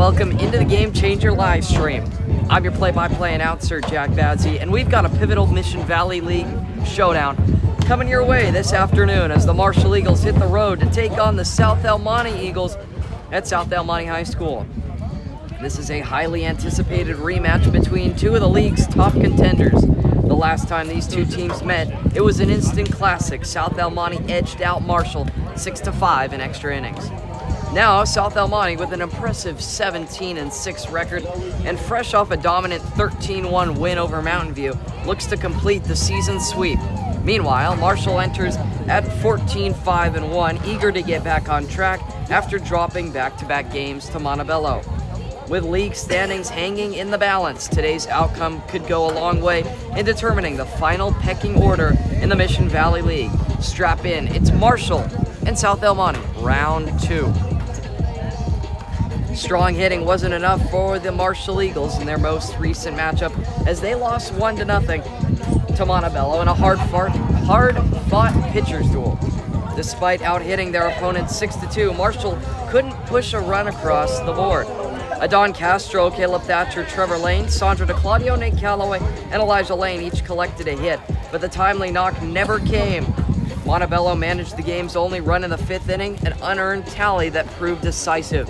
welcome into the Game Changer live stream. I'm your play-by-play announcer, Jack Badsey, and we've got a pivotal Mission Valley League showdown coming your way this afternoon as the Marshall Eagles hit the road to take on the South El Monte Eagles at South El Monte High School. This is a highly anticipated rematch between two of the league's top contenders. The last time these two teams met, it was an instant classic. South El Monte edged out Marshall 6-5 in extra innings. Now, South El Monte, with an impressive 17-6 record and fresh off a dominant 13-1 win over Mountain View, looks to complete the season sweep. Meanwhile, Marshall enters at 14-5-1, eager to get back on track after dropping back-to-back games to Montebello. With league standings hanging in the balance, today's outcome could go a long way in determining the final pecking order in the Mission Valley League. Strap in, it's Marshall and South El Monte, round 2. Strong hitting wasn't enough for the Marshall Eagles in their most recent matchup as they lost 1-0 to Montebello in a hard-fought pitcher's duel. Despite out-hitting their opponent 6-2, Marshall couldn't push a run across the board. Adon Castro, Caleb Thatcher, Trevor Lane, Sandra DeClaudio, Nate Calloway, and Elijah Lane each collected a hit, but the timely knock never came. Montebello managed the game's only run in the 5th inning, an unearned tally that proved decisive.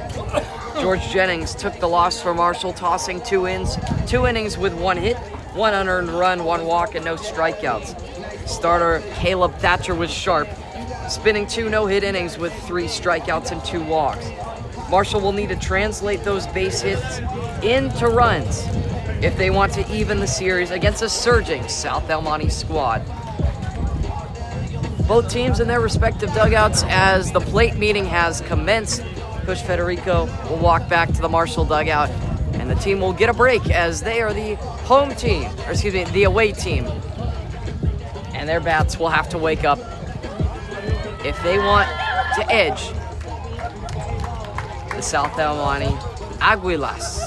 George Jennings took the loss for Marshall, tossing two innings with 1 hit, 1 unearned run, 1 walk, and no strikeouts. Starter Caleb Thatcher was sharp, spinning 2 no-hit innings with 3 strikeouts and 2 walks. Marshall will need to translate those base hits into runs if they want to even the series against a surging South El Monte squad. Both teams in their respective dugouts as the plate meeting has commenced. Coach Federico will walk back to the Marshall dugout, and the team will get a break as they are the home team, or excuse me, the away team. And their bats will have to wake up if they want to edge the South El Monte Aguilas.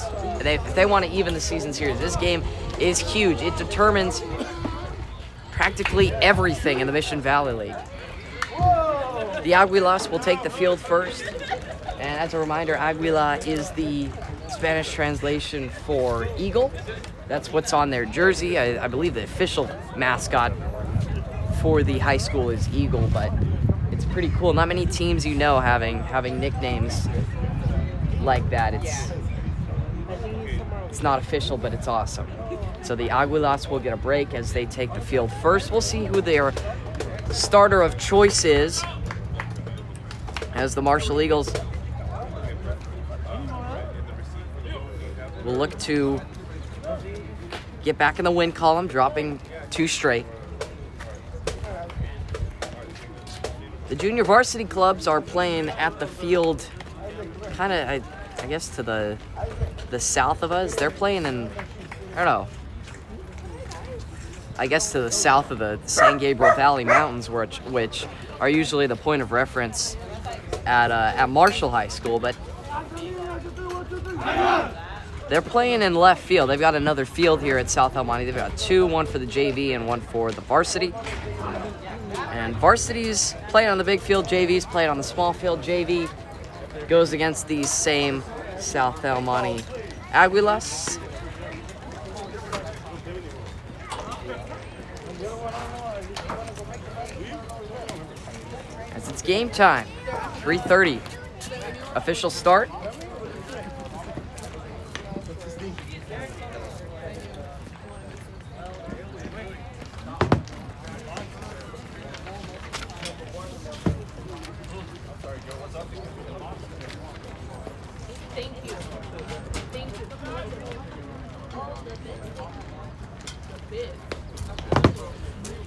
If they want to even the season series, this game is huge. It determines practically everything in the Mission Valley League. The Aguilas will take the field first. And as a reminder, Aguila is the Spanish translation for eagle. That's what's on their jersey. I believe the official mascot for the high school is eagle, but it's pretty cool. Not many teams you know having nicknames like that. It's not official, but it's awesome. So the Aguilas will get a break as they take the field first. We'll see who their starter of choice is as the Marshall Eagles will look to get back in the win column, dropping 2 straight. The junior varsity clubs are playing at the field kind of, I guess, to the south of us. They're playing in, I don't know, I guess to the south of the San Gabriel Valley Mountains, which are usually the point of reference at Marshall High School, but they're playing in left field. They've got another field here at South El Monte. They've got 2, one for the JV and one for the varsity. And varsity's playing on the big field, JV's playing on the small field. JV goes against these same South El Monte Aguilas. As it's game time, 3:30, official start.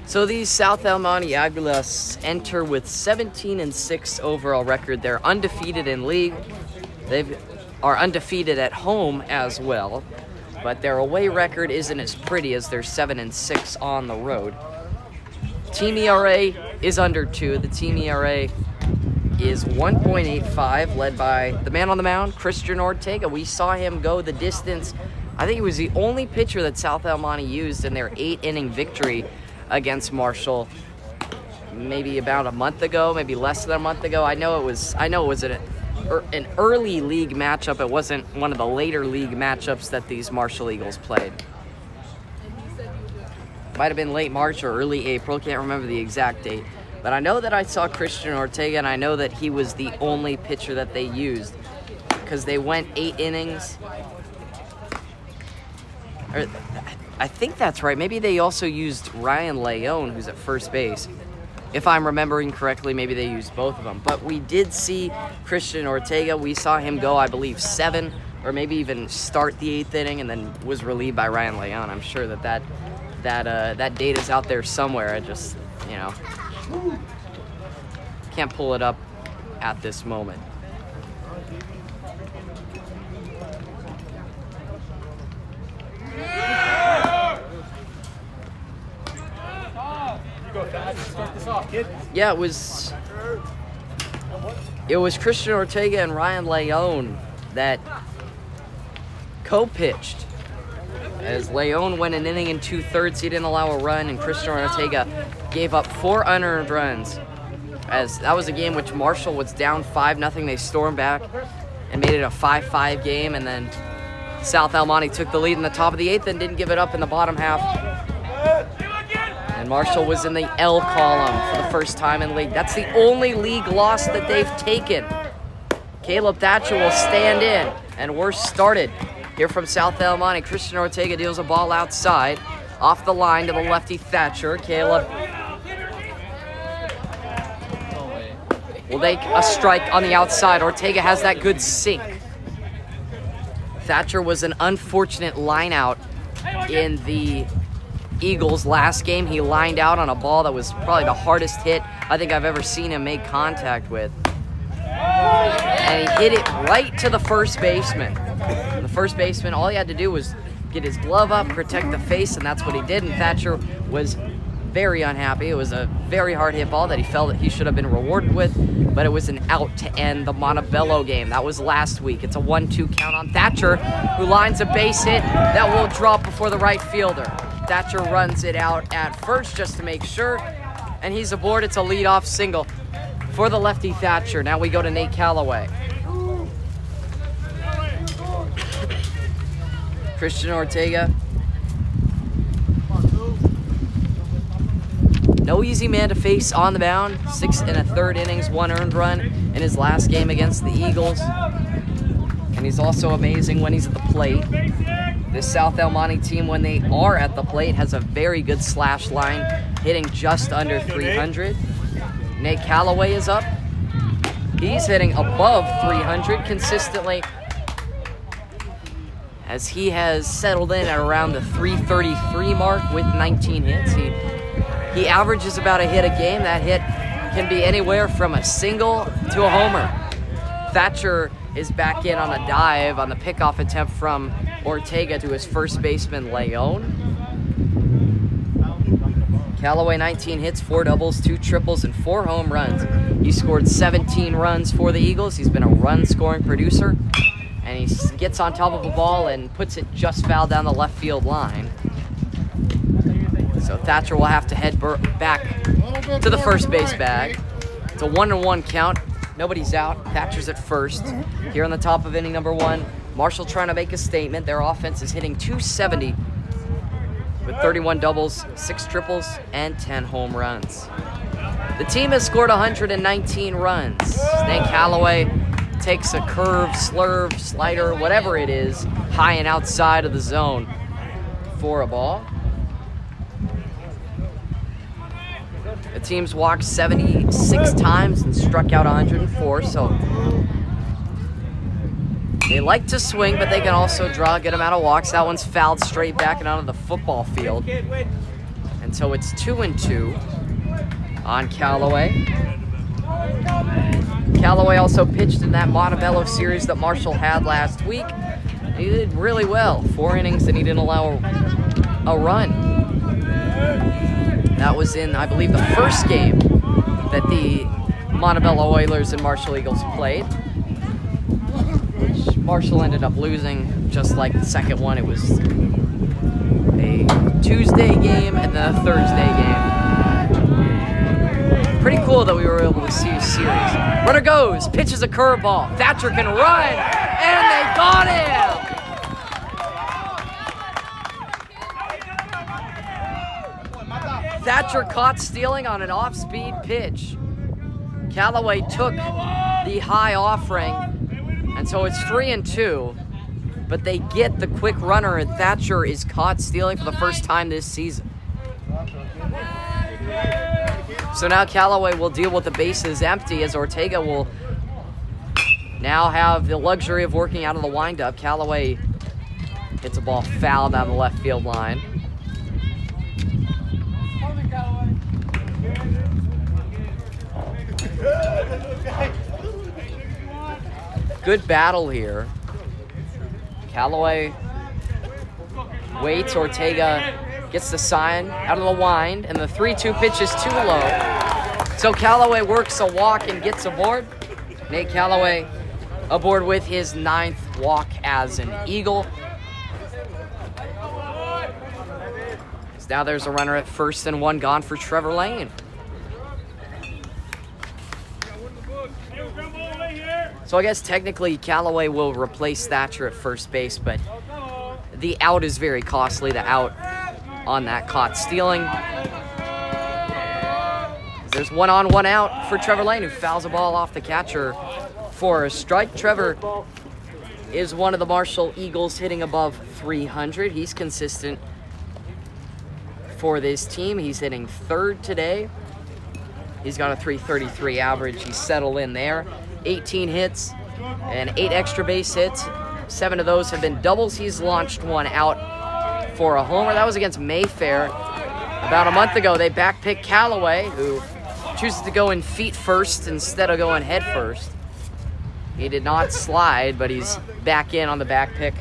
So these South El Monte Aguilas enter with 17-6 overall record. They're undefeated in league. They are undefeated at home as well, but their away record isn't as pretty as their 7-6 on the road. Team ERA is under 2. The team ERA is 1.85, led by the man on the mound, Christian Ortega. We saw him go the distance. I think he was the only pitcher that South El Monte used in their 8-inning victory against Marshall maybe about a month ago, maybe less than a month ago. I know it was an early league matchup. It wasn't one of the later league matchups that these Marshall Eagles played. Might have been late March or early April, can't remember the exact date. But I know that I saw Christian Ortega, and I know that he was the only pitcher that they used, because they went 8 innings. I think that's right. Maybe they also used Ryan Leone, who's at first base. If I'm remembering correctly, maybe they used both of them. But we did see Christian Ortega. We saw him go, I believe, 7, or maybe even start the 8th inning, and then was relieved by Ryan Leone. I'm sure that data's out there somewhere. I just, can't pull it up at this moment. Yeah, it was Christian Ortega and Ryan Leone that co-pitched. As Leone went an inning and 2/3, he didn't allow a run, and Christian Ortega gave up 4 unearned runs. As that was a game which Marshall was down 5-0. They stormed back and made it a 5-5 game, and then South El Monte took the lead in the top of the 8th and didn't give it up in the bottom half. And Marshall was in the L column for the first time in league. That's the only league loss that they've taken. Caleb Thatcher will stand in, and we're started here from South El Monte. Christian Ortega deals a ball outside, off the line to the lefty Thatcher. Caleb will make a strike on the outside. Ortega has that good sink. Thatcher was an unfortunate line out in the Eagles' last game. He lined out on a ball that was probably the hardest hit I think I've ever seen him make contact with. And he hit it right to the first baseman. The first baseman, all he had to do was get his glove up, protect the face, and that's what he did. And Thatcher was very unhappy. It was a very hard hit ball that he felt that he should have been rewarded with, but it was an out to end the Montebello game. That was last week. It's a 1-2 count on Thatcher, who lines a base hit that will drop before the right fielder. Thatcher runs it out at first just to make sure, and he's aboard. It's a leadoff single for the lefty Thatcher. Now we go to Nate Callaway. Christian Ortega. No easy man to face on the mound. 6 1/3 innings, 1 earned run in his last game against the Eagles. And he's also amazing when he's at the plate. This South El Monte team, when they are at the plate, has a very good slash line, hitting just under 300. Nate Callaway is up. He's hitting above 300 consistently, as he has settled in at around the 333 mark with 19 hits. He averages about a hit a game. That hit can be anywhere from a single to a homer. Thatcher is back in on a dive on the pickoff attempt from Ortega to his first baseman, Leone. Callaway, 19 hits, 4 doubles, 2 triples, and 4 home runs. He scored 17 runs for the Eagles. He's been a run-scoring producer, and he gets on top of a ball and puts it just foul down the left field line. So Thatcher will have to head back to the first base bag. It's a 1-1 count. Nobody's out. Thatcher's at first. Here on the top of inning number 1, Marshall trying to make a statement. Their offense is hitting .270 with 31 doubles, 6 triples, and 10 home runs. The team has scored 119 runs. Nate Callaway takes a curve, slurve, slider, whatever it is, high and outside of the zone for a ball. The team's walked 76 times and struck out 104, so they like to swing, but they can also draw a good amount of walks. That one's fouled straight back and onto the football field. And so it's 2-2 on Callaway. Callaway also pitched in that Montebello series that Marshall had last week. He did really well. 4 innings and he didn't allow a run. That was in, I believe, the first game that the Montebello Oilers and Marshall Eagles played, which Marshall ended up losing, just like the second one. It was a Tuesday game and then a Thursday game. Pretty cool cool that we were able to see a series. Runner goes, pitches a curveball. Thatcher can run, and they got him! Thatcher caught stealing on an off-speed pitch. Callaway took the high offering, and so it's 3-2. But they get the quick runner, and Thatcher is caught stealing for the first time this season. So now Callaway will deal with the bases empty as Ortega will now have the luxury of working out of the windup. Callaway hits a ball foul down the left field line. Good battle here. Callaway waits, Ortega gets the sign out of the wind, and the 3-2 pitch is too low. So Callaway works a walk and gets aboard. Nate Callaway aboard with his 9th walk as an Eagle. So now there's a runner at first and one gone for Trevor Lane. So I guess technically Callaway will replace Thatcher at first base, but the out is very costly, the out on that caught stealing. There's 1 on, 1 out for Trevor Lane, who fouls a ball off the catcher for a strike. Trevor is one of the Marshall Eagles hitting above 300. He's consistent for this team. He's hitting 3rd today. He's got a 333 average. He's settled in there. 18 hits and 8 extra base hits. 7 of those have been doubles. He's launched 1 out for a homer. That was against Mayfair. About a month ago, they backpicked Callaway, who chooses to go in feet first instead of going head first. He did not slide, but he's back in on the back pick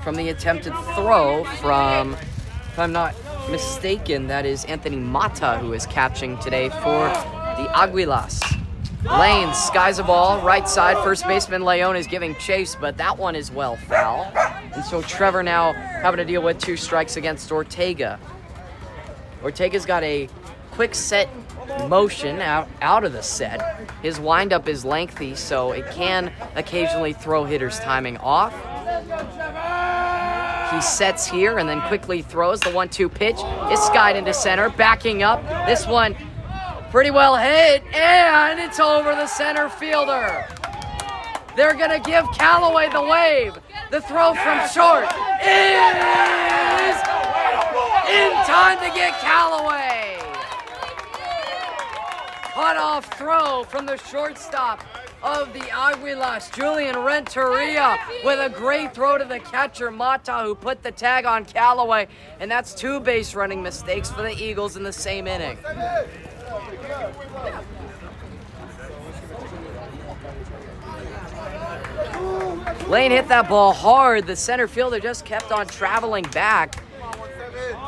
from the attempted throw from, if I'm not mistaken, that is Anthony Mata, who is catching today for the Aguilas. Lane skies a ball, right side, first baseman Leon is giving chase, but that one is well foul. And so Trevor now having to deal with 2 strikes against Ortega. Ortega's got a quick set motion out of the set. His windup is lengthy, so it can occasionally throw hitters' timing off. He sets here and then quickly throws. The 1-2 pitch is skied into center, backing up. This one pretty well hit, and it's over the center fielder. They're gonna give Callaway the wave. The throw from short is in time to get Callaway. Cut-off throw from the shortstop of the Aguilas, Julian Renteria, with a great throw to the catcher, Mata, who put the tag on Callaway, and that's 2 base running mistakes for the Eagles in the same inning. Lane hit that ball hard. The center fielder just kept on traveling back.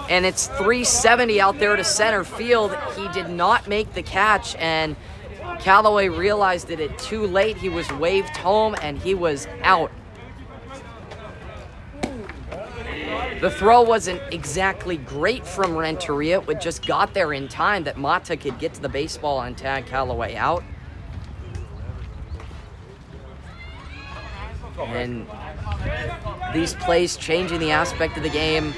And it's 370 out there to center field. He did not make the catch, and Callaway realized it too late. He was waved home, and he was out. The throw wasn't exactly great from Renteria. It just got there in time that Mata could get to the baseball and tag Callaway out. And these plays changing the aspect of the game,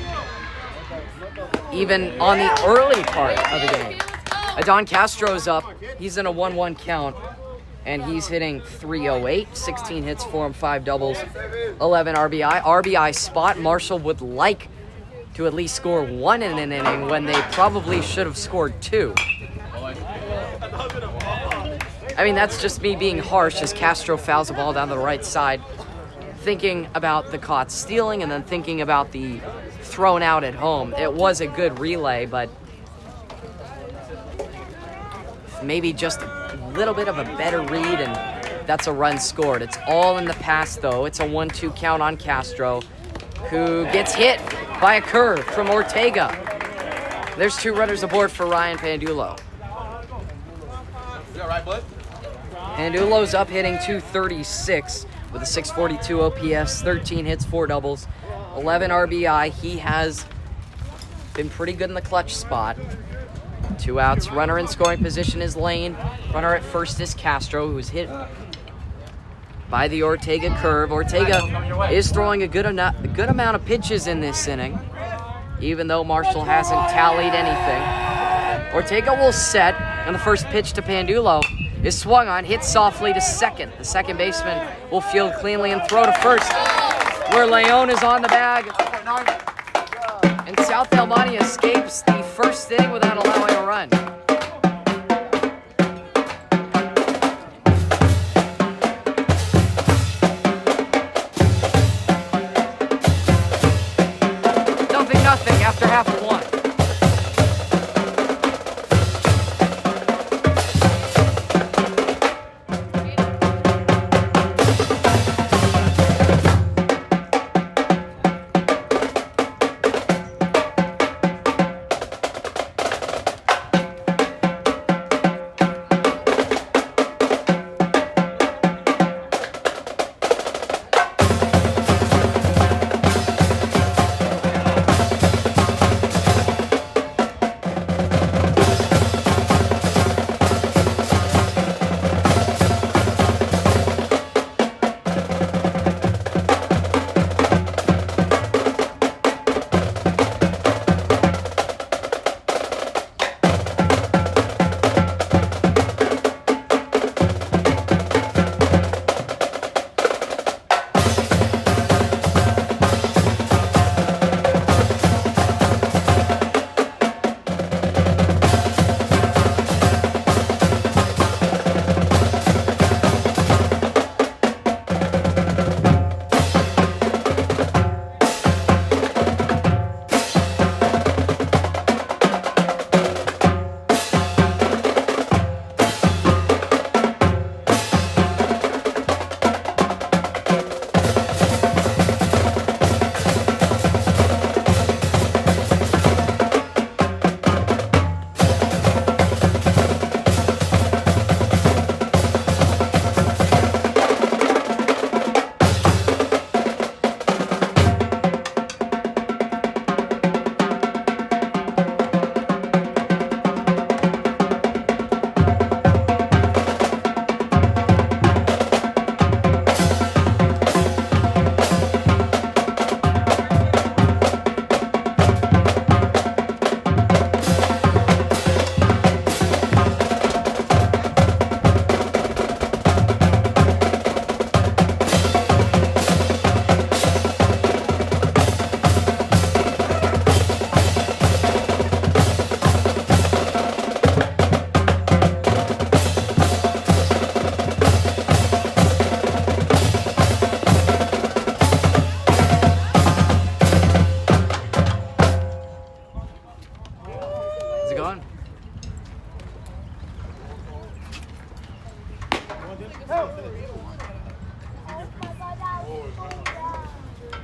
even on the early part of the game. Adon Castro's up. He's in a 1-1 count, and he's hitting .308, 16 hits for him, 5 doubles, 11 RBI. RBI spot. Marshall would like to at least score 1 in an inning when they probably should have scored 2. I mean, that's just me being harsh as Castro fouls the ball down the right side, thinking about the caught stealing and then thinking about the thrown out at home. It was a good relay, but maybe just a little bit of a better read, and that's a run scored. It's all in the past, though. It's a 1-2 count on Castro, who gets hit by a curve from Ortega. There's 2 runners aboard for Ryan Pandulo. You all right, bud? Pandulo's up hitting .236 with a 642 OPS, 13 hits, 4 doubles, 11 RBI. He has been pretty good in the clutch spot. 2 outs. Runner in scoring position is Lane. Runner at first is Castro, who's hit by the Ortega curve. Ortega is throwing a good amount of pitches in this inning, even though Marshall hasn't tallied anything. Ortega will set, and the first pitch to Pandulo is swung on, hit softly to second. The second baseman will field cleanly and throw to first, where Leon is on the bag. And South El Monte escapes the first inning without allowing a run. Nothing after half of one.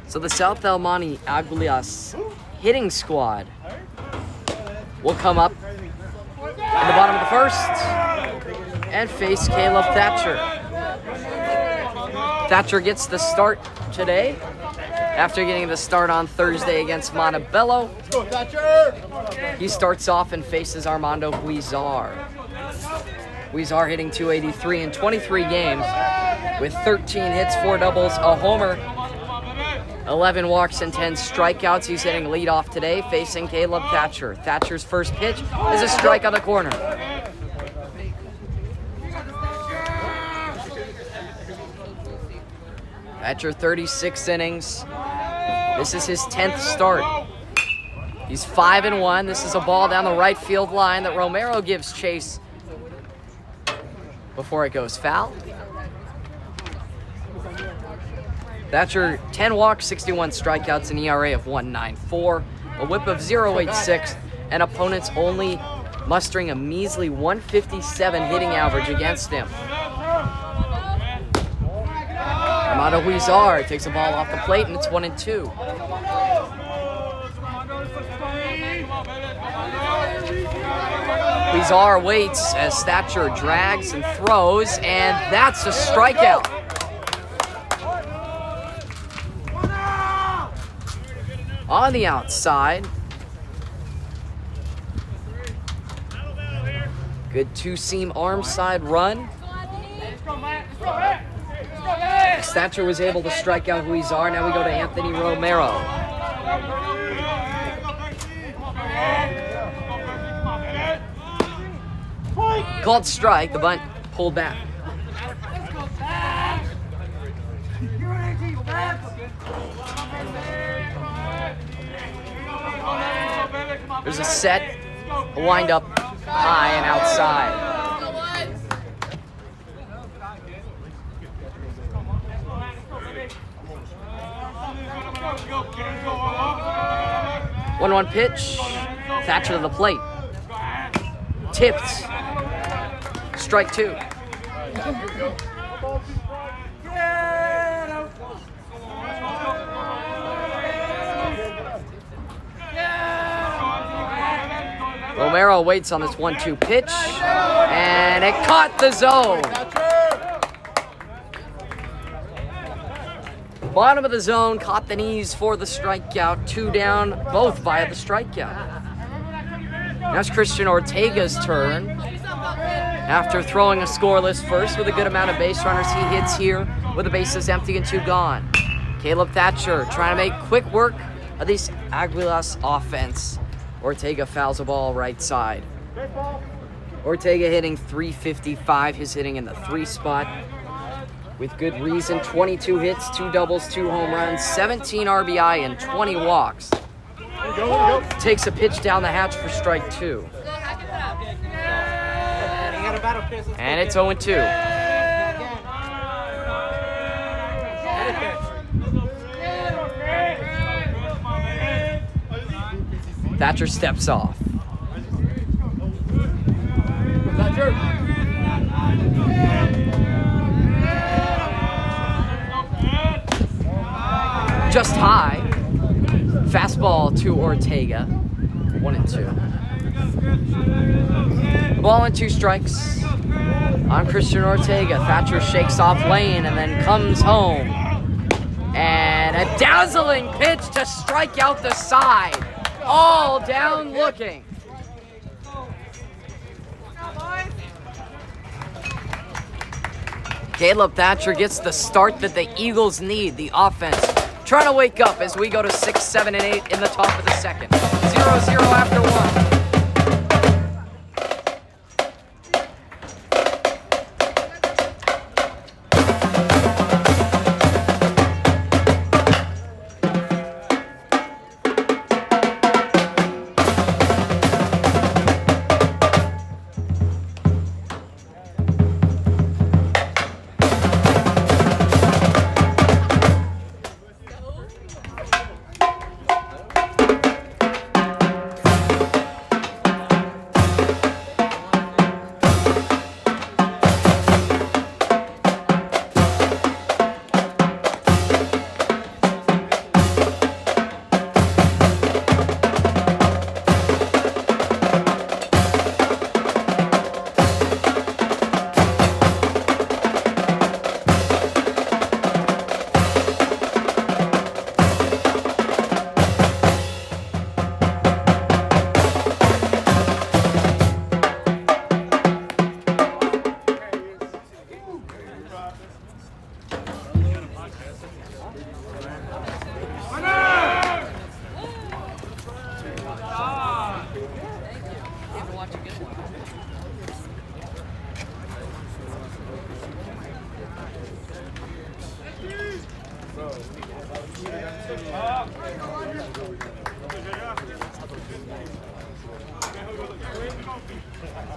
So the South El Monte Aguilas hitting squad will come up in the bottom of the first and face Caleb Thatcher. Thatcher gets the start today after getting the start on Thursday against Montebello. He starts off and faces Armando Huizar. Huizar hitting .283 in 23 games with 13 hits, 4 doubles, a homer, 11 walks, and 10 strikeouts. He's hitting leadoff today, facing Caleb Thatcher. Thatcher's first pitch is a strike on the corner. Thatcher, 36 innings. This is his 10th start. He's 5-1. This is a ball down the right field line that Romero gives chase before it goes foul. Thatcher, 10 walks, 61 strikeouts, an ERA of 1.94, a whip of 0.86, and opponents only mustering a measly 157 hitting average against him. Armando Huizar takes a ball off the plate, and it's 1-2. Huizar waits as Thatcher drags and throws, and that's a strikeout. On the outside, Good two-seam arm side run. Thatcher was able to strike out Huizar. Now we go to Anthony Romero. Called strike, the bunt pulled back. There's a set, a wind up, high and outside. 1-1 pitch. Thatcher to the plate. Tipped. Strike 2. Romero waits on this 1-2 pitch, and it caught the zone. Bottom of the zone, caught the knees for the strikeout. 2 down, both via the strikeout. Now it's Christian Ortega's turn. After throwing a scoreless first with a good amount of base runners, he hits here with the bases empty and 2 gone. Caleb Thatcher trying to make quick work of this Aguilas offense. Ortega fouls a ball right side. Ortega hitting .355, his hitting in the 3 spot. With good reason, 22 hits, 2 doubles, 2 home runs, 17 RBI, and 20 walks. Takes a pitch down the hatch for strike 2. And it's 0-2. Thatcher steps off. Just high. Fastball to Ortega. 1-2. Ball and 2 strikes on Christian Ortega. Thatcher shakes off Lane and then comes home. And a dazzling pitch to strike out the side. All down looking. Caleb Thatcher gets the start that the Eagles need. The offense trying to wake up as we go to 6, 7, and 8 in the top of the second. 0-0 after 1.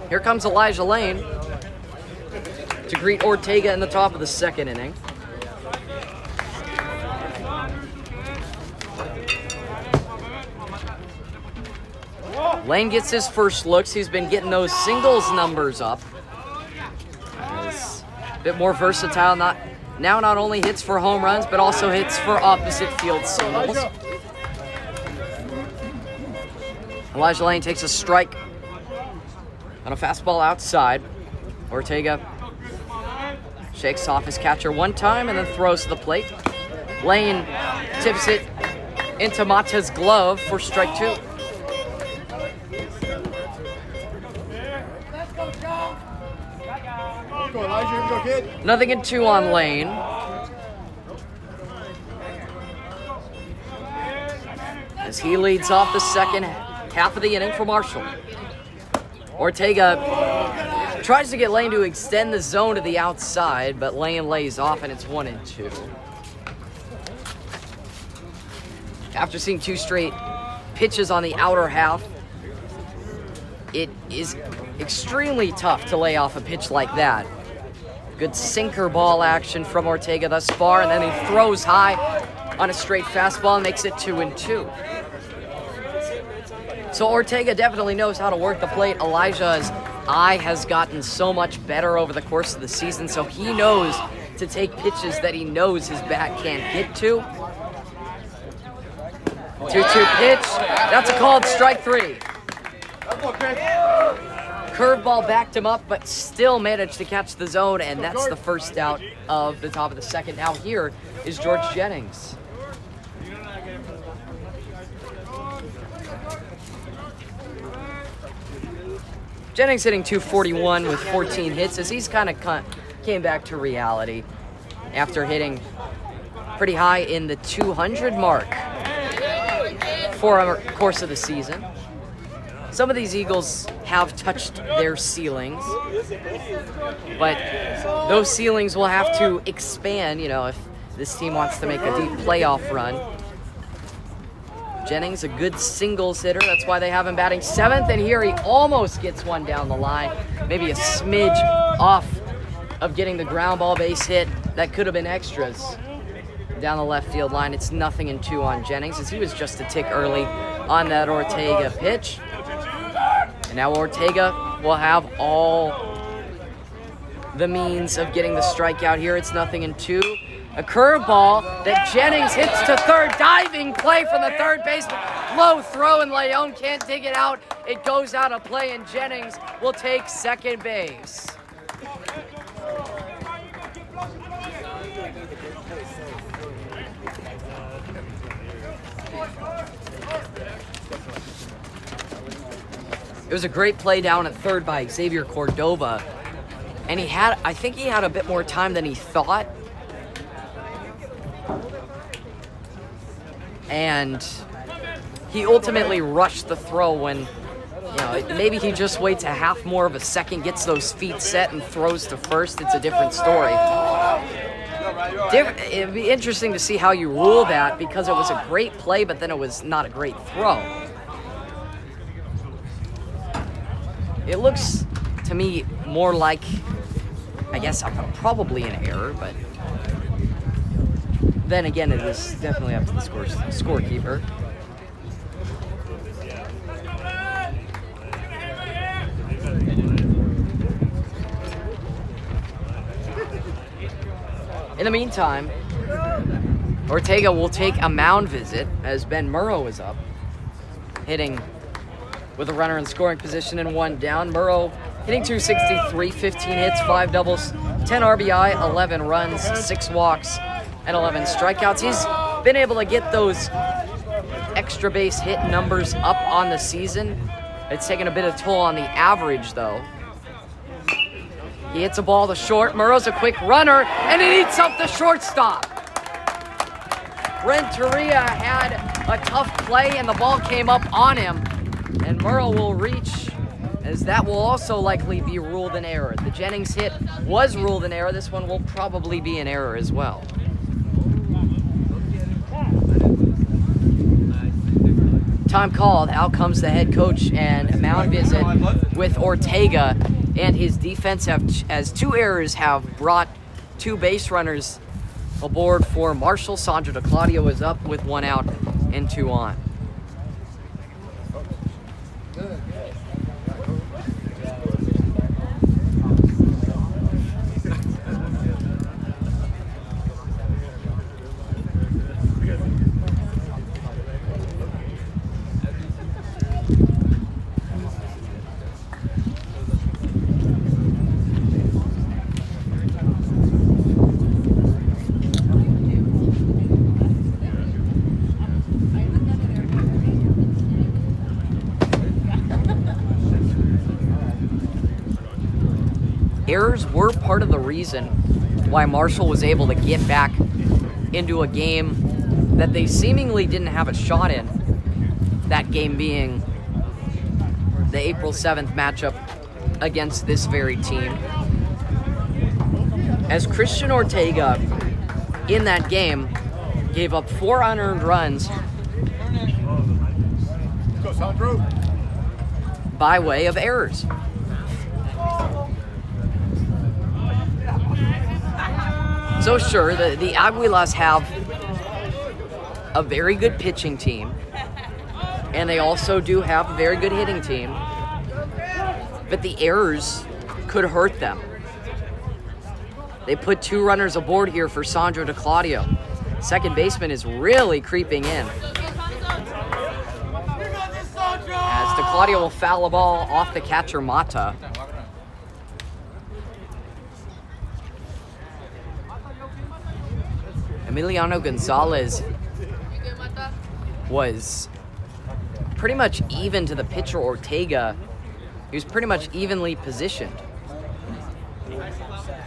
Here comes Elijah Lane to greet Ortega in the top of the second inning. Lane gets his first looks. He's been getting those singles numbers up. He's a bit more versatile. Now not only hits for home runs, but also hits for opposite field singles. Elijah Lane takes a strike on a fastball outside. Ortega shakes off his catcher one time and then throws to the plate. Lane tips it into Monte's glove for strike 2. Go, Elijah. Here we go, kid. Nothing in 2 on Lane. As he leads off the second half of the inning for Marshall. Ortega tries to get Lane to extend the zone to the outside, but Lane lays off and it's 1-2. After seeing 2 straight pitches on the outer half, it is extremely tough to lay off a pitch like that. Good sinker ball action from Ortega thus far, and then he throws high on a straight fastball and makes it 2-2. So Ortega definitely knows how to work the plate. Elijah's eye has gotten so much better over the course of the season, so he knows to take pitches that he knows his bat can't get to. 2-2 pitch. That's a called strike 3. Curveball backed him up, but still managed to catch the zone, and that's the first out of the top of the second. Now here is George Jennings. Jennings hitting .241 with 14 hits as he's kind of came back to reality after hitting pretty high in the 200 mark for a course of the season. Some of these Eagles have touched their ceilings, but those ceilings will have to expand, you know, if this team wants to make a deep playoff run. Jennings, a good singles hitter. That's why they have him batting 7th, and here he almost gets one down the line. Maybe a smidge off of getting the ground ball base hit. That could have been extras down the left field line. It's 0-2 on Jennings, as he was just a tick early on that Ortega pitch. And now Ortega will have all the means of getting the strikeout here. It's 0-2. A curveball that Jennings hits to third. Diving play from the third baseman. Low throw, and Leon can't dig it out. It goes out of play, and Jennings will take second base. It was a great play down at third by Xavier Cordova. And I think he had a bit more time than he thought. And he ultimately rushed the throw when, you know, maybe he just waits a half more of a second, gets those feet set, and throws to first. It's a different story. It'd be interesting to see how you rule that, because it was a great play, but then it was not a great throw. It looks to me more like, I guess, probably an error, but then again, it was definitely up to the scorekeeper. In the meantime, Ortega will take a mound visit as Ben Murrow is up, hitting with a runner in scoring position and 1 down. Murrow hitting .263, 15 hits, 5 doubles, 10 RBI, 11 runs, 6 walks, and 11 strikeouts. He's been able to get those extra base hit numbers up on the season. It's taken a bit of toll on the average, though. He hits a ball to short. Murrow's a quick runner, and he eats up the shortstop. Renteria had a tough play, and the ball came up on him. And Murrow will reach, as that will also likely be ruled an error. The Jennings hit was ruled an error. This one will probably be an error as well. Time called. Out comes the head coach, and mound visit with Ortega. And his defense, as 2 errors, have brought 2 base runners aboard for Marshall. Sandro DeClaudio is up with 1 out and 2 on. errors were part of the reason why Marshall was able to get back into a game that they seemingly didn't have a shot in. That game being the April 7th matchup against this very team. As Christian Ortega in that game gave up 4 unearned runs by way of errors. So sure, the Aguilas have a very good pitching team, and they also do have a very good hitting team, but the errors could hurt them. They put 2 runners aboard here for Sandro DeClaudio. Second baseman is really creeping in, as DeClaudio will foul a ball off the catcher Monte. Emiliano Gonzalez was pretty much even to the pitcher Ortega. He was pretty much evenly positioned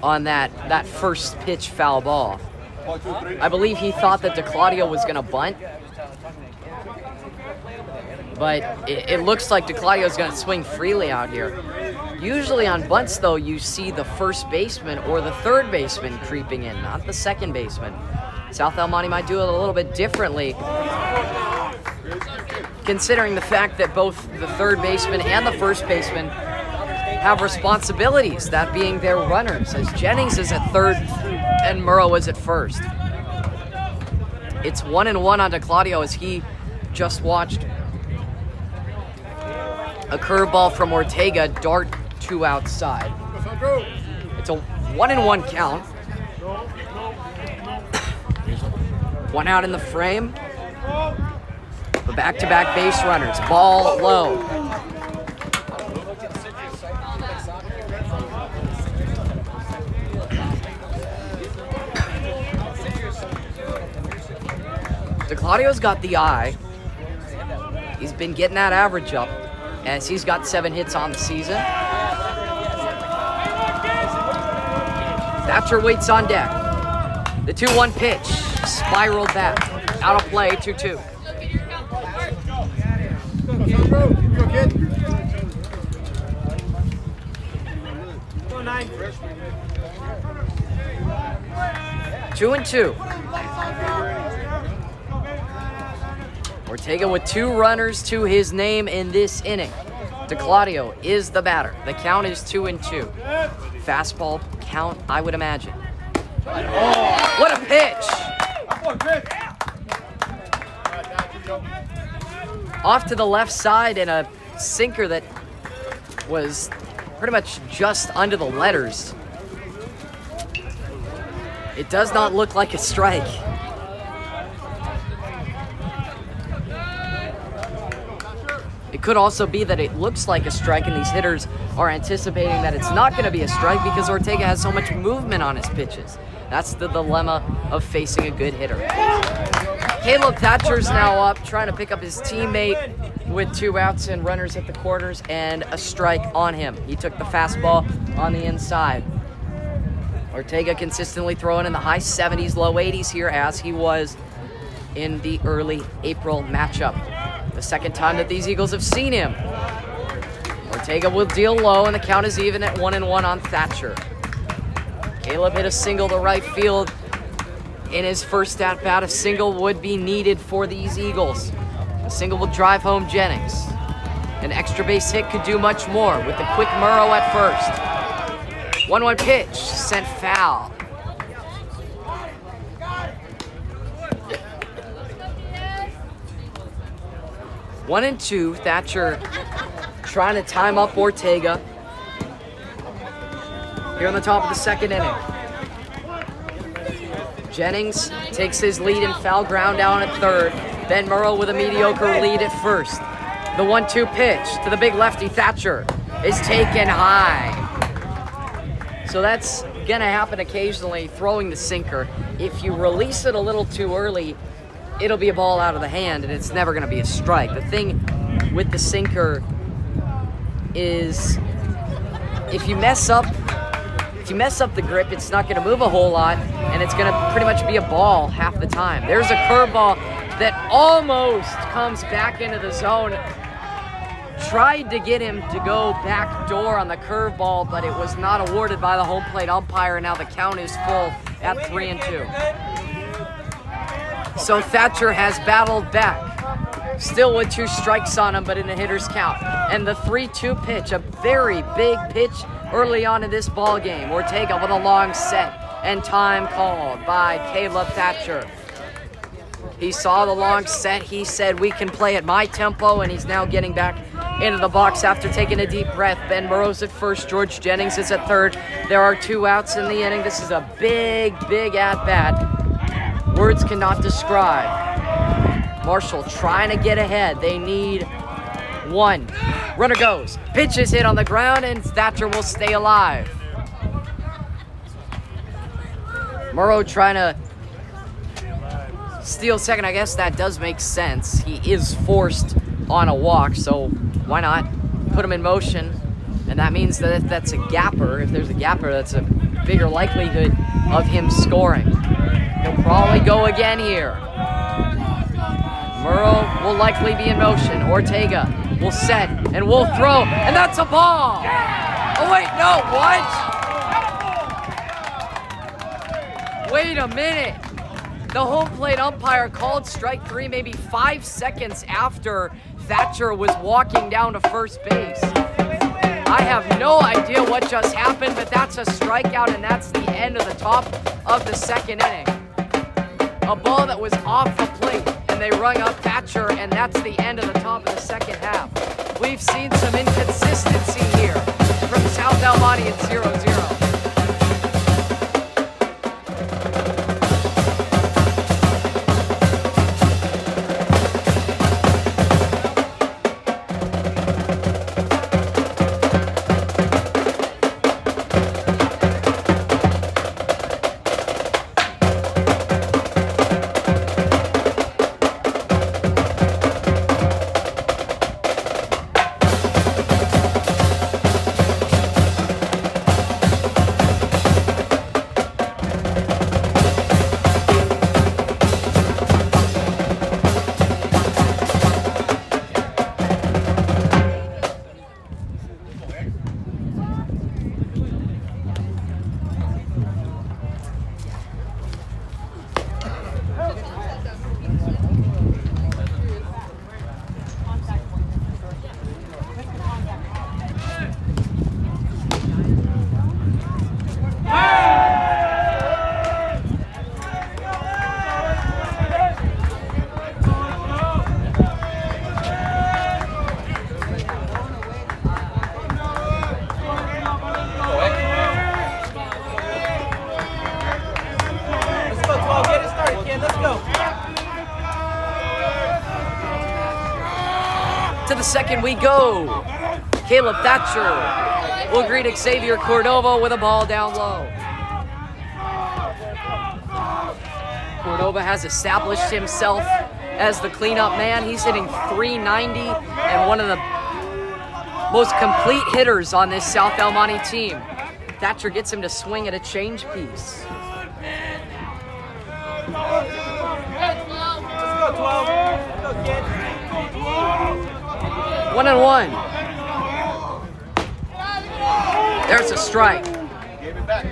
on that first pitch foul ball. I believe he thought that DeClaudio was going to bunt, but it looks like DeClaudio is going to swing freely out here. Usually on bunts, though, you see the first baseman or the third baseman creeping in, not the second baseman. South El Monte might do it a little bit differently, considering the fact that both the third baseman and the first baseman have responsibilities, that being their runners, as Jennings is at third and Murrow is at first. It's 1-1 on DeClaudio as he just watched a curveball from Ortega dart to outside. It's a 1-1 count. One out in the frame. The back-to-back base runners. Ball low. DeClaudio's got the eye. He's been getting that average up as he's got 7 hits on the season. Thatcher waits on deck. The 2-1 pitch spiraled back. Out of play, 2-2. 2-2. Ortega with 2 runners to his name in this inning. DeClaudio is the batter. The count is 2-2. Fastball count, I would imagine. Oh, what a pitch! Off to the left side and a sinker that was pretty much just under the letters. It does not look like a strike. It could also be that it looks like a strike and these hitters are anticipating that it's not going to be a strike because Ortega has so much movement on his pitches. That's the dilemma of facing a good hitter. Caleb Thatcher's now up, trying to pick up his teammate with 2 outs and runners at the corners and a strike on him. He took the fastball on the inside. Ortega consistently throwing in the high 70s, low 80s here as he was in the early April matchup. The second time that these Eagles have seen him. Ortega will deal low and the count is even at 1-1 on Thatcher. Caleb hit a single to right field in his first at-bat. A single would be needed for these Eagles. A single will drive home Jennings. An extra base hit could do much more with the quick Murrow at first. 1-1 pitch, sent foul. One and 2, Thatcher trying to time up Ortega here on the top of the second inning. Jennings takes his lead in foul ground down at third. Ben Murrow with a mediocre lead at first. The 1-2 pitch to the big lefty Thatcher is taken high. So that's gonna happen occasionally, throwing the sinker. If you release it a little too early, it'll be a ball out of the hand and it's never gonna be a strike. The thing with the sinker is if you mess up If you mess up the grip, it's not going to move a whole lot, and it's going to pretty much be a ball half the time. There's a curveball that almost comes back into the zone. Tried to get him to go back door on the curveball, but it was not awarded by the home plate umpire, and now the count is full at 3-2. So Thatcher has battled back, still with 2 strikes on him, but in a hitter's count. And the 3-2 pitch, a very big pitch early on in this ball game. Ortega with a long set, and time called by Caleb Thatcher. He saw the long set. He said, we can play at my tempo, and he's now getting back into the box after taking a deep breath. Ben Burrows at first. George Jennings is at third. There are 2 outs in the inning. This is a big, big at-bat. Words cannot describe. Marshall trying to get ahead. They need 1. Runner goes. Pitch is hit on the ground, and Thatcher will stay alive. Murrow trying to steal second. I guess that does make sense. He is forced on a walk, so why not put him in motion? And that means that if that's a gapper, if there's a gapper, that's a bigger likelihood of him scoring. He'll probably go again here. Murrow will likely be in motion. Ortega will set and will throw, and that's a ball! Oh wait, no, what? Wait a minute. The home plate umpire called strike 3 maybe 5 seconds after Thatcher was walking down to first base. I have no idea what just happened, but that's a strikeout, and that's the end of the top of the second inning. A ball that was off the plate, and they rung up Thatcher, and that's the end of the top of the second half. We've seen some inconsistency here from South Almonte at 0-0. To the second we go. Caleb Thatcher will greet Xavier Cordova with a ball down low. Cordova has established himself as the cleanup man. He's hitting .390 and one of the most complete hitters on this South Almonte team. Thatcher gets him to swing at a change piece. Let's go, 12. Let's go, kid. 1-1. There's a strike. Give it back.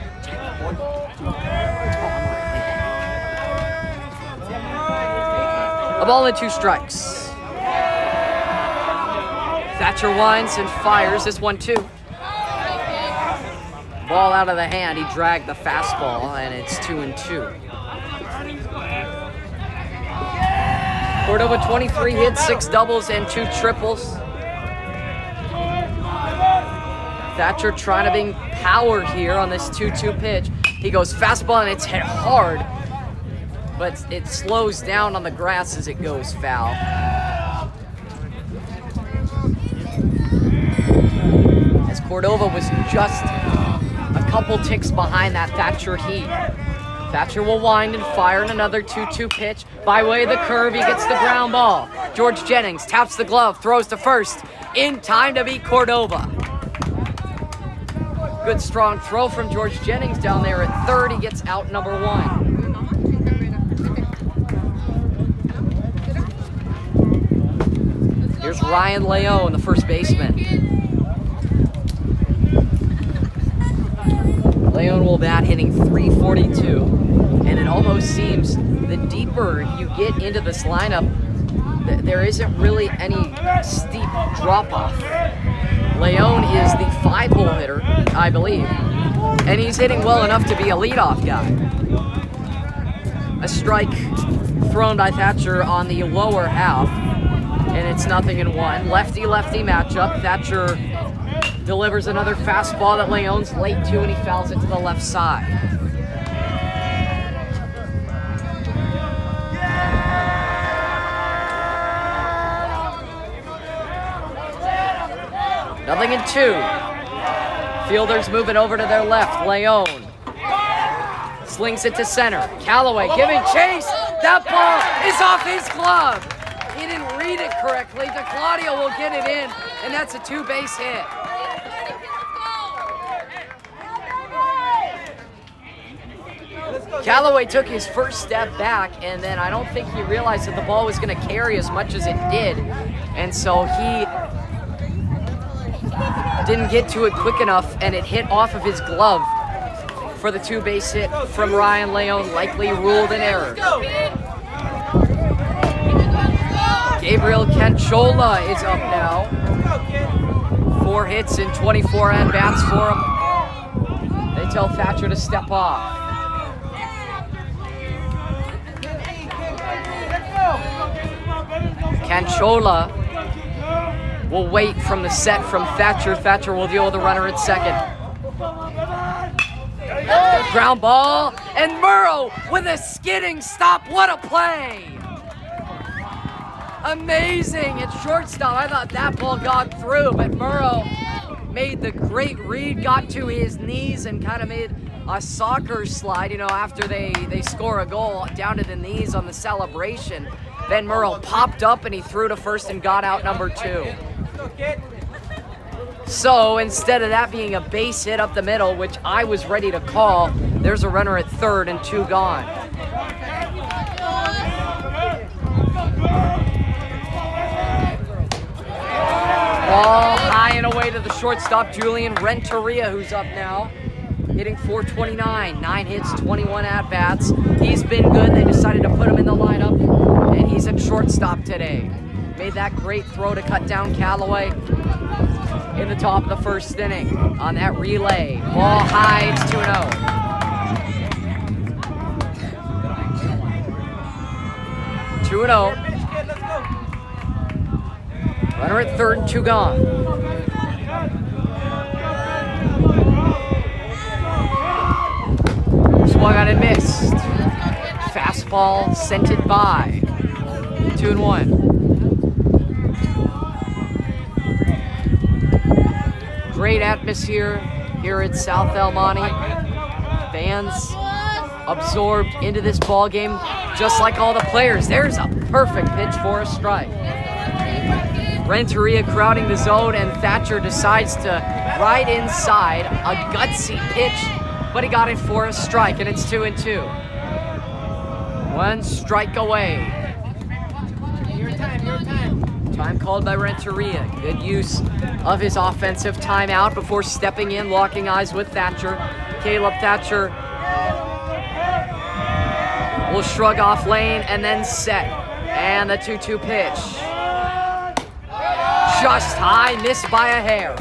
A ball and 2 strikes. Thatcher winds and fires this one too. Ball out of the hand. He dragged the fastball, and it's 2-2. Cordova 23 hits, 6 doubles and 2 triples. Thatcher trying to bring power here on this 2-2 pitch. He goes fastball and it's hit hard, but it slows down on the grass as it goes foul. As Cordova was just a couple ticks behind that Thatcher heat. Thatcher will wind and fire in another 2-2 pitch. By way of the curve, he gets the ground ball. George Jennings taps the glove, throws to first, in time to beat Cordova. Good strong throw from George Jennings down there at third. He gets out number 1. Here's Ryan Leone, the first baseman. Leone will bat hitting .342, and it almost seems the deeper you get into this lineup, there isn't really any steep drop-off. Leone is the 5-hole hitter, I believe, and he's hitting well enough to be a leadoff guy. A strike thrown by Thatcher on the lower half, and it's 0-1. Lefty-lefty matchup. Thatcher delivers another fastball that Leone's late to, and he fouls it to the left side. Nothing in 2. Fielders moving over to their left. Leone slings it to center. Callaway giving chase. That ball is off his glove. He didn't read it correctly. DeClaudio will get it in, and that's a 2-base hit. Callaway took his first step back, and then I don't think he realized that the ball was going to carry as much as it did, and so he didn't get to it quick enough, and it hit off of his glove for the 2-base hit from Ryan Leone, likely ruled an error. Gabriel Canchola is up now. 4 hits and 24 at-bats for him. They tell Thatcher to step off. Canchola will wait from the set from Thatcher. Thatcher will deal with the runner at second. Ground ball, and Murrow with a skidding stop. What a play! Amazing at shortstop. I thought that ball got through, but Murrow made the great read, got to his knees, and kind of made a soccer slide, you know, after they score a goal, down to the knees on the celebration. Then Murrow popped up and he threw to first and got out number 2. So instead of that being a base hit up the middle, which I was ready to call, there's a runner at third and 2 gone. Ball high and away to the shortstop, Julian Renteria, who's up now, hitting .429, 9 hits, 21 at-bats. He's been good. They decided to put him in the lineup, and he's at shortstop today. Made that great throw to cut down Callaway in the top of the first inning on that relay. Ball high, it's 2-0. Runner at third and 2 gone. Swung on and missed. Fastball sent it by. 2-1. Great atmosphere here at South El Monte. Fans absorbed into this ball game, just like all the players. There's a perfect pitch for a strike. Renteria crowding the zone, and Thatcher decides to ride inside. A gutsy pitch, but he got it for a strike, and it's 2-2. 1 strike away. Your time. Time called by Renteria. Good use of his offensive timeout before stepping in, locking eyes with Thatcher. Caleb Thatcher will shrug off lane and then set. And the 2-2 pitch. Just high, missed by a hair.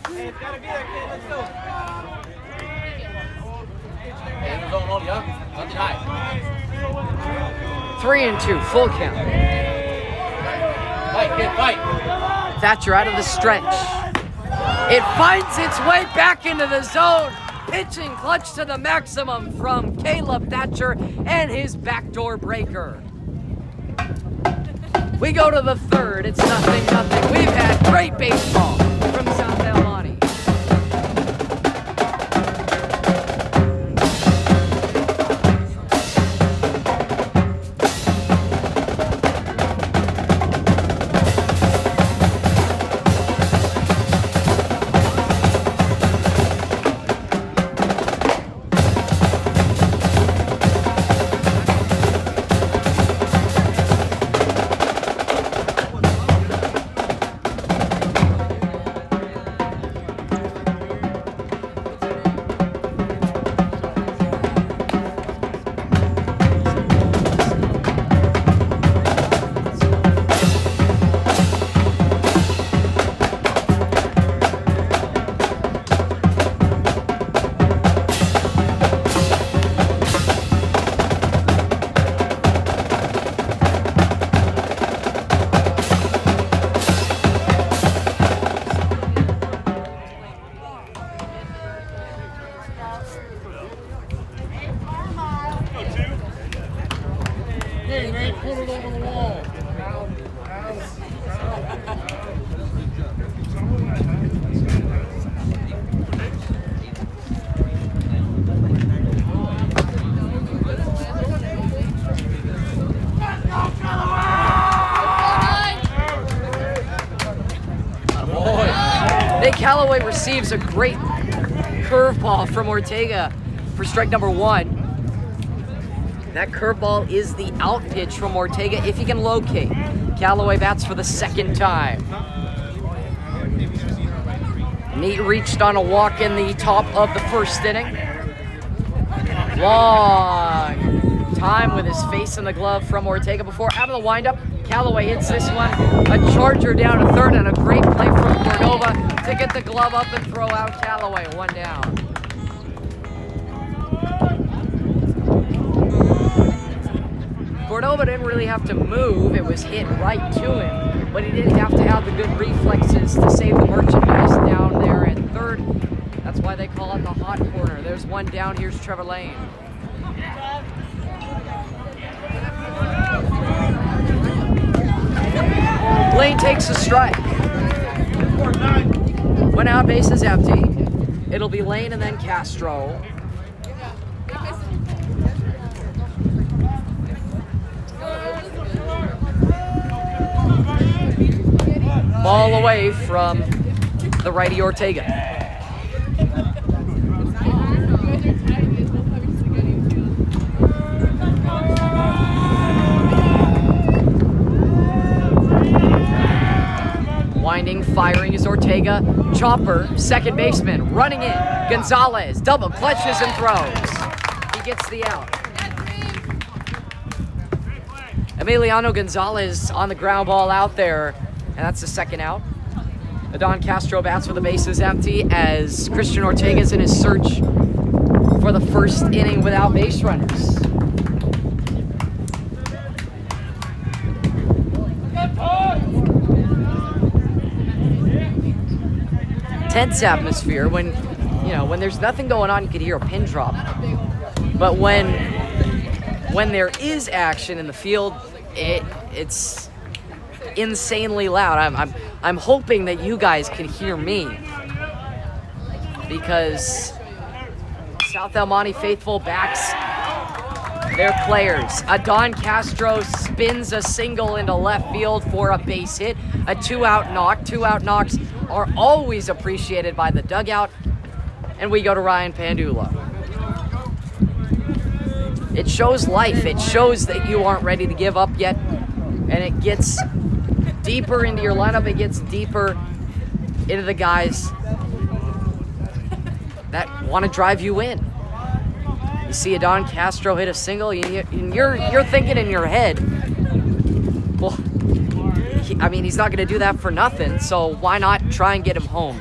Hey, it's gotta be there, kid. Let's go. 3-2, full count. Fight, kid, fight. Thatcher out of the stretch. It finds its way back into the zone. Pitching clutch to the maximum from Caleb Thatcher and his backdoor breaker. We go to the third. It's 0-0. We've had great baseball from South El Monte. Hey, man, put it over the wall. Nick Calloway receives a great curveball from Ortega for strike number 1. That curveball is the out pitch from Ortega if he can locate. Calloway bats for the second time. Nate reached on a walk in the top of the first inning. Long time with his face in the glove from Ortega before out of the windup. Calloway hits this one. A charger down to third and a great play from Cordova to get the glove up and throw out Calloway. 1 down. Cordova didn't really have to move. It was hit right to him, but he did have to have the good reflexes to save the merchandise down there at third. That's why they call it the hot corner. There's 1 down. Here's Trevor Lane. Lane takes a strike. 1 out, base is empty. It'll be Lane and then Castro. Ball away from the righty Ortega. Winding, firing is Ortega. Chopper, second baseman, running in. Gonzalez double clutches and throws. He gets the out. Emiliano Gonzalez on the ground ball out there, and that's the second out. Adon Castro bats for the bases empty as Christian Ortega's in his search for the first inning without base runners. Tense atmosphere when there's nothing going on, you could hear a pin drop. But when there is action in the field, it's insanely loud. I'm hoping that you guys can hear me because South El Monte faithful backs their players. Adon Castro spins a single into left field for a base hit, a 2-out knock. 2-out knocks are always appreciated by the dugout, and we go to Ryan Pandula. It shows life. It shows that you aren't ready to give up yet, and it gets deeper into your lineup. It gets deeper into the guys that want to drive you in. You see Adon Castro hit a single, and you're thinking in your head, well, he's not going to do that for nothing, so why not try and get him home?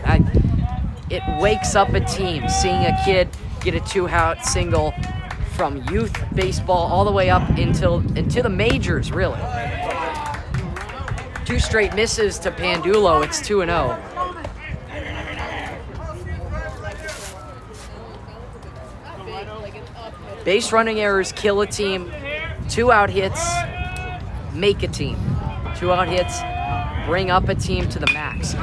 It wakes up a team, seeing a kid get a 2-out single from youth baseball all the way up into the majors, really. 2 straight misses to Pandulo. It's 2-0. Base running errors kill a team. 2-out hits make a team. 2-out hits bring up a team to the max.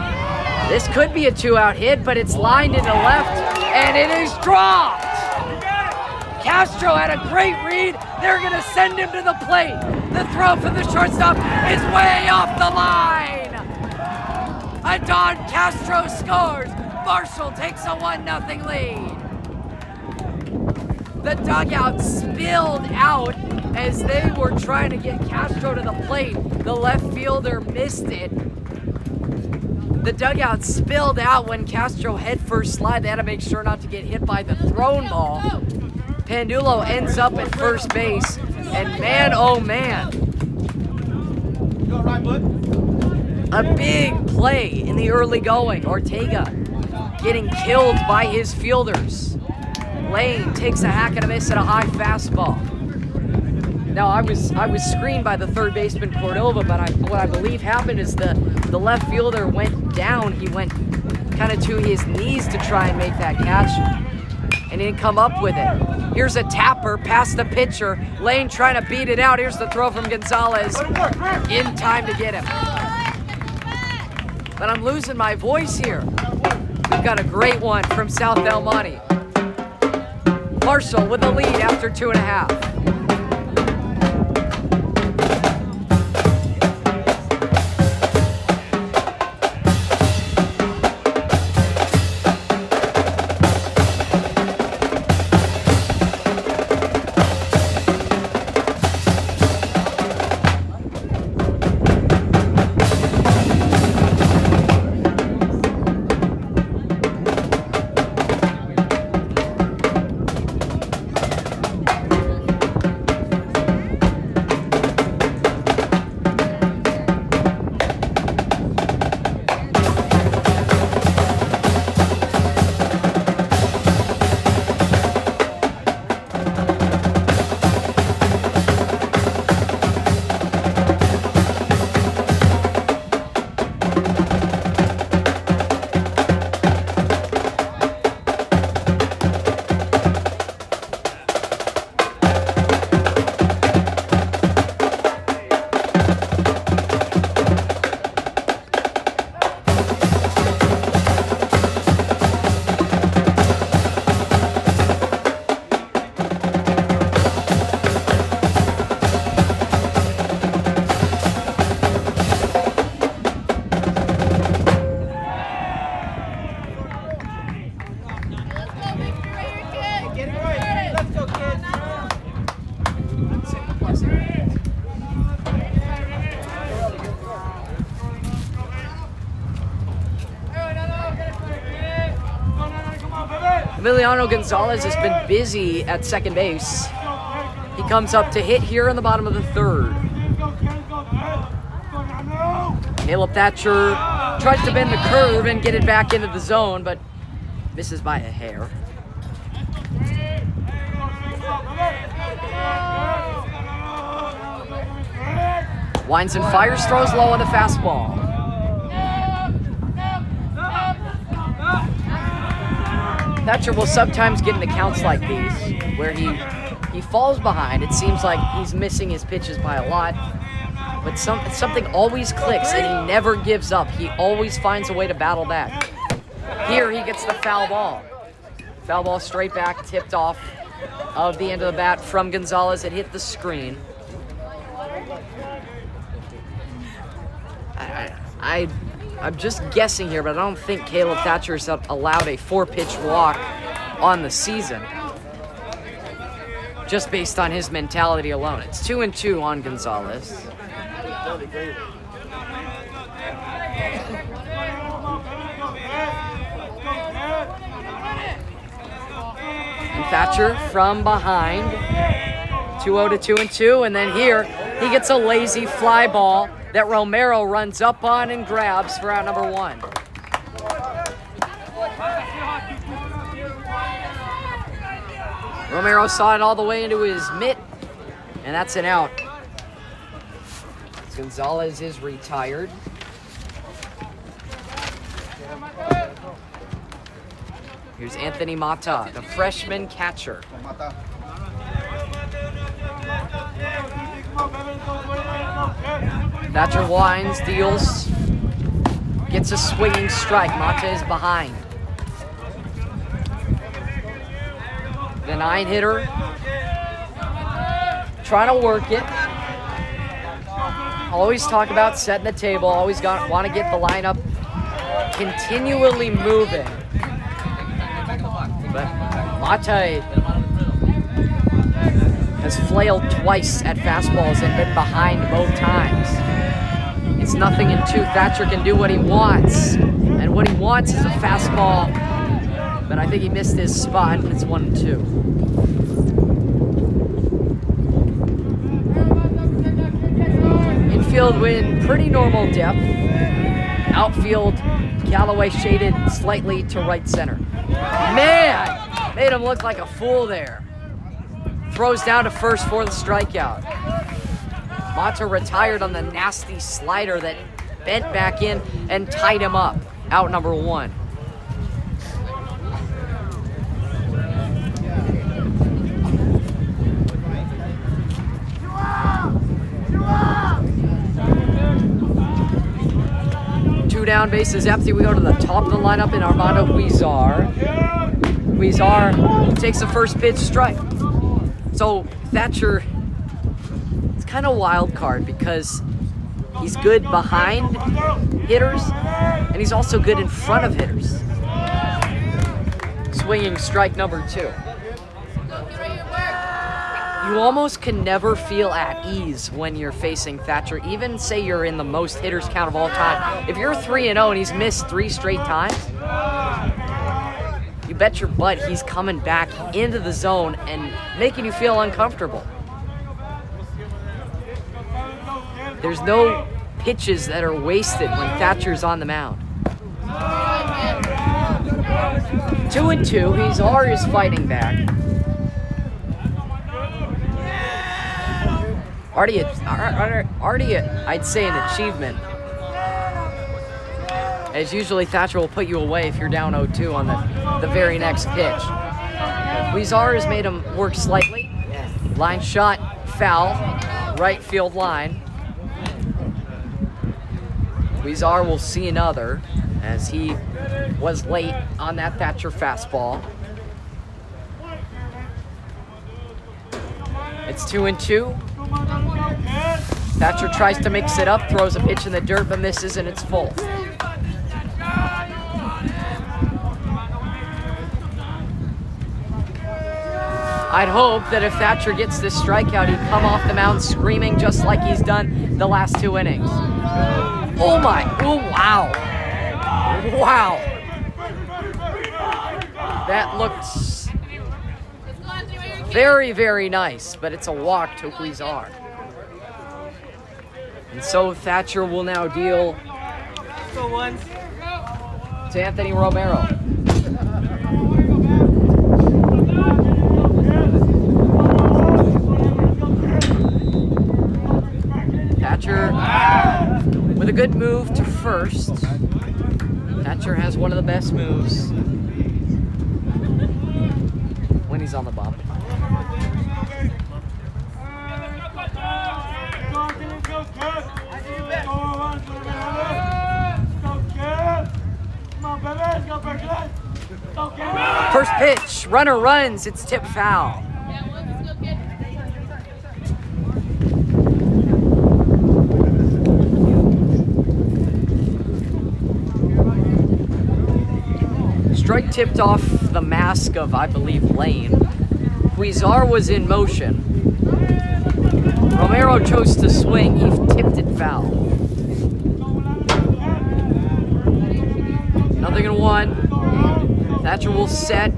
This could be a 2-out hit, but it's lined into left, and it is dropped. Castro had a great read. They're going to send him to the plate. The throw from the shortstop is way off the line. Adon Castro scores. Marshall takes a 1-0 lead. The dugout spilled out as they were trying to get Castro to the plate. The left fielder missed it. The dugout spilled out when Castro head first slide. They had to make sure not to get hit by the thrown ball. Pandulo ends up at first base, and man, oh man, a big play in the early going. Ortega getting killed by his fielders. Lane takes a hack and a miss at a high fastball. Now I was screened by the third baseman Cordova, but what I believe happened is the left fielder went down. He went kind of to his knees to try and make that catch, and he didn't come up with it. Here's a tapper past the pitcher. Lane trying to beat it out. Here's the throw from Gonzalez. In time to get him. But I'm losing my voice here. We've got a great one from South El Monte. Marshall with the lead after 2.5. Emiliano Gonzalez has been busy at second base. He comes up to hit here in the bottom of the third. Caleb Thatcher tries to bend the curve and get it back into the zone, but misses by a hair. Winds and fires, throws low on the fastball. Thatcher will sometimes get into counts like these where he falls behind. It seems like he's missing his pitches by a lot, but something always clicks and he never gives up. He always finds a way to battle back. Here he gets the foul ball. Foul ball straight back, tipped off of the end of the bat from Gonzalez. It hit the screen. I'm just guessing here, but I don't think Caleb Thatcher's allowed a 4-pitch walk on the season. Just based on his mentality alone. It's 2-2 on Gonzalez. And Thatcher from behind. 2-0 to 2-2, and then here he gets a lazy fly ball that Romero runs up on and grabs for out number 1. Romero saw it all the way into his mitt, and that's an out. Gonzalez is retired. Here's Anthony Mata, the freshman catcher. Thatcher winds, deals, gets a swinging strike. Monte is behind. The 9-hitter trying to work it. Always talk about setting the table. Always want to get the lineup continually moving. But Monte has flailed twice at fastballs and been behind both times. It's nothing in 2. Thatcher can do what he wants. And what he wants is a fastball. But I think he missed his spot, and it's 1-2. Infield in pretty normal depth. Outfield, Callaway shaded slightly to right center. Man, made him look like a fool there. Throws down to first for the strikeout. Monte retired on the nasty slider that bent back in and tied him up. Out number 1. round base is empty. We go to the top of the lineup in Armando Huizar. Huizar takes the first pitch, strike. So Thatcher, it's kind of a wild card because he's good behind hitters and he's also good in front of hitters. Swinging strike number 2. You almost can never feel at ease when you're facing Thatcher, even say you're in the most hitters count of all time. If you're 3-0 and he's missed 3 straight times, you bet your butt he's coming back into the zone and making you feel uncomfortable. There's no pitches that are wasted when Thatcher's on the mound. 2-2, Huizar is fighting back. Already, I'd say an achievement. As usually Thatcher will put you away if you're down 0-2 on the very next pitch. Huizar has made him work slightly. Line shot, foul, right field line. Huizar will see another as he was late on that Thatcher fastball. It's 2-2. Thatcher tries to mix it up, throws a pitch in the dirt, but misses, and it's full. I'd hope that if Thatcher gets this strikeout, he'd come off the mound screaming just like he's done the last 2 innings. Oh my, oh wow. Wow. That looks very, very nice, but it's a walk to Huizar. And so Thatcher will now deal to Anthony Romero. Thatcher with a good move to first. Thatcher has one of the best moves when he's on the bump. First pitch, runner runs, it's tipped foul. Strike tipped off the mask of, I believe, Lane. Huizar was in motion. Romero chose to swing, he tipped it foul. 0-1. Thatcher will set.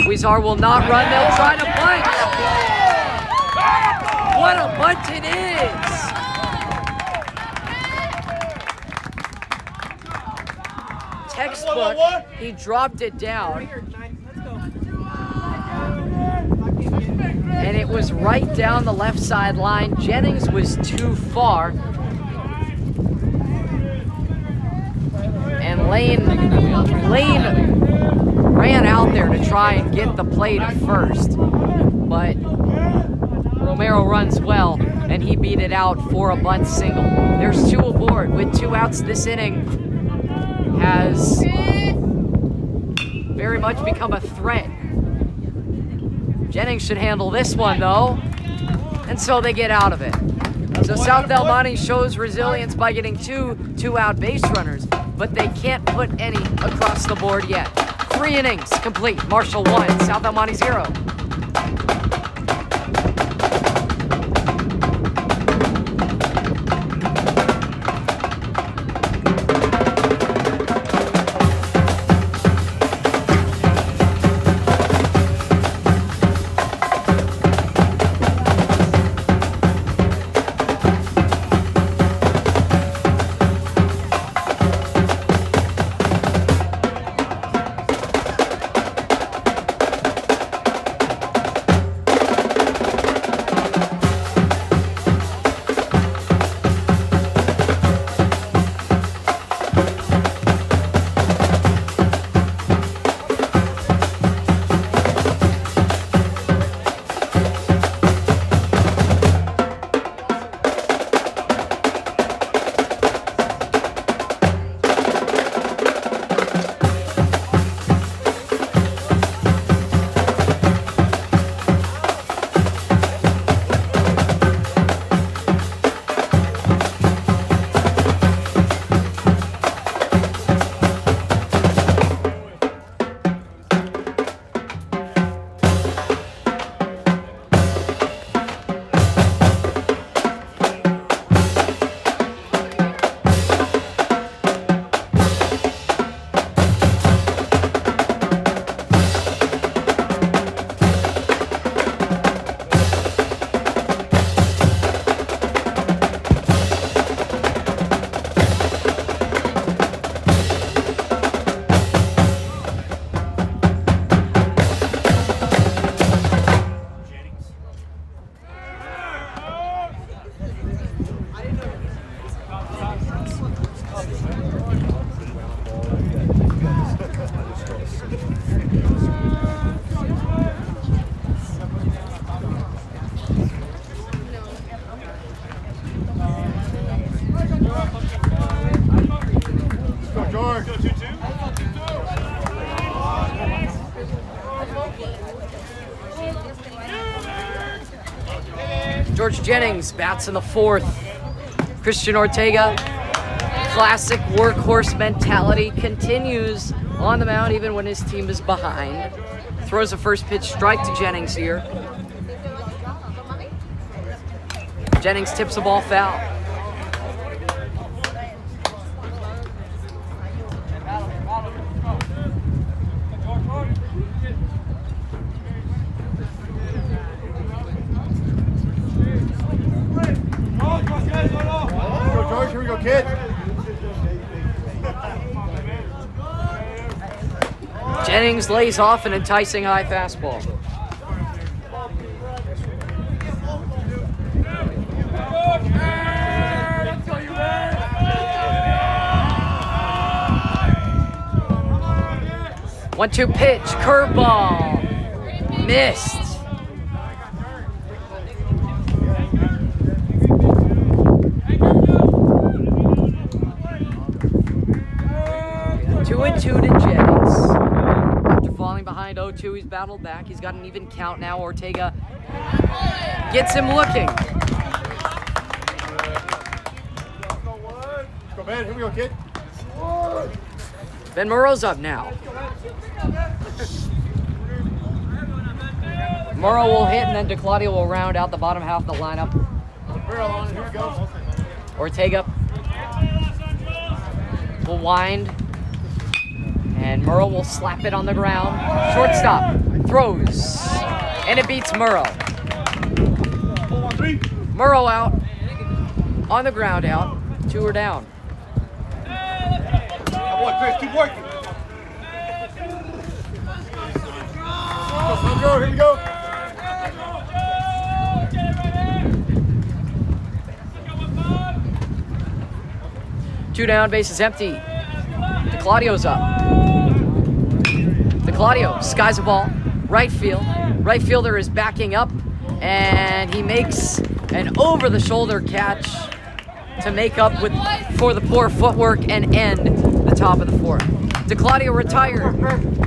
Huizar will not run, they'll try to bunt. What a bunt it is! Textbook, he dropped it down. And it was right down the left side line. Jennings was too far. And Lane ran out there to try and get the play to first. But Romero runs well, and he beat it out for a bunt single. There's 2 aboard. With 2 outs this inning, has very much become a threat. Jennings should handle this one though, and so they get out of it. So South El Monte shows resilience by getting 2 out base runners, but they can't put any across the board yet. 3 innings complete. Marshall 1, South El Monte 0. George Jennings bats in the 4th. Christian Ortega, classic workhorse mentality, continues on the mound even when his team is behind. Throws a first pitch strike to Jennings here. Jennings tips the ball foul. George, here we go, kid. Jennings lays off an enticing high fastball. One-two pitch, curveball, missed. Two and two to Jennings. After falling behind 0-2, he's battled back. He's got an even count now. Ortega gets him looking. Go, Ben. Here we go, kid. Ben Murrow's up now. Murrow will hit, and then DeClaudio will round out the bottom half of the lineup. Here we go. Ortega will wind, and Murrow will slap it on the ground. Shortstop throws, and it beats Murrow. Murrow out, on the ground out, 2 are down. Chris, keep working. Sandro, here we go. Two down, base is empty. DeClaudio's up. DeClaudio skies a ball, right field. Right fielder is backing up, and he makes an over-the-shoulder catch to make up for the poor footwork and end the top of the 4th. DeClaudio retired.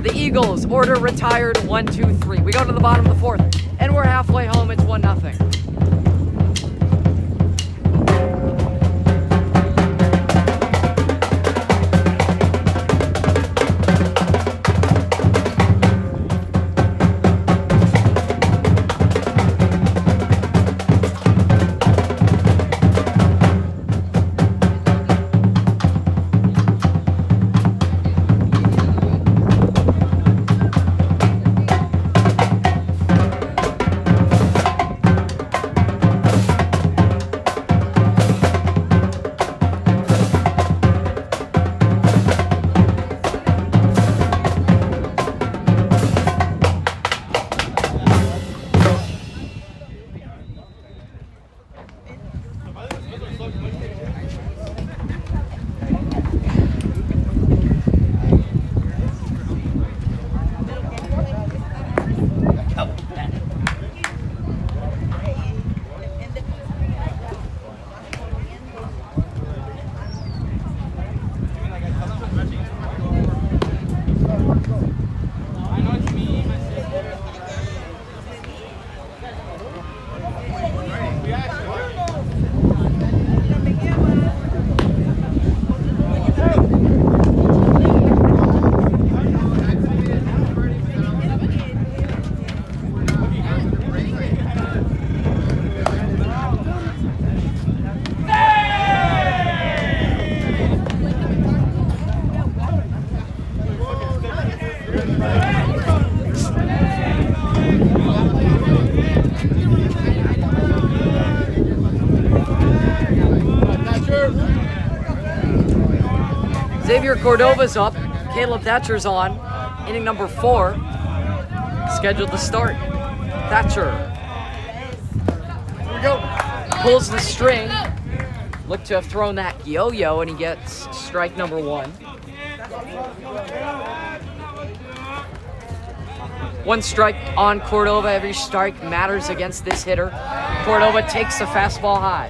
The Eagles order retired 1-2-3. We go to the bottom of the 4th, and we're halfway home. It's 1-0. Xavier Cordova's up. Caleb Thatcher's on. Inning number 4. Scheduled to start. Thatcher. Here we go. Pulls the string. Looked to have thrown that yo-yo, and he gets strike number 1. 1 strike on Cordova. Every strike matters against this hitter. Cordova takes the fastball high.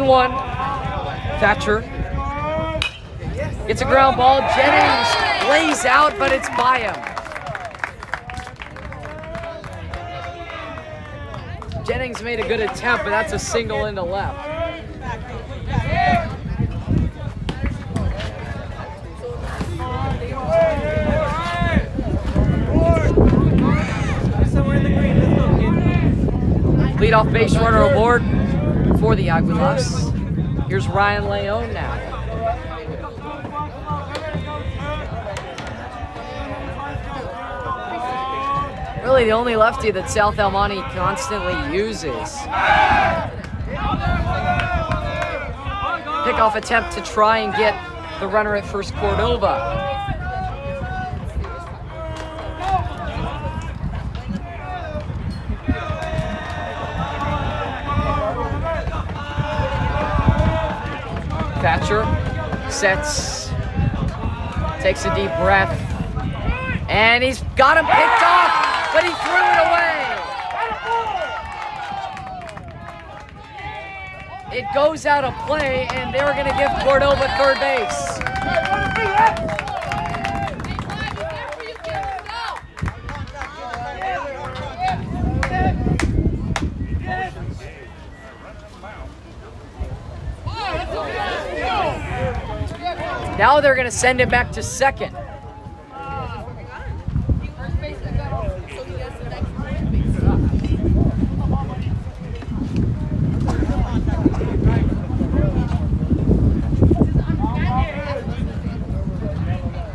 One. Thatcher Gets a ground ball. Jennings lays out, but it's by him. Jennings made a good attempt, but that's a single into left. Leadoff base runner aboard for the Aguilas. Here's Ryan Leone now. Really the only lefty that South El Monte constantly uses. Pickoff attempt to try and get the runner at first, Cordova. Thatcher sets, takes a deep breath, and he's got him picked off, but he threw it away. It goes out of play, and they're going to give Cordova third base. Now they're going to send him back to second.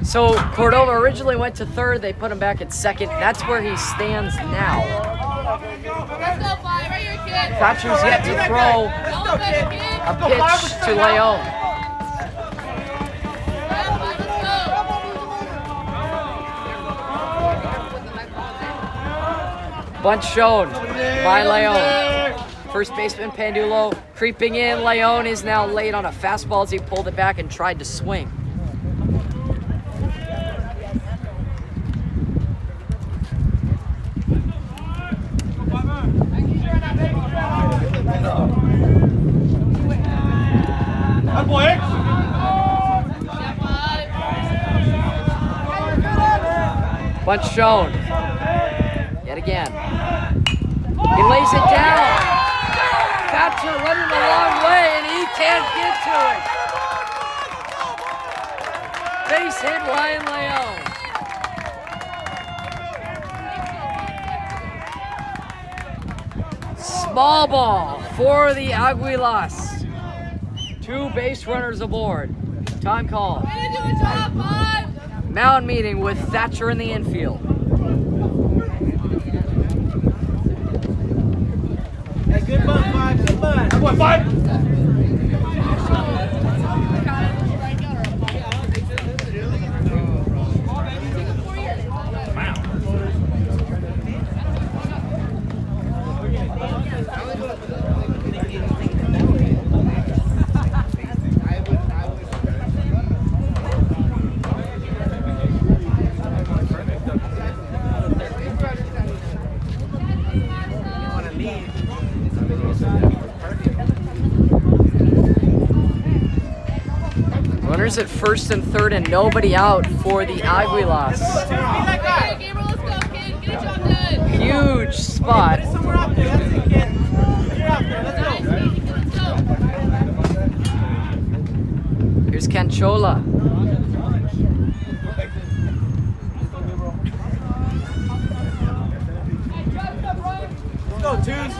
So Cordova originally went to third. They put him back at second. That's where he stands now. Thatcher's yet to throw a pitch to Leone. Bunt shown by Leone. First baseman Pandulo creeping in. Leone is now late on a fastball as he pulled it back and tried to swing. Bunt shown. Yet again. He lays it down. Thatcher running a long way and he can't get to it. Base hit Ryan Leone. Small ball for the Aguilas. 2 base runners aboard. Time call. Mound meeting with Thatcher in the infield. Hey, good bunt, 5. Good bunt. Come on, 5. Runners at first and third and nobody out for the Aguilas. Huge spot. Somewhere out there. That's it, kid. You're out there. Let's go. Here's Canchola. Let's go, twos.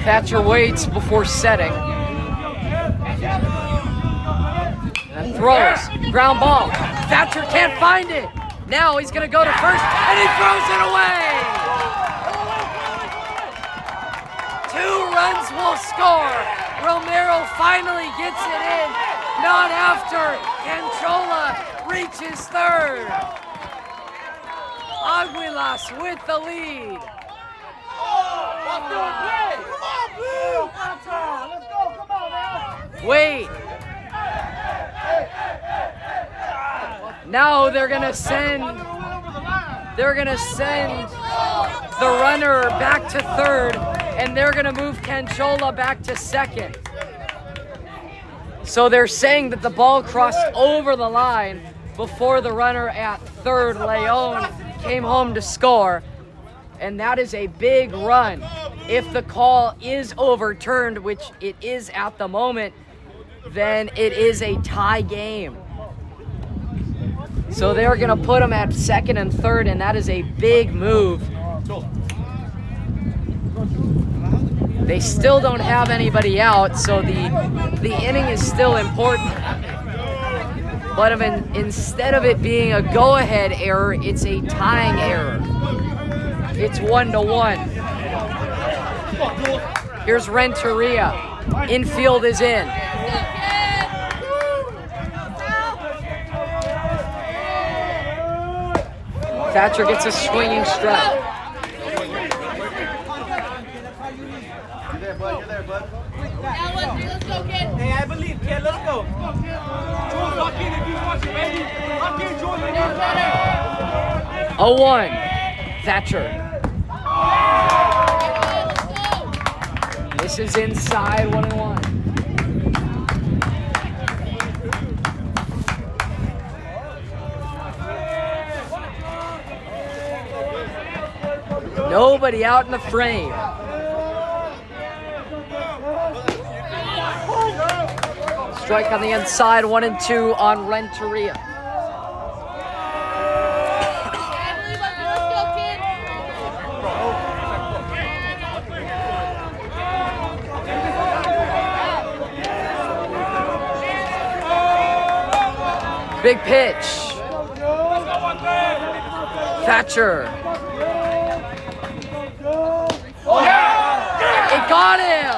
Thatcher waits before setting. And throws. Ground ball. Thatcher can't find it. Now he's going to go to first, and he throws it away. 2 runs will score. Romero finally gets it in. Not after Canchola reaches third. Aguilas with the lead. Wait. Now they're gonna send they're gonna send the runner back to third, and they're gonna move Canchola back to second. So they're saying that the ball crossed over the line before the runner at third, Leon, came home to score. And that is a big run. If the call is overturned, which it is at the moment, then it is a tie game. So they're gonna put them at second and third, and that is a big move. They still don't have anybody out, so the inning is still important. But instead of it being a go-ahead error, it's a tying error. It's 1-1. Here's Renteria. Infield is in. Thatcher gets a swinging strike. You're there, bud. Let's go, kid. Hey, I believe, kid. Let's go. Jules, lock in if you want it, baby. Lock in, Jules, when you're ready. 0-1. Thatcher. This is inside 1-1. Nobody out in the frame. Strike on the inside, 1-2 on Renteria. Big pitch. Thatcher. It got him.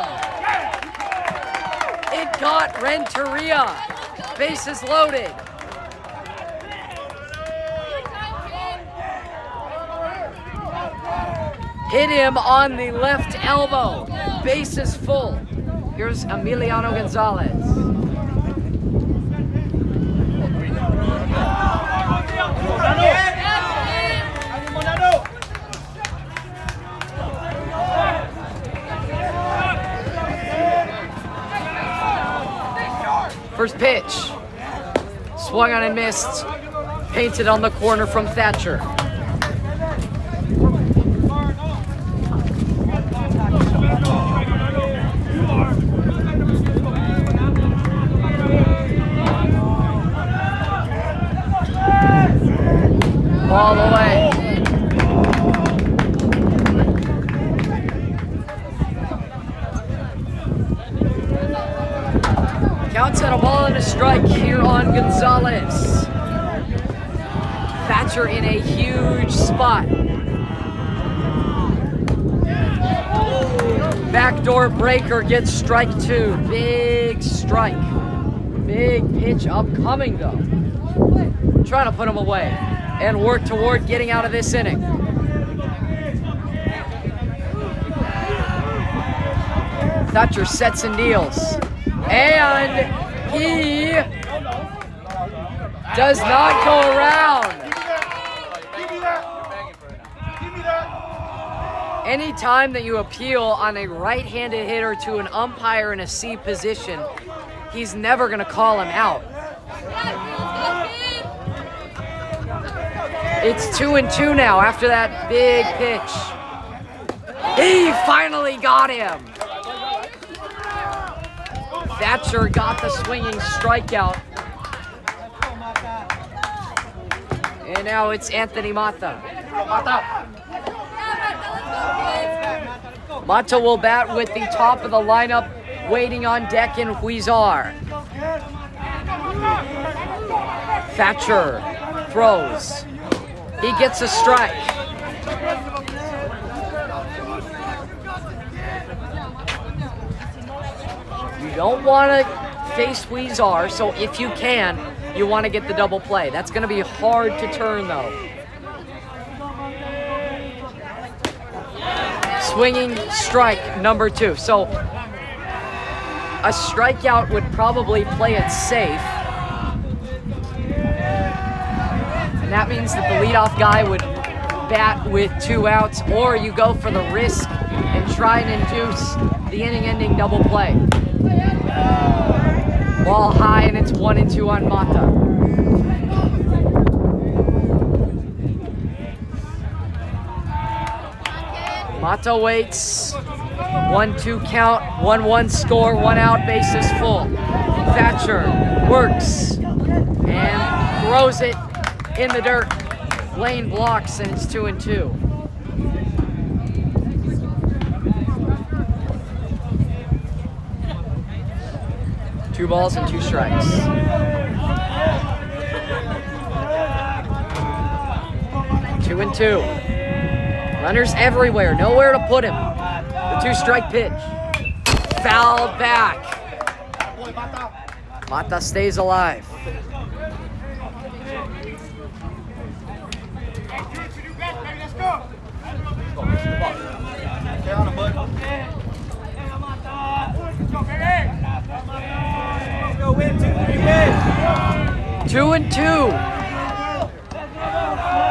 It got Renteria. Bases loaded. Hit him on the left elbow. Bases full. Here's Emiliano Gonzalez. First pitch. Swung on and missed. Painted on the corner from Thatcher. Ball away. Counts at a ball and a strike here on Gonzalez. Thatcher in a huge spot. Backdoor breaker gets strike two. Big strike. Big pitch upcoming though. Trying to put him away and work toward getting out of this inning. Thatcher sets and deals. And he does not go around. Anytime that you appeal on a right-handed hitter to an umpire in a C position, he's never going to call him out. It's 2-2 now after that big pitch. He finally got him. Thatcher got the swinging strikeout. And now it's Anthony Mata. Mata will bat with the top of the lineup, waiting on deck in Huizar. Thatcher throws. He gets a strike. You don't want to face Huizar, so if you can, you want to get the double play. That's going to be hard to turn, though. Swinging strike number 2. So a strikeout would probably play it safe. And that means that the leadoff guy would bat with 2 outs, or you go for the risk and try and induce the inning-ending double play. Ball high, and it's 1-2 on Monte. Monte waits. 1-2 count, 1-1 score, 1 out, bases full. Thatcher works and throws it in the dirt. Lane blocks, and it's 2-2. Two balls and 2 strikes. Two and two. Runners everywhere, nowhere to put him. The 2-strike pitch. Fouled back. Monte stays alive. Stay on him, bud. Go win 2-3 hits. 2-2.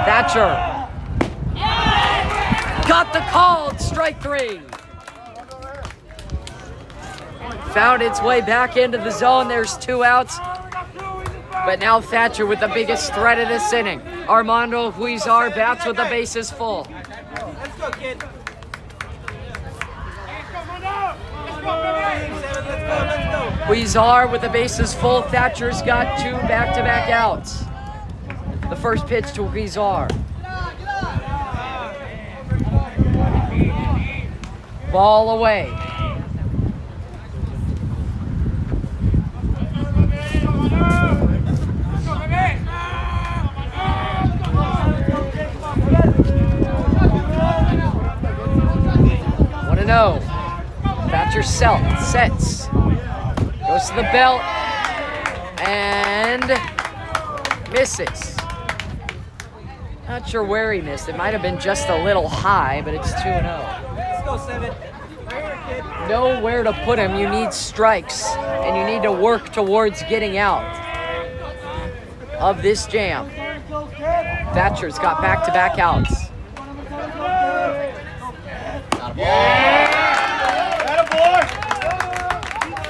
Thatcher. Got the call, strike 3. Found its way back into the zone. There's 2 outs. But now Thatcher with the biggest threat of this inning. Armando Huizar bats with the bases full. Let's go, kid. Huizar with the bases full. Thatcher's got 2 back-to-back outs. The first pitch to Huizar. Ball away. No. Thatcher sets. Goes to the belt and misses. Not sure where he missed. It might have been just a little high, but it's 2-0. Let's go, 7. Nowhere to put him. You need strikes, and you need to work towards getting out of this jam. Thatcher's got back-to-back outs.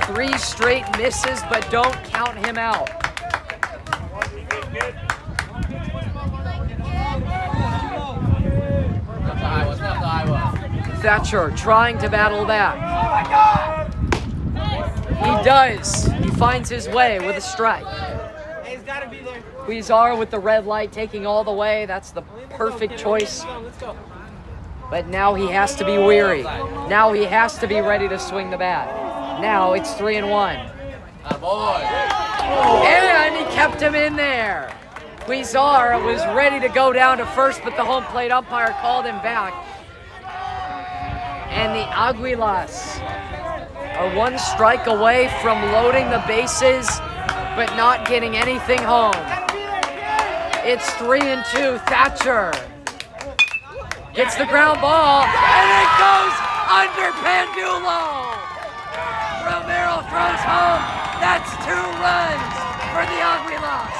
3 straight misses, but don't count him out. Thatcher trying to battle back. He does. He finds his way with a strike. He's got to be there. Huizar with the red light taking all the way. That's the perfect choice. Let's go. But now he has to be weary. Now he has to be ready to swing the bat. Now it's 3-1. And he kept him in there. Huizar was ready to go down to first, but the home plate umpire called him back. And the Aguilas are 1 strike away from loading the bases, but not getting anything home. It's 3-2. Thatcher gets the ground ball, and it goes under Pandulo. Romero throws home. That's 2 runs for the Aguilas.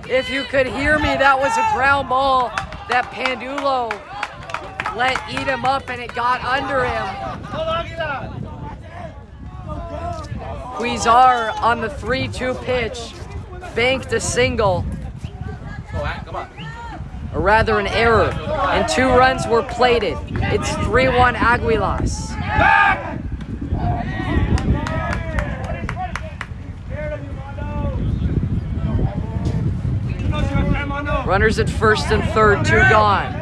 If you could hear me, that was a ground ball that Pandulo let eat him up, and it got under him. Huizar on the 3-2 pitch banked a single, or rather an error, and 2 runs were plated. It's 3-1 Aguilas. Runners at first and third, 2 gone.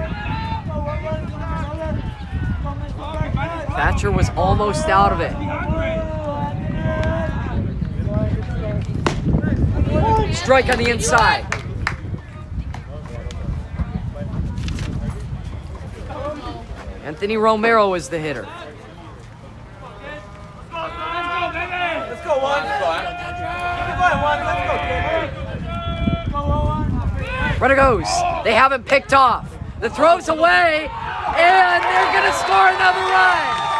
Thatcher was almost out of it. Strike on the inside. Anthony Romero is the hitter. Let's go, 1. Keep it going, 1. Let's go, kid. Runner goes. They haven't picked off. The throw's away, and they're going to score another run.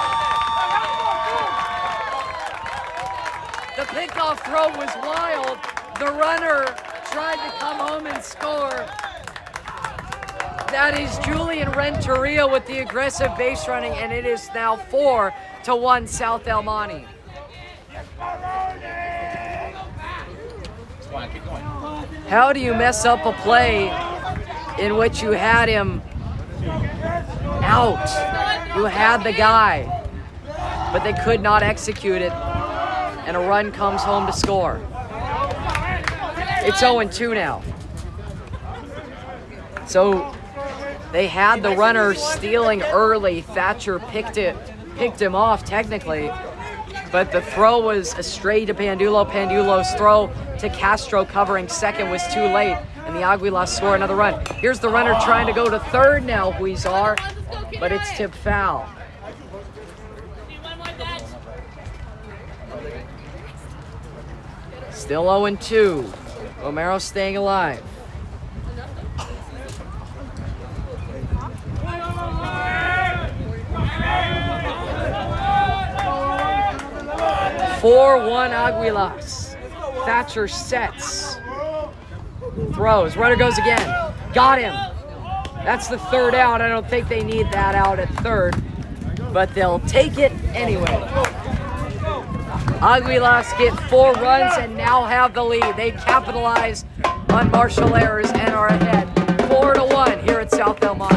The pickoff throw was wild. The runner tried to come home and score. That is Julian Renteria with the aggressive base running, and it is now 4-1 South El Monte. How do you mess up a play in which you had him out? You had the guy, but they could not execute it, and a run comes home to score. It's 0-2 now. So they had the runner stealing early. Thatcher picked him off technically, but the throw was a straight to Pandulo. Pandulo's throw to Castro covering second was too late, and the Aguilas score another run. Here's the runner trying to go to third now, Huizar, but it's tipped foul. Still 0-2. Romero staying alive. (4-1 Aguilas). Thatcher sets. Throws. Runner goes again. Got him. That's the third out. I don't think they need that out at third, but they'll take it anyway. Aguilas get 4 runs and now have the lead. They capitalize on martial errors and are ahead 4-1 here at South El Monte.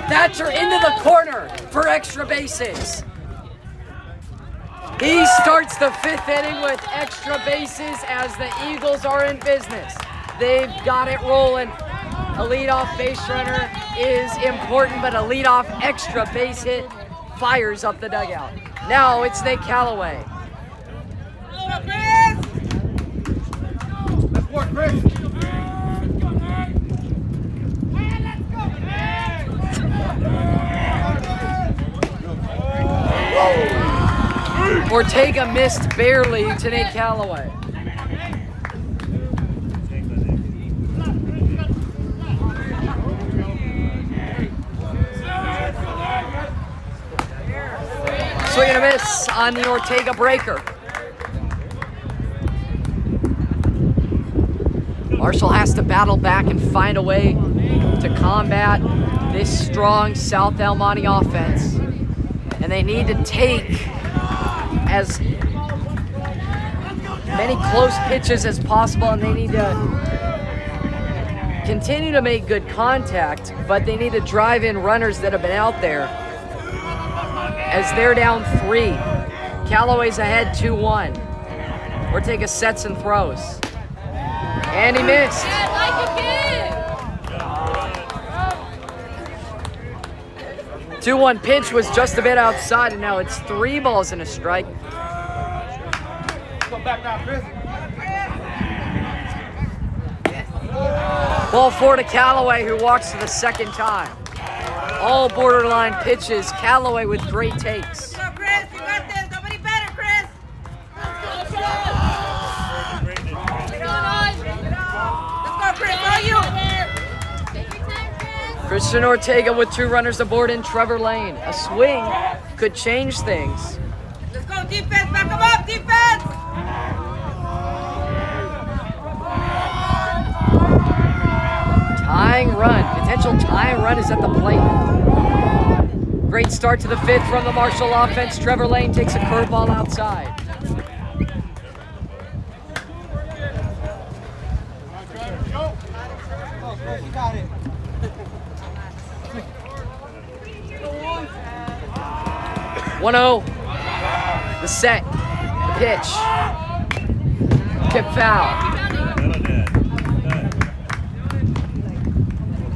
Thatcher into the corner for extra bases. He starts the 5th inning with extra bases as the Eagles are in business. They've got it rolling. A leadoff base runner is important, but a leadoff extra base hit fires up the dugout. Now it's Nate Callaway. Let's work, Chris. Ortega missed barely to Nate Callaway. Swing and a miss on the Ortega breaker. Marshall has to battle back and find a way to combat this strong South El Monte offense. And they need to take as many close pitches as possible, and they need to continue to make good contact, but they need to drive in runners that have been out there as they're down 3. Callaway's ahead 2-1. Ortega sets and throws. And he missed. 2 2-1 pitch was just a bit outside, and now it's 3 balls and a strike. Come back now, Chris. Ball 4 to Callaway, who walks for the second time. All borderline pitches. Callaway with great takes. Go, Chris. You got this. Nobody better, Chris. Let's go, Chris. All you. Christian Ortega with 2 runners aboard in Trevor Lane. A swing could change things. Let's go, defense. Back them up, defense. Tying run. Potential tying run is at the plate. Great start to the 5th from the Marshall offense. Trevor Lane takes a curveball outside. You got it. 1-0. The set. The pitch. Tip foul.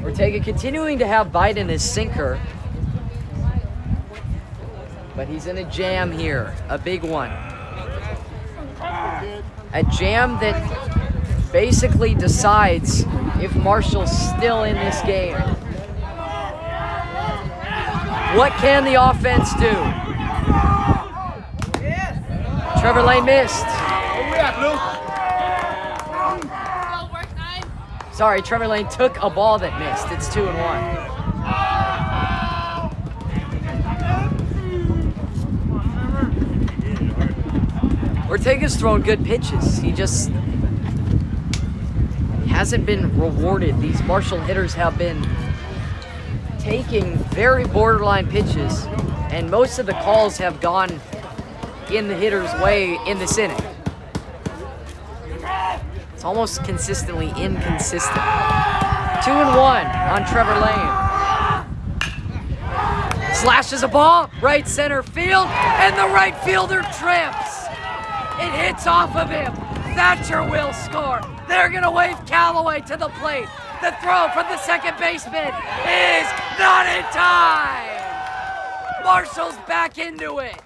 Ortega continuing to have bite in his sinker. But he's in a jam here. A big one. A jam that basically decides if Marshall's still in this game. What can the offense do? Trevor Lane missed. Where we at, Luke? Sorry, Trevor Lane took a ball that missed. It's 2-1. Ortega's thrown good pitches. He just hasn't been rewarded. These Marshall hitters have been taking very borderline pitches, and most of the calls have gone in the hitter's way in this inning. It's almost consistently inconsistent. 2-1 on Trevor Lane. Slashes a ball, right center field, and the right fielder trips. It hits off of him. Thatcher will score. They're gonna wave Callaway to the plate. The throw from the second baseman is not in time. Marshall's back into it.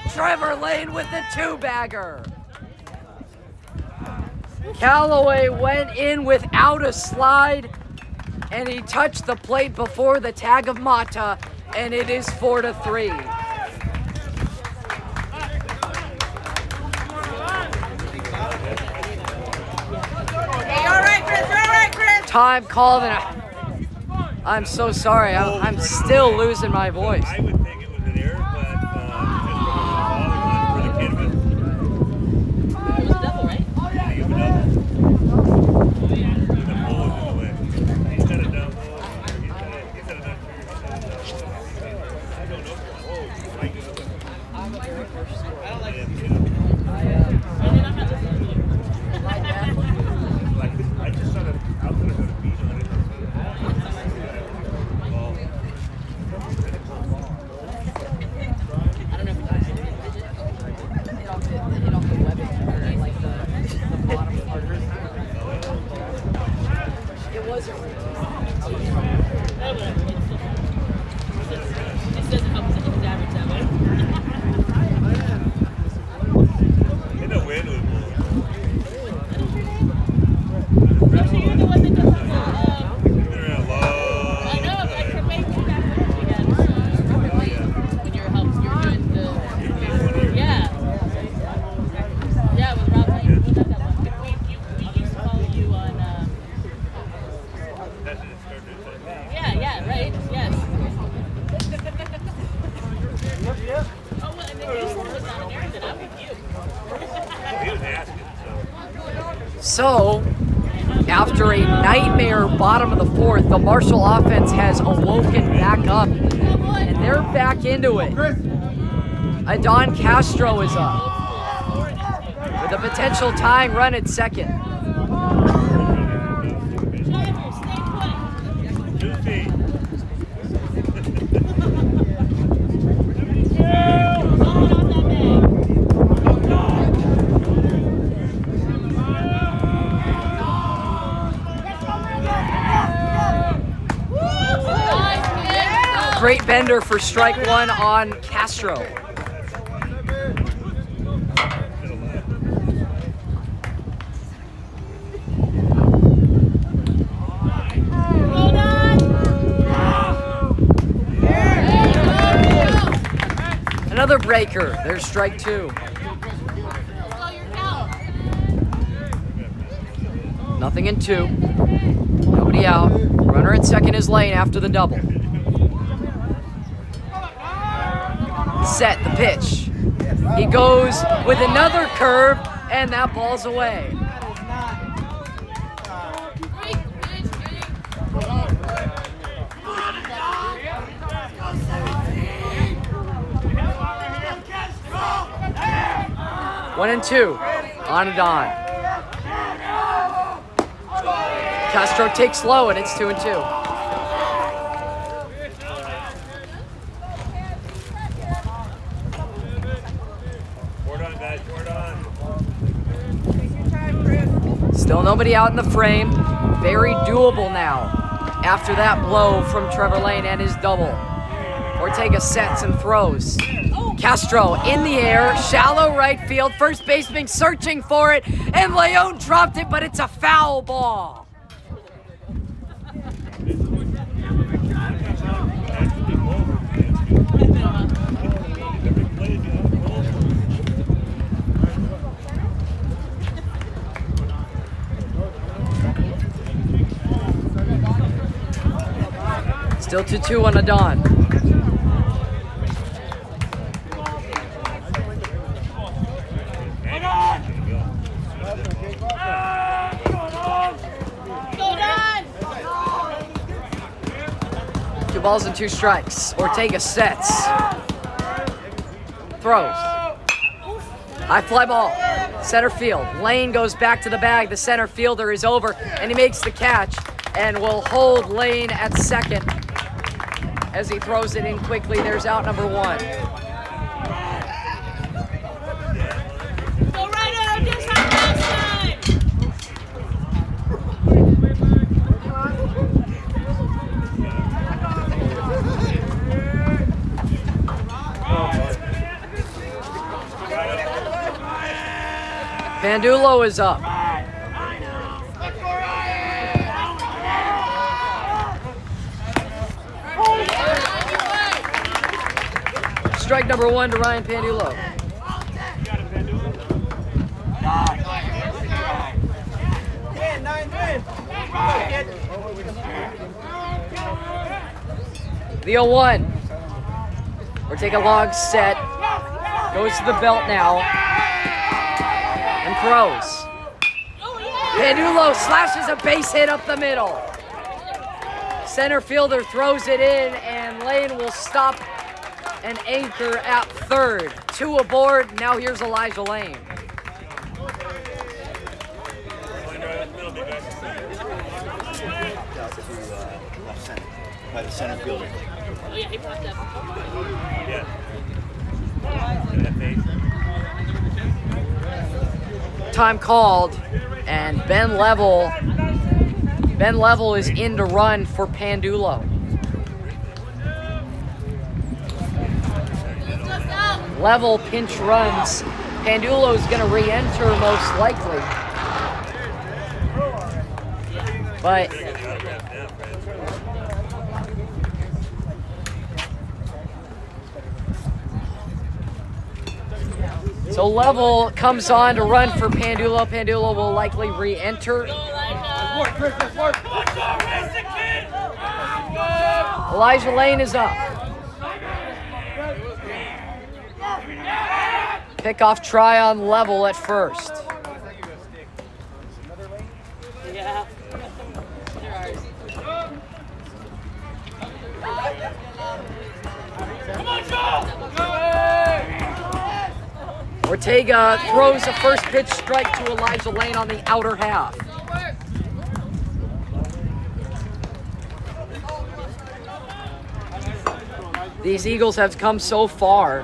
Trevor Lane with the 2-bagger. Callaway went in without a slide, and he touched the plate before the tag of Monte, and it is 4-3. Hey, you're all right, Chris. You're all right, Chris. Time called, and I'm so sorry. I'm still losing my voice. I would think it was an error, but just because the ball was for the canvas. It was double, right? Yeah, you would know. The ball was in the way. He set it down. He set it down. I don't know. Oh, my goodness. I don't like it. I just saw the outfitter go to beat on it. I don't know if it's hit off the webbing or like the bottom part. It wasn't. It doesn't help to damage that way. In the wind was blowing. Actually, you're the one that does They're in low. I know, I can make you that when you're helping, you're doing the, yeah, with Rob Lane, we got that one. We used to follow you on, That's it, started. yeah, right, yes. Oh, well, and then you said it was not an error, then I'm with you. He was asking, So, after a nightmare bottom of the 4th, the Marshall offense has awoken back up, and they're back into it. Adon Castro is up with a potential tying run at second. so. 2 feet. Great bender for strike one on Castro. Another breaker. There's strike two. Nothing in two. Nobody out. Runner at second is Lane after the double. Set the pitch. He goes with another curve, and that ball's away. One and two on a Don. Castro takes low, and it's 2-2. Board on, guys. Board on. Still nobody out in the frame. Very doable now after that blow from Trevor Lane and his double. Ortega sets and throws. Castro in the air, shallow right field. First baseman searching for it, and Leon dropped it, but it's a foul ball. Still 2-2 on a Don. Two balls and two strikes. Ortega sets. Throws. High fly ball. Center field. Lane goes back to the bag. The center fielder is over, and he makes the catch and will hold Lane at second as he throws it in quickly. There's out number one. Go right on, just like last time. Pandulo is up. Strike number one to Ryan Pandulo. The 0-1. Or take a long set. Goes to the belt now. And throws. Pandulo slashes a base hit up the middle. Center fielder throws it in, and Lane will stop and anchor at third. Two aboard. Now here's Elijah Lane. By the center fielder. Oh yeah, he brought that. Yeah. Time called, and Ben Level is in to run for Pandulo. Level pinch runs. Pandulo's gonna re-enter most likely. But so Level comes on to run for Pandulo. Pandulo will likely re-enter. Elijah Lane is up. Pickoff try on Level at first. Yeah. Ortega throws a first pitch strike to Elijah Lane on the outer half. These Eagles have come so far,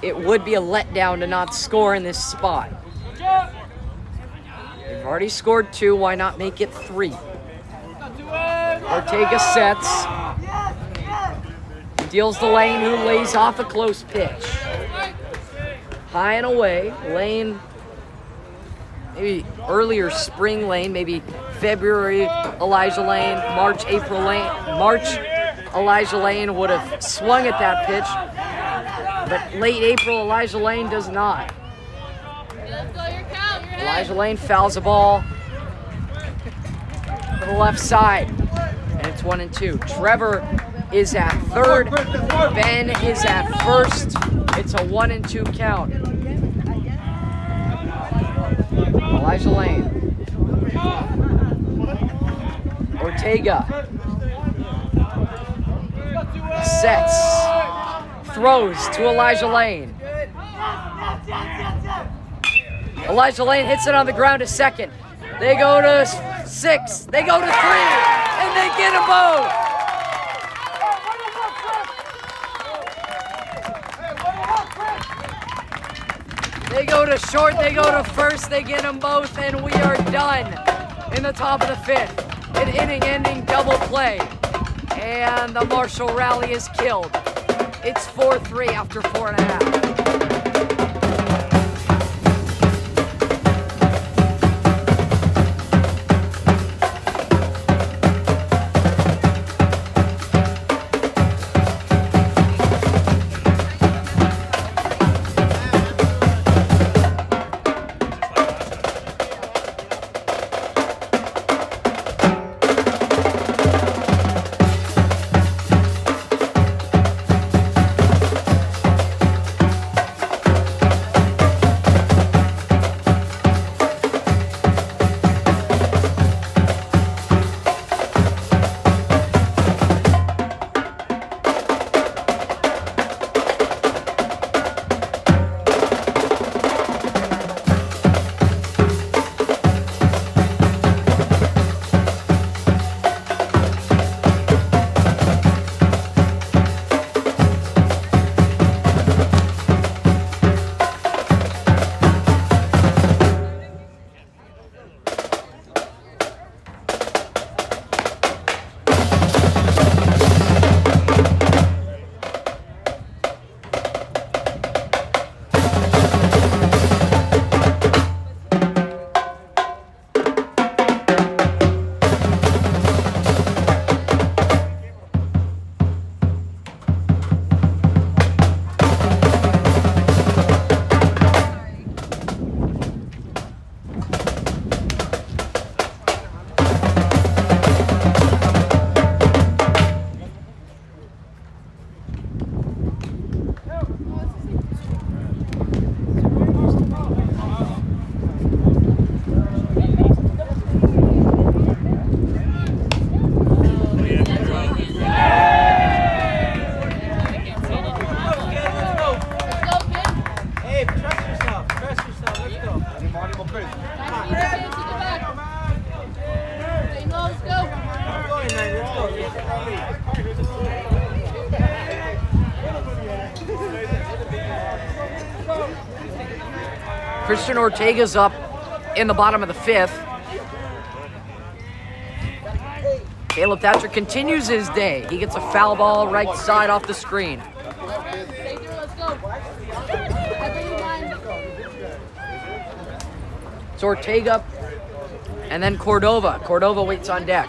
it would be a letdown to not score in this spot. They've already scored two, why not make it three? Ortega sets. Deals to Lane, who lays off a close pitch. High and away. Lane, maybe earlier spring Lane, maybe February Elijah Lane, March, April Lane. March Elijah Lane would have swung at that pitch, but late April Elijah Lane does not. Elijah Lane fouls the ball to the left side, and it's 1-2. Trevor is at third. Ben is at first. It's a 1-2 count. Elijah Lane. Ortega. Sets. Throws to Elijah Lane. Elijah Lane hits it on the ground to second. They go to 6. They go to 3. And they get them both. They go to short, they go to first, they get them both, and we are done in the top of the 5th. An inning-ending double play. And the Marshall rally is killed. It's 4-3 after 4.5. Christian Ortega's up in the bottom of the 5th. Caleb Thatcher continues his day. He gets a foul ball right side off the screen. It's Ortega and then Cordova. Cordova waits on deck.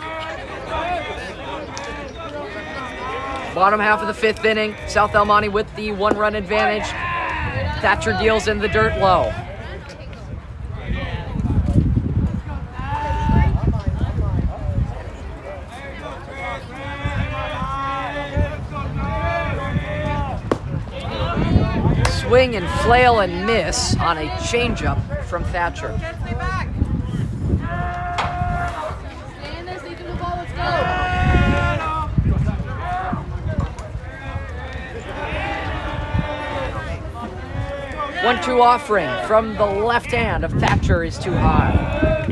Bottom half of the 5th inning. South El Monte with the 1-run advantage. Thatcher deals in the dirt low. Swing and flail and miss on a changeup from Thatcher. One-two offering from the left hand of Thatcher is too high.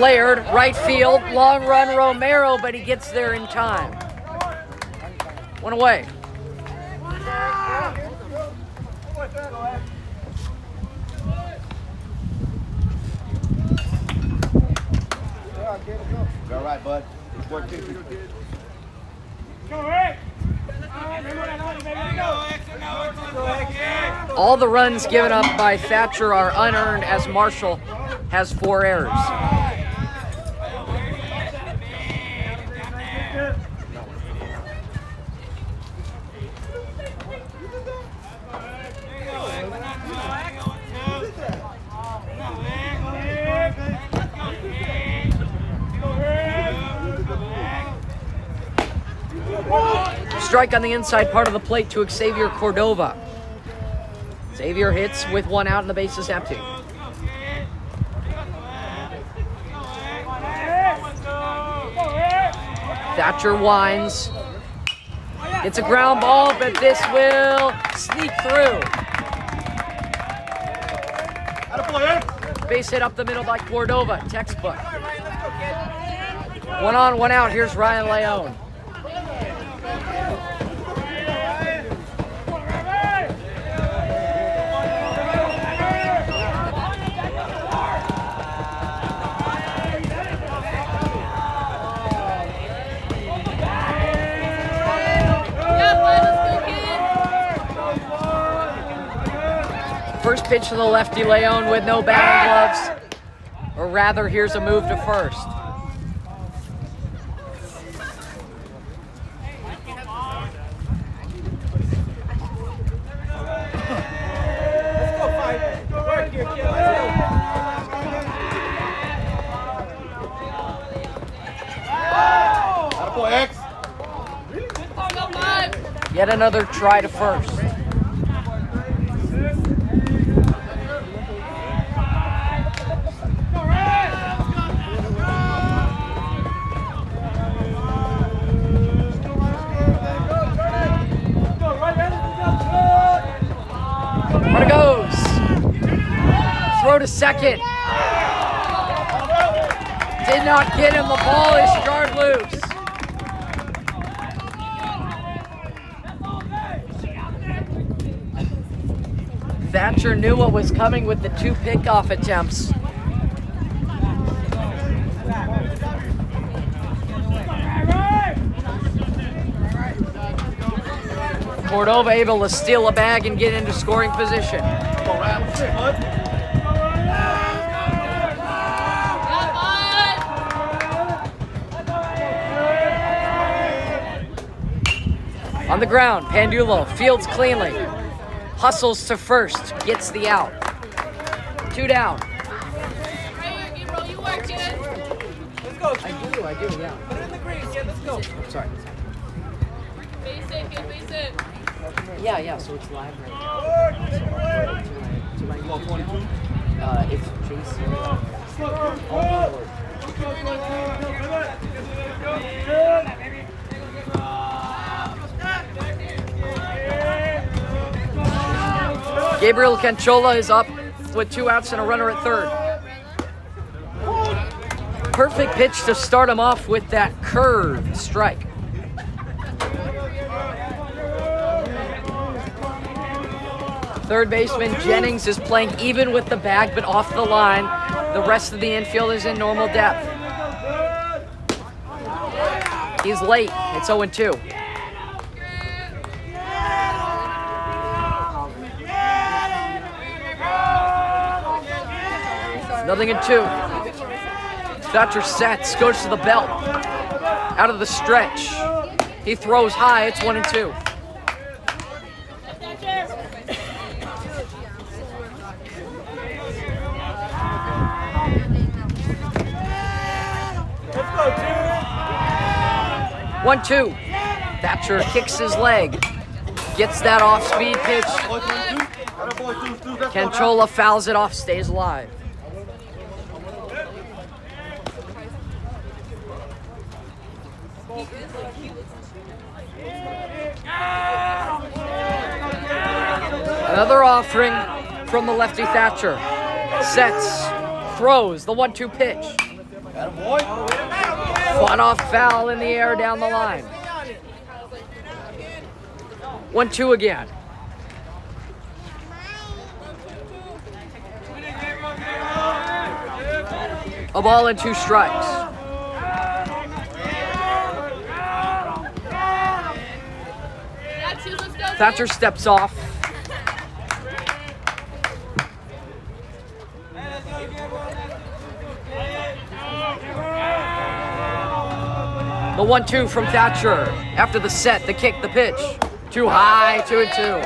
flared, right field, long run Romero, but he gets there in time. One away. All right, bud. All the runs given up by Thatcher are unearned as Marshall has 4 errors. Strike on the inside part of the plate to Xavier Cordova. Xavier hits with 1 out and the base is empty. Thatcher winds. It's a ground ball, but this will sneak through. Base hit up the middle by Cordova, textbook. 1 on, 1 out. Here's Ryan Leone. First pitch to the lefty, Leone with no batting gloves. Or rather, here's a move to first. Yet another try to first. Runner goes. Throw to second. Did not get him. The ball is jarred loose. Thatcher knew what was coming with the 2 pickoff attempts. Cordova able to steal a bag and get into scoring position. On the ground, Pandulo fields cleanly. Hustles to first, gets the out. 2 down. You work, kid. Let's go. I do, yeah. Put it in the green, kid. Let's go. Sorry. Base it, kid. Base it. Yeah, so it's live right now. To my YouTube channel. It's Jason. Gabriel Canchola is up with 2 outs and a runner at third. Perfect pitch to start him off with that curved strike. Third baseman Jennings is playing even with the bag, but off the line. The rest of the infield is in normal depth. He's late. It's 0-2. Nothing in 2. Thatcher sets, goes to the belt. Out of the stretch. He throws high. It's 1-2. Let's go, 1-2. Thatcher kicks his leg. Gets that off-speed pitch. Canchola fouls it off, stays alive. Another offering from the lefty Thatcher. Sets, throws the 1-2 pitch. Fought off foul in the air down the line. 1-2 again. A ball and 2 strikes. Thatcher steps off. The 1-2 from Thatcher. After the set, the kick, the pitch. Too high, 2-2.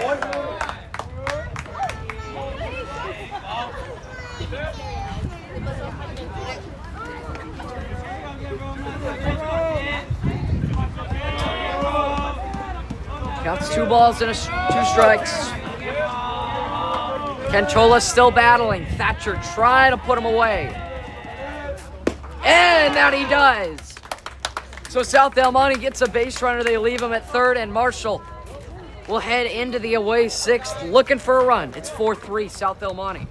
Counts 2 balls and 2 strikes. Cantola still battling. Thatcher trying to put him away. And that he does. So South Del Monte gets a base runner. They leave him at third, and Marshall will head into the away 6th looking for a run. It's 4-3 South Del Monte.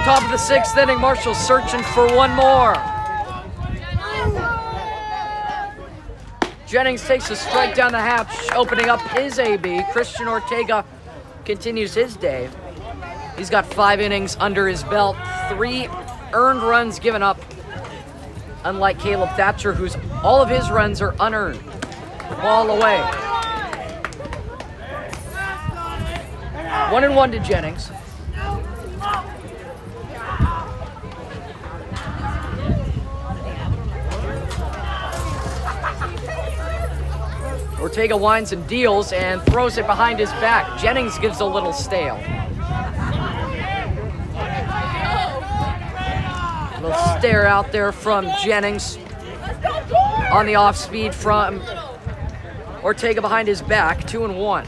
Top of the 6th inning, Marshall searching for one more. Jennings takes a strike down the hatch, opening up his AB. Christian Ortega continues his day. He's got 5 innings under his belt, 3 earned runs given up. Unlike Caleb Thatcher, whose all of his runs are unearned. Ball away. 1-1 to Jennings. Ortega winds and deals and throws it behind his back. Jennings gives a little stale. A little stare out there from Jennings. On the off speed from Ortega behind his back. 2-1.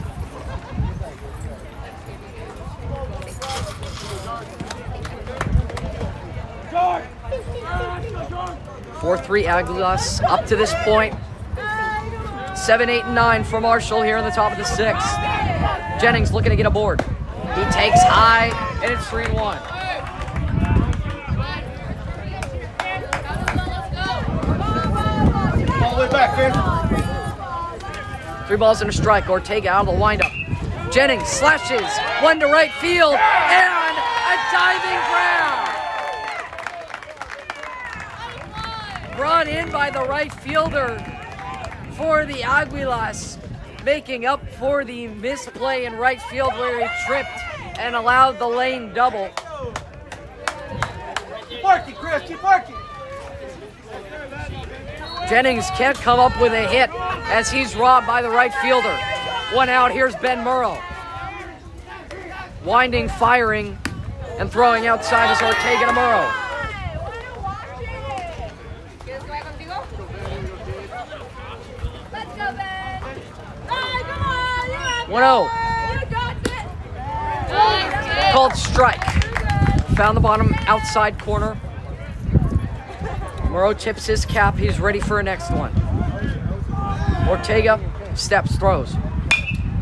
Four 3 Aguilas up to this point. 7, 8, and 9 for Marshall here in the top of the 6th. Jennings looking to get aboard. He takes high, and it's 3-1. All the way back, man. 3 balls and a strike. Ortega out of the windup. Jennings slashes one to right field, and a diving grab. Brought in by the right fielder for the Aguilas, making up for the misplay in right field where he tripped and allowed the lane double. Keep working, Chris. Keep working. Jennings can't come up with a hit as he's robbed by the right fielder. 1 out, here's Ben Murrow. Winding, firing And throwing outside is Ortega to Murrow. Let's go, Ben. Come on. 1-0. You got it. Called strike. Found the bottom outside corner. Murrow tips his cap. He's ready for a next one. Ortega steps, throws.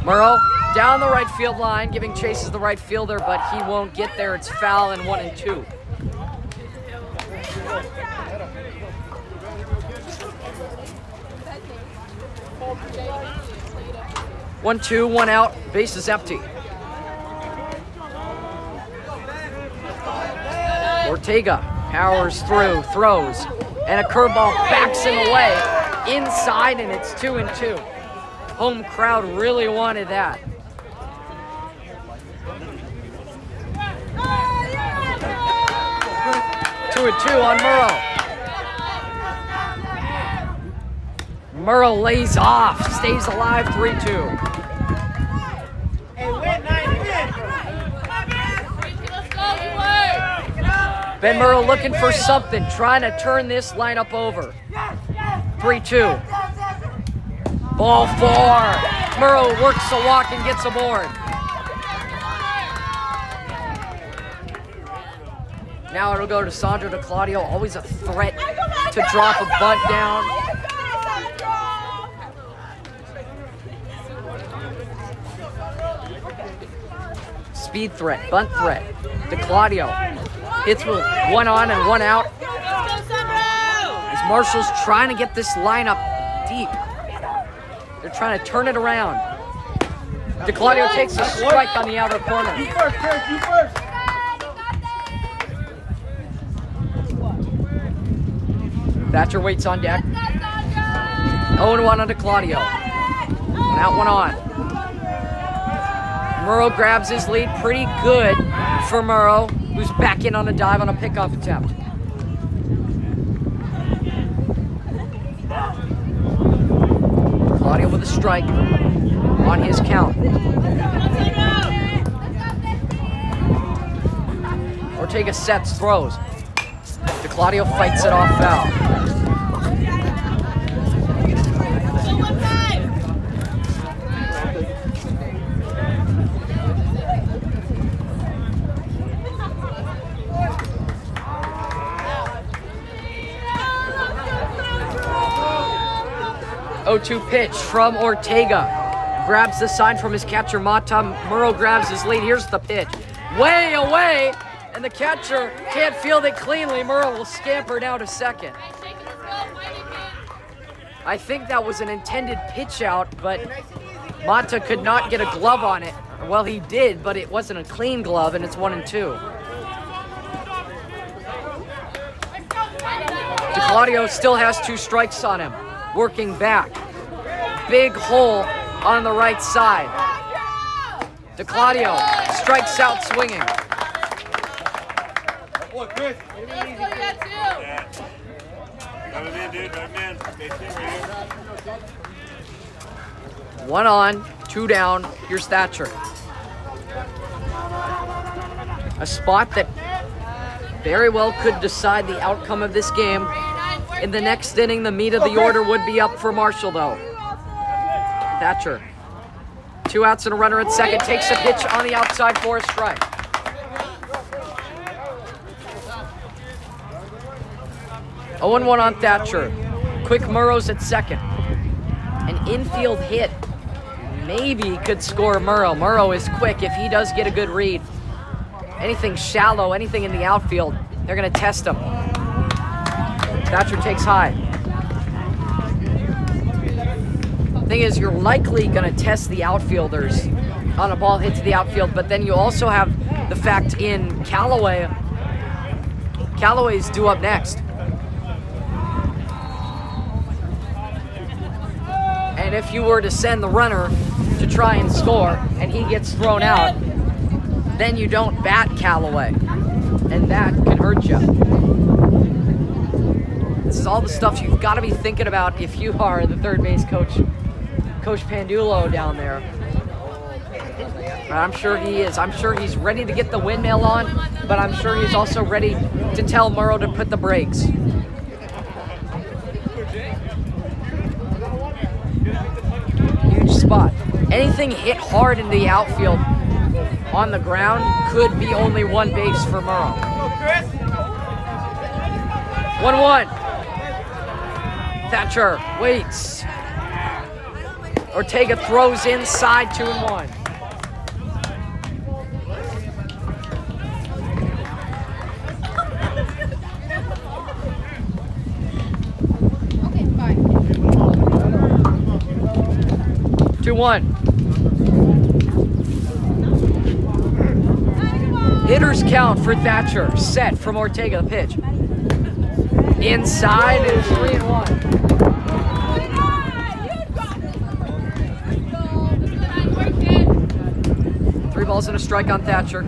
Murrow down the right field line, giving chases the right fielder, but he won't get there. It's foul and 1-2. One, two, one out, base is empty. Ortega powers through, throws, and a curveball backs him away inside, and it's 2-2. Home crowd really wanted that. 2-2 on Murrow. Murrow lays off, stays alive, 3-2. Hey, win, 9, win. Ben Murrow looking for something, trying to turn this lineup over. 3-2. Ball 4. Murrow works the walk and gets aboard. Now it'll go to Sandro to Claudio, always a threat to drop a bunt down. Speed threat, bunt threat to Claudio. Hits with 1 on and 1 out. As Marshall's trying to get this lineup deep. They're trying to turn it around. DeClaudio takes a strike on the outer corner. You first, Chris, you first. Thatcher waits on deck. 0-1 on DeClaudio. 1 out, 1 on. Murrow grabs his lead pretty good for Murrow, who's back in on a dive on a pickoff attempt. Claudio with a strike on his count. Ortega sets, throws. DeClaudio fights it off foul. Oh-2 pitch from Ortega. Grabs the sign from his catcher, Monte. Murrow grabs his lead. Here's the pitch. Way away, and the catcher can't field it cleanly. Murrow will scamper down to second. I think that was an intended pitch out, but Monte could not get a glove on it. Well, he did, but it wasn't a clean glove, and it's 1-2. DeClaudio still has 2 strikes on him. Working back. Big hole on the right side. DeClaudio strikes out swinging. Boy, Chris. Drive him in, dude. Drive him in. Okay, stay right here. 1 on, 2 down. Here's Thatcher. A spot that very well could decide the outcome of this game. In the next inning, the meat of the order would be up for Marshall, though. Thatcher. 2 outs and a runner at second. Takes a pitch on the outside for a strike. Oh, 1 on Thatcher. Quick Murrow's at second. An infield hit maybe could score Murrow. Murrow is quick if he does get a good read. Anything shallow, anything in the outfield, they're going to test him. Thatcher takes high. Thing is, you're likely going to test the outfielders on a ball hit to the outfield, but then you also have the fact in Callaway. Callaway's due up next. And if you were to send the runner to try and score and he gets thrown out, then you don't bat Callaway, and that can hurt you. This is all the stuff you've got to be thinking about if you are the third base coach, Coach Pandulo down there. I'm sure he is. I'm sure he's ready to get the windmill on, but I'm sure he's also ready to tell Murrow to put the brakes. Huge spot. Anything hit hard in the outfield on the ground could be only one base for Murrow. 1-1. Thatcher waits. Ortega throws inside, 2-1. Okay, bye. 2-1. Hitters count for Thatcher. Set from Ortega. The pitch. Inside is 3-1. 3 balls and a strike on Thatcher.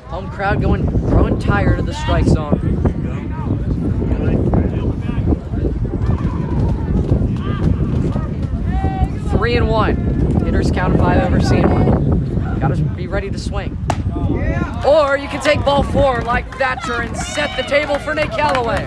Home crowd growing tired of the strike zone. 3-1. Hitters count 5 over seeing one. Gotta be ready to swing. Or you can take ball 4 like Thatcher and set the table for Nate Callaway.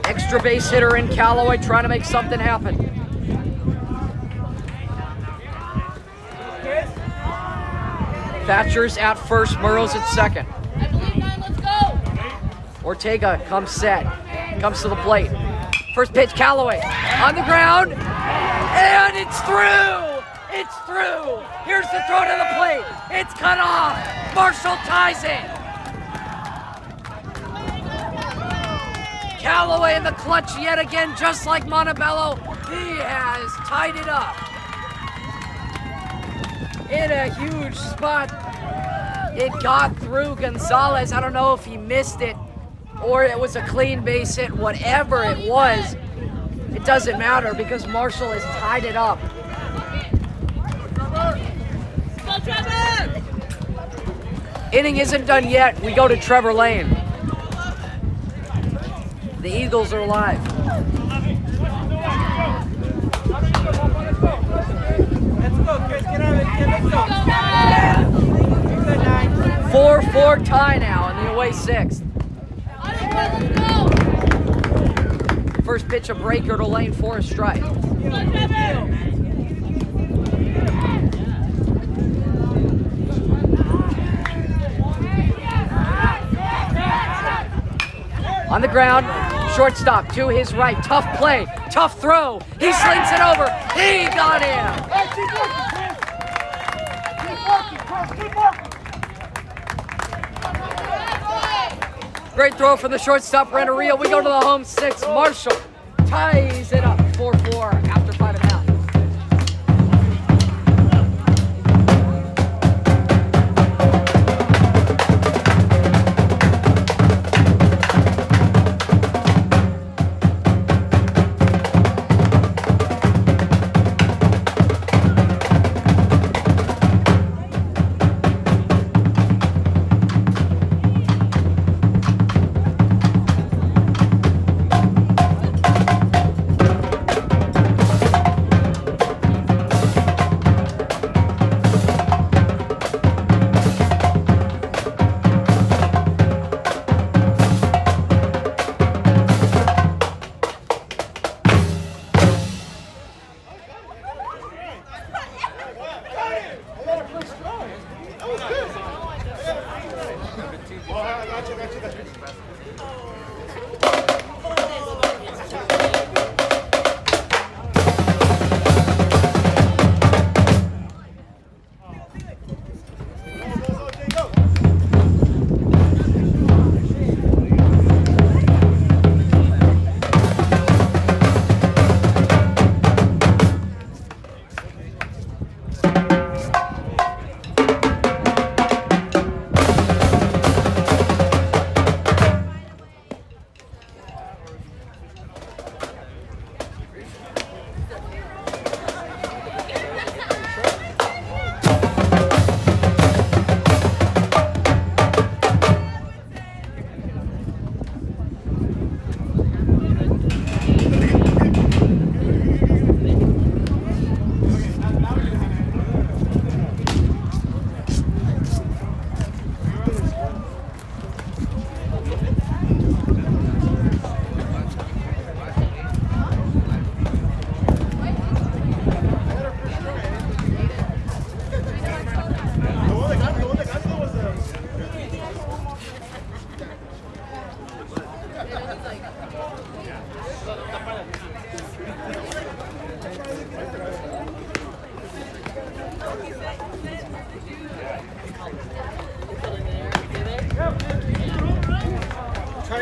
Extra base hitter in Callaway trying to make something happen. Thatcher's at first, Murrow's at second. I believe 9, let's go. Ortega comes set, comes to the plate. First pitch, Callaway on the ground, and it's through! It's through! Here's the throw to the plate. It's cut off. Marshall ties it. Callaway in the clutch yet again, just like Montebello. He has tied it up. In a huge spot. It got through Gonzalez. I don't know if he missed it or it was a clean base hit. Whatever it was, it doesn't matter because Marshall has tied it up. Go, Trevor! Inning isn't done yet. We go to Trevor Lane. The Eagles are alive. Let's go, Chris. Get out of it. Let's go. 4-4 tie now in the away sixth. First pitch, a breaker to Lane for a strike. On the ground, shortstop to his right. Tough play, tough throw. He slings it over. He got him. Hey, keep working, Chris. Keep working. Great throw from the shortstop, Renteria. We go to the home sixth. Marshall ties it up 4-4 after 5.5.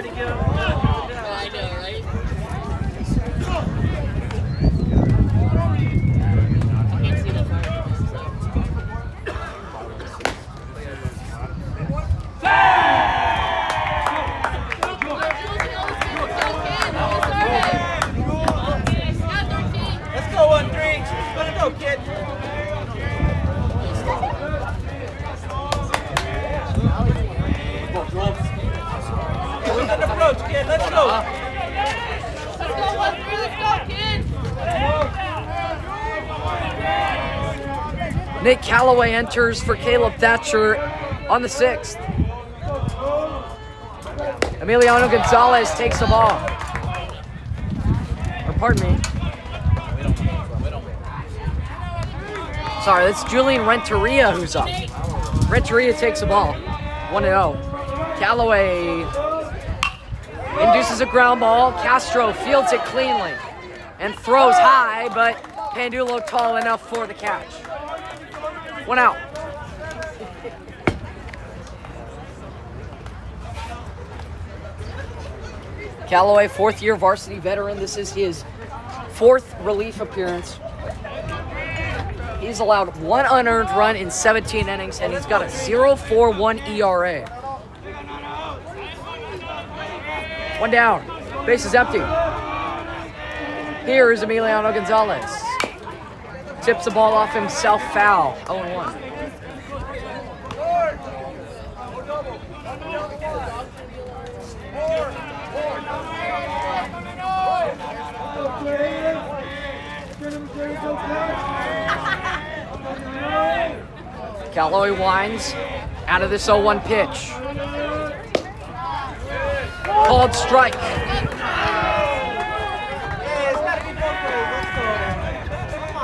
tried to get him. I know, right? I can't see that far. Let's go 1-3. Let's go, kid. Where's that approach, kid? Let's go. Let's go 1-3, let's go, kid! Nick Calloway enters for Caleb Thatcher on the 6th. Emiliano Gonzalez takes the ball. Or pardon me. Sorry, that's Julian Renteria who's up. Renteria takes the ball. 1-0. Calloway induces a ground ball. Castro fields it cleanly and throws high, but Pandulo tall enough for the catch. 1 out. Calloway, fourth-year varsity veteran. This is his 4th relief appearance. He's allowed 1 unearned run in 17 innings, and he's got a 0.41 ERA. 1 down. Base is empty. Here is Emiliano Gonzalez. Tips the ball off himself, foul. 0-1. Calloway winds out of this 0-1 pitch. Called strike. Hey, it's got to be both ways. Let's go. Come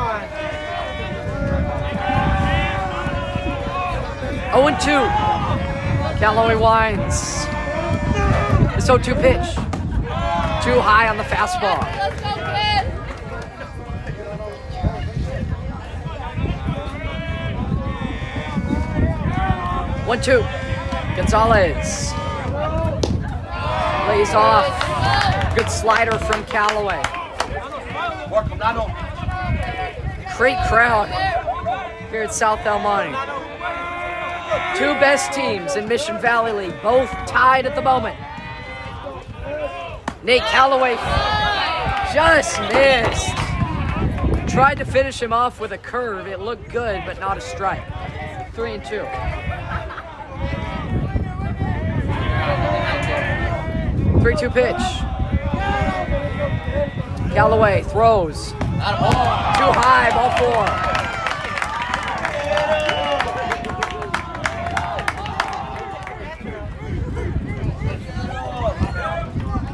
on. 0-2. Calloway winds. This 0-2 pitch. Too high on the fastball. Let's go, kid! 1-2. Gonzalez. Lays off. Good slider from Calloway. Great crowd here at South El Monte. 2 best teams in Mission Valley League, both tied at the moment. Nate Calloway just missed. Tried to finish him off with a curve. It looked good, but not a strike. 3-2. 3-2 pitch. Calloway throws. Too high, ball 4.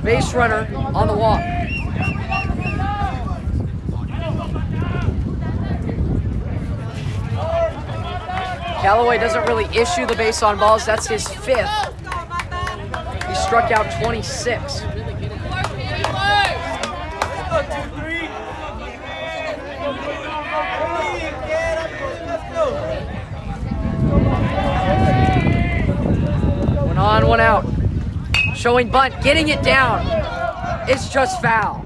Base runner on the walk. Calloway doesn't really issue the base on balls. That's his 5th. He struck out 26. Let's go 2-3. Let's go. 1 on, 1 out. Showing bunt, getting it down. It's just foul.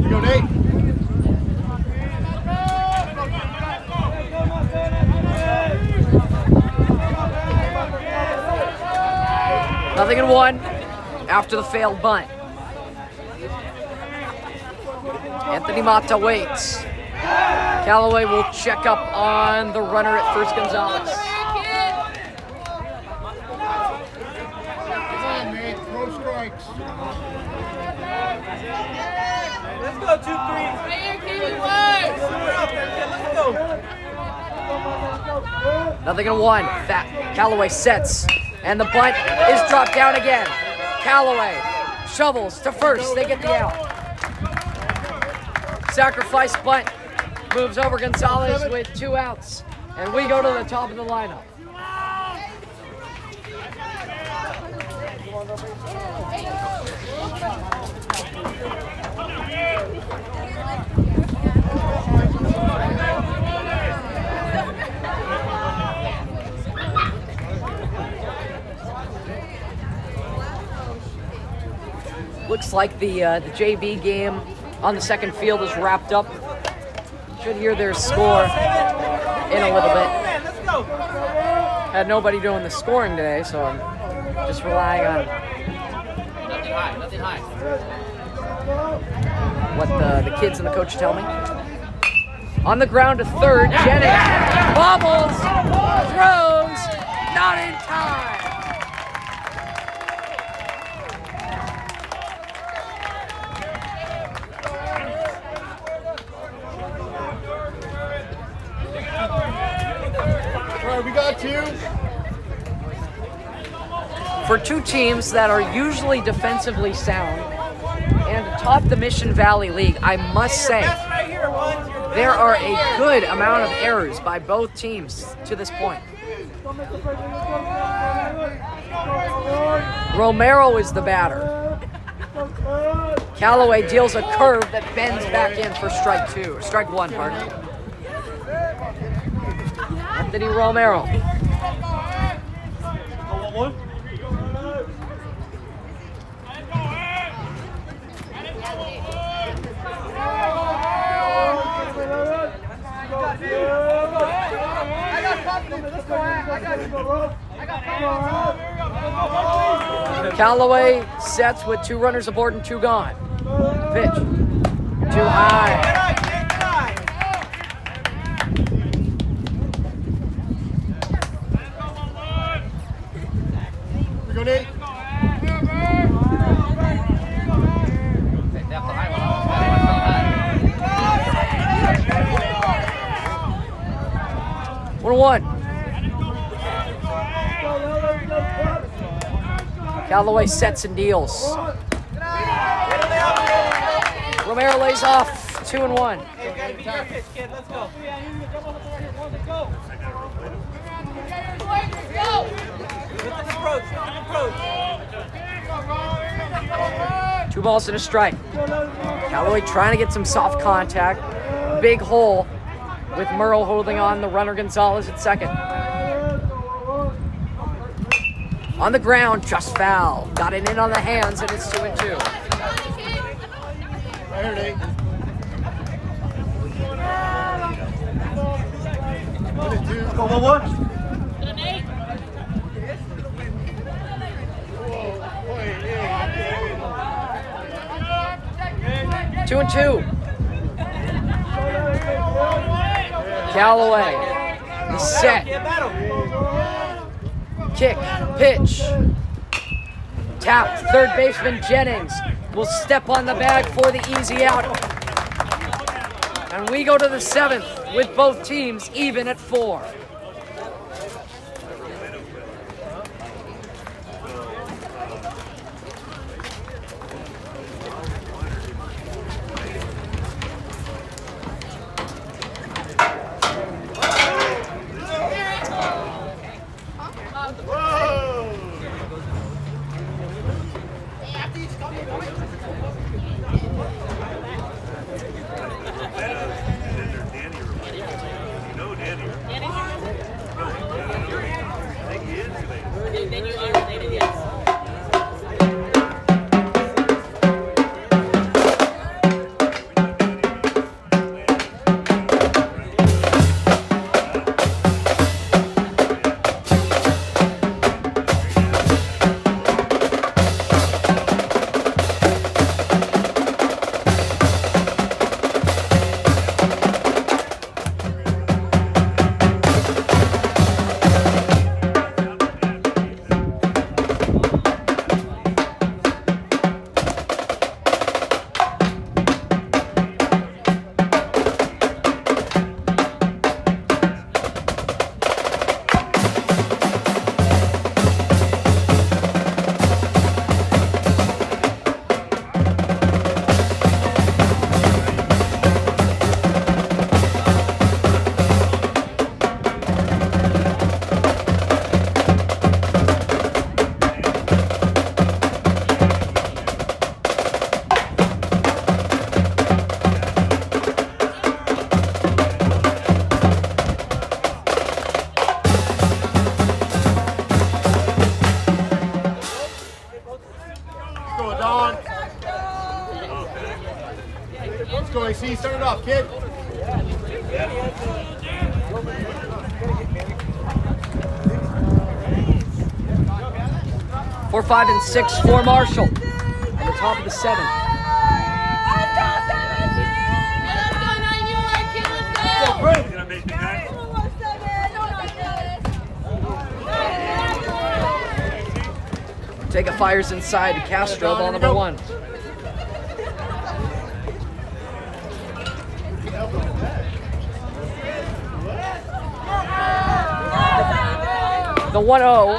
Go, Nate. Nothing in 1 after the failed bunt. Anthony Mata waits. Calloway will check up on the runner at first, Gonzalez. Come on, Nate. Throw strikes. Let's go 2-3. Let's go. Nothing in 1. Calloway sets, and the bunt is dropped down again. Calloway shovels to first. They get the out. Sacrifice bunt moves over Gonzalez with 2 outs, and we go to the top of the lineup. Looks like the JV game on the second field is wrapped up. Should hear their score in a little bit. Let's go. Had nobody doing the scoring today, so I'm just relying on Nothing high. what the kids and the coach tell me. On the ground to third, Jennings bobbles, throws, not in time. All right, we got two. For two teams that are usually defensively sound and atop the Mission Valley League, I must say there are a good amount of errors by both teams to this point. Romero is the batter. Callaway deals a curve that bends back in for strike one, pardon. Anthony Romero. Callaway sets with 2 runners aboard and 2 gone. Pitch. Too high. We go, Nate. One. Callaway sets and deals. Romero lays off 2-1. Hey, you gotta be your pitch, kid. Let's go. With an approach. 2 balls and a strike. Callaway trying to get some soft contact. Big hole with Merle holding on the runner Gonzalez at second. On the ground, just foul. Got it in on the hands, and it's 2-2. Right here, Nate. Let's go, 1-1. 2-2. Callaway, the set, kick, pitch, tap. Third baseman Jennings will step on the bag for the easy out. And we go to the 7th with both teams even at 4. Then you are related, yes. Let's go, Don. Let's go, AC. Start it off, kid. 4, 5, and 6 for Marshall. On the top of the 7. Gonna make me nice. Ortega fires inside to Castro, ball number 1. The 1-0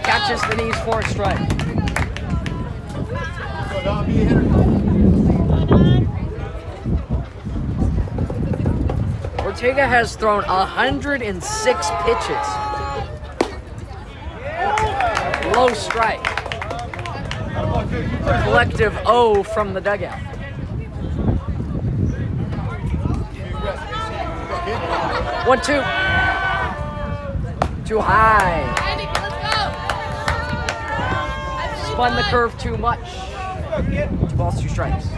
catches the knees for a strike. Go, Don. Be a hitter. Ortega has thrown 106 pitches. Low strike. Collective O from the dugout. 1-2. Too high. Spun the curve too much. 2 balls, 2 strikes.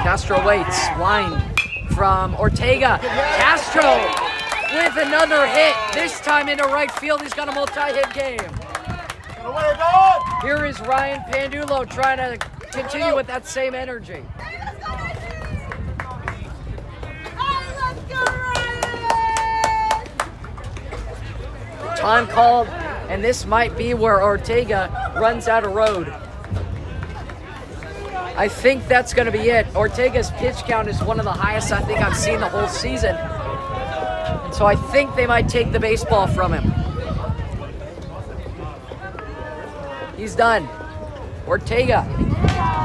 Castro waits. Wind from Ortega. Castro with another hit. This time into right field. He's got a multi-hit game. Get away, Don. Here is Ryan Pandulo trying to continue with that same energy. Time called, and this might be where Ortega runs out of road. I think that's going to be it. Ortega's pitch count is one of the highest I think I've seen the whole season. So I think they might take the baseball from him. He's done. Ortega,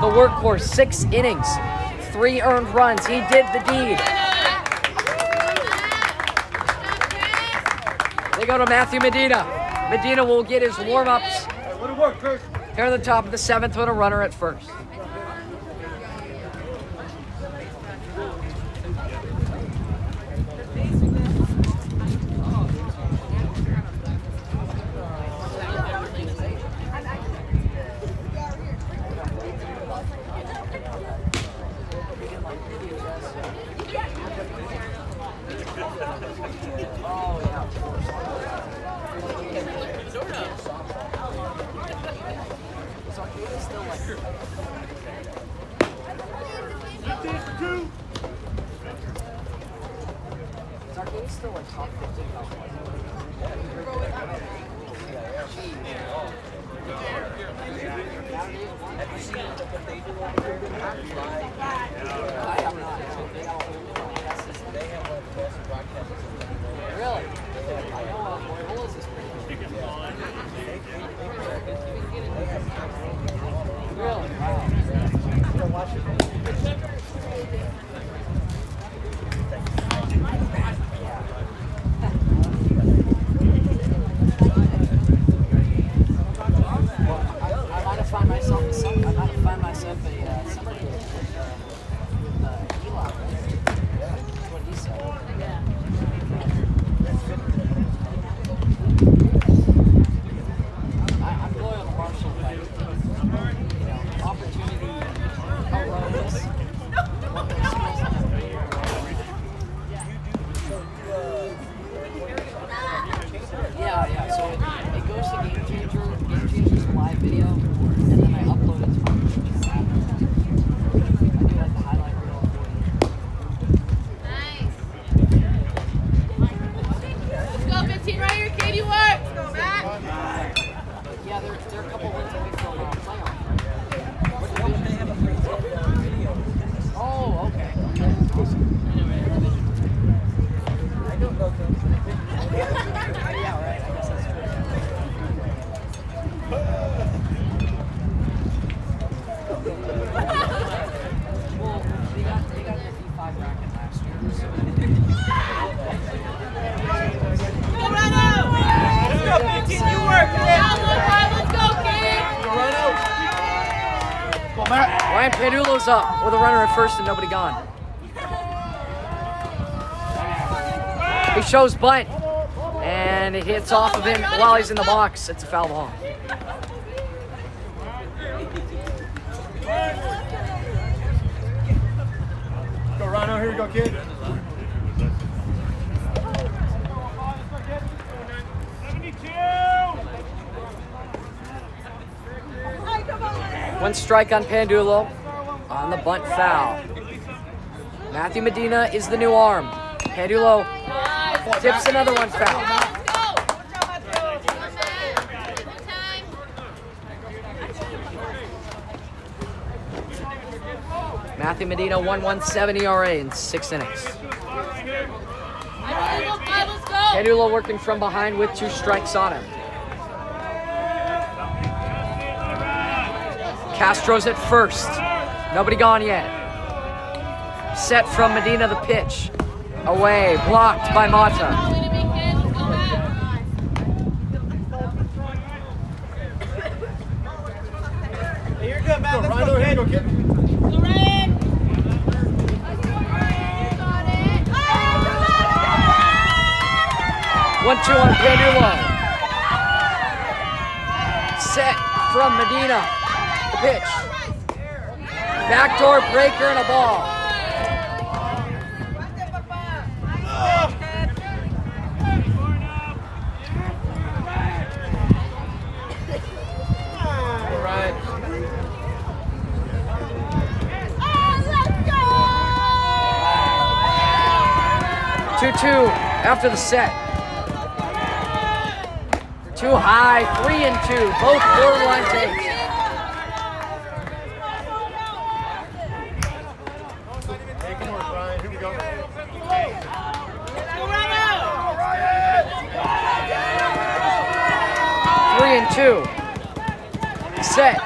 the workhorse, 6 innings, 3 earned runs. He did the deed. They go to Matthew Medina. Medina will get his warm-ups Let it work, Chris. here at the top of the 7th with a runner at first. Ryan Padulo's up with a runner at first and nobody gone. He shows bunt, and and it hits off of him while he's in the box. It's a foul ball. Go, Rhino. Here we go, kid. 1 strike on Pandulo on the bunt foul. Matthew Medina is the new arm. Pandulo tips another one foul. Matthew Medina, 1.17 ERA in 6 innings. Pandulo working from behind with 2 strikes on him. Castro's at first. Nobody gone yet. Set from Medina, the pitch. Away, blocked by Monte. Hey, you're good, man. Go, Let's Rhino. go, Here we kid. go, kid. 1-2 on Pandulo. Set from Medina. The pitch. Backdoor breaker and a ball. All right. 2-2 after the set. Too high, 3-2, both borderline takes. Take him, Brian. Here we go. 3-2. Set.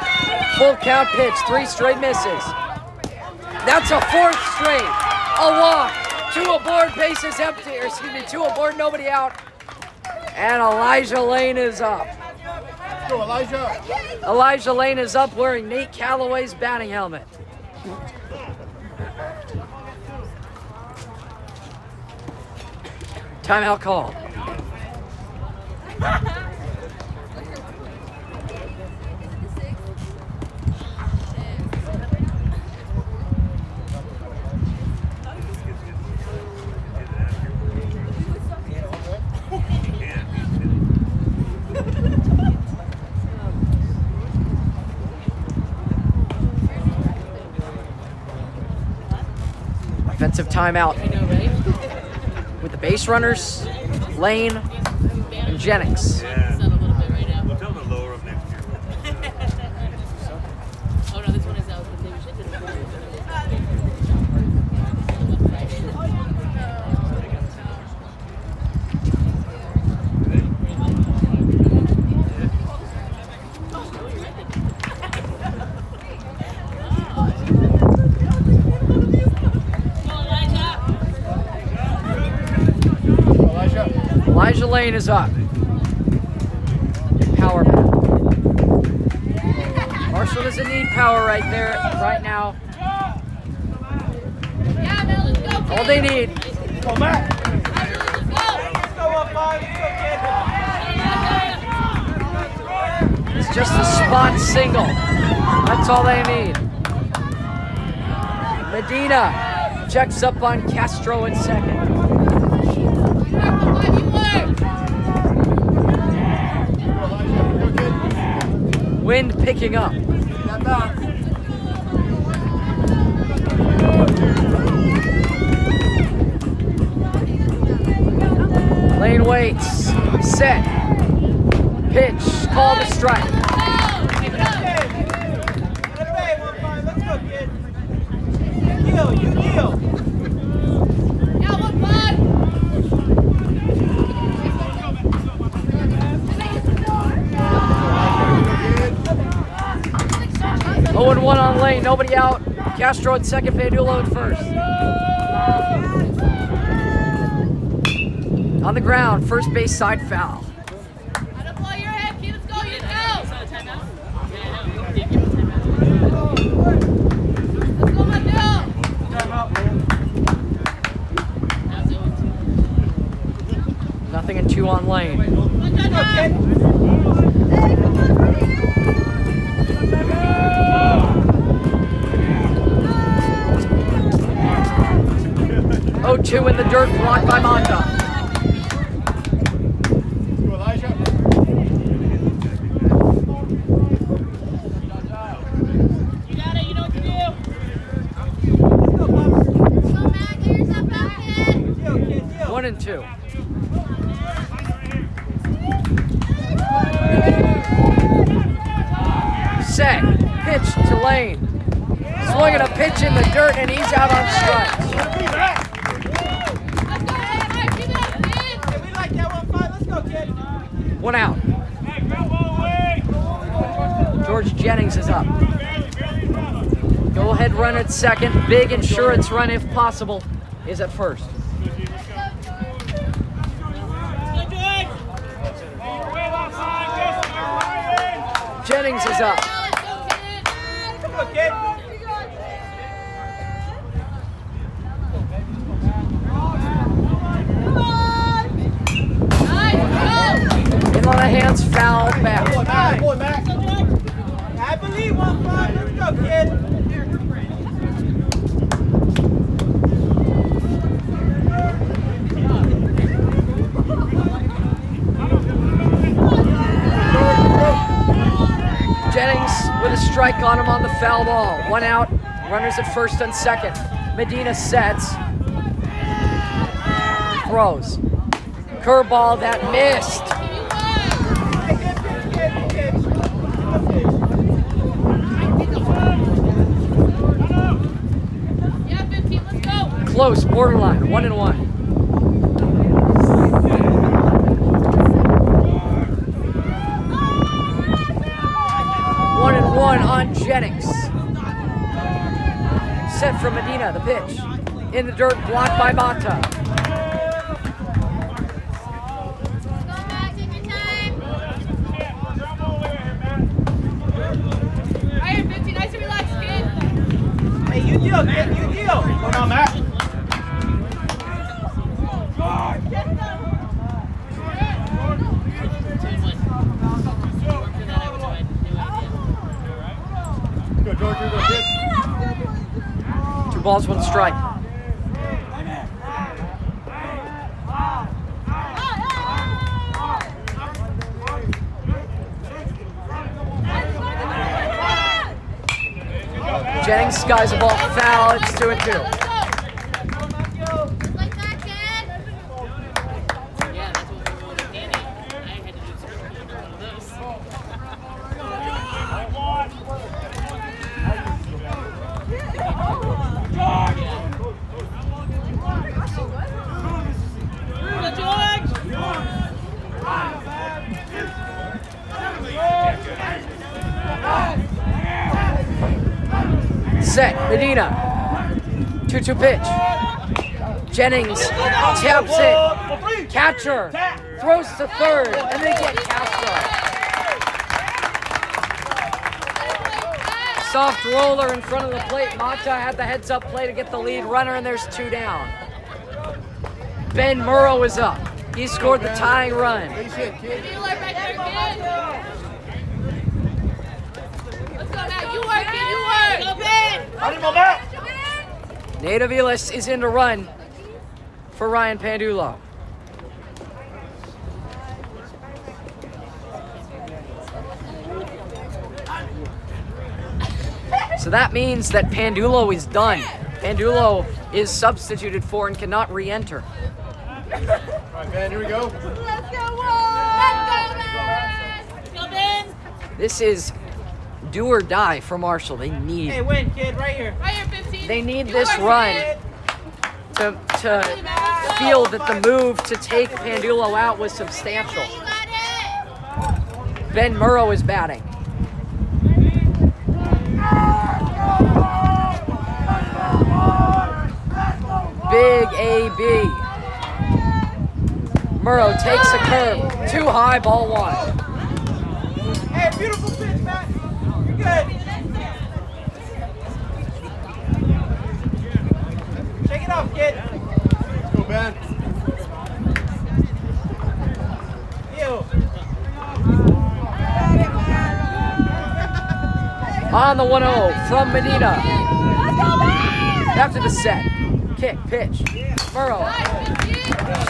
Full count pitch. 3 straight misses. That's a 4th straight. A walk. 2 aboard, bases empty. Or excuse me, 2 aboard, nobody out. And Elijah Lane is up. Let's go, Elijah. Elijah Lane is up wearing Nate Callaway's batting helmet. Timeout call. Offensive timeout with the base runners, Lane and Jennings. Yeah. We'll tell them to lower them next year. Oh no, this one is out. But they should do Elijah Lane is up. Power man. Marshall doesn't need power right there, right now. All they need. Go, Matt. Let's go, 1-5. Let's go, kid. It's just a spot single. That's all they need. Medina checks up on Castro in second. Wind picking up. Lane waits. Set. Pitch. Call the strike. Let's go, kid. You deal. Oh, 0-1 on Lane, nobody out. Castro at second, Pandulo at first. On the ground, first base side foul. Nothing in 2 on lane. Let's go, kid. 0-2 in the dirt, blocked by Monte. Let's go, Elijah. You got it. You know what to do. Let's go, Papa. Go back, get yourself back, kid. Deal, kid, deal. 1 and 2. Set, pitch to lane. Swinging a pitch in the dirt, and he's out on strikes. Let's go. Hey, keep it up, kid. Hey, we like that 1-5. Let's go, kid. 1 out. George Jennings is up. Go ahead run at second. Big insurance run if possible is at first. Jennings is up. Come on, kid. In on the hands, foul back. Boy, Mac. I believe 1-5. Let's go, kid. Jennings with a strike on him on the foul ball. 1 out. Runners at first and second. Medina sets. Throws. Curveball that missed. Hey, kid. Yeah, 15. Let's go. Close, borderline. 1 and 1. One on Jennings. Set from Medina, the pitch. In the dirt, blocked by Monte. Go back, take your time. Right here, 15. Nice and relaxed, kid. Hey, you deal, kid. You deal. Come on, Mac. Go, George. Here we go, kid. 2 balls, 1 strike. Jennings skies a ball foul. It's 2 and 2. Like that, kid. Yeah, that's what we were doing with Danny. I had to do something under one of those. Set, Medina. 2-2 pitch. Jennings taps it. Catcher throws to third, and they get Castro. Soft roller in front of the plate. Monte had the heads-up play to get the lead runner, and there's 2 down. Ben Murrow is up. He scored the tying run. Base hit, kid. You work back there, kid. Let's go, Matt. You work, kid. You work. Go, Ben. Nate Aguilas is in to run for Ryan Pandulo. So that means that Pandulo is done. Pandulo is substituted for and cannot re-enter. All right, Ben, here we go. Let's go, Wolves. Let's go, Ben. This is do or die for Marshall. They Hey, need win, kid. Right here. Right here, 15. this run to feel that the move to take Pandulo out was substantial. You got it. Ben Murrow is batting. Big AB. Murrow takes a curve. Too high, ball 1. Hey, beautiful pitch, Matt. You're good. Shake it off, kid. Let's go, Ben. On the 1-0 from Medina. After the set. Kick, pitch. Murrow.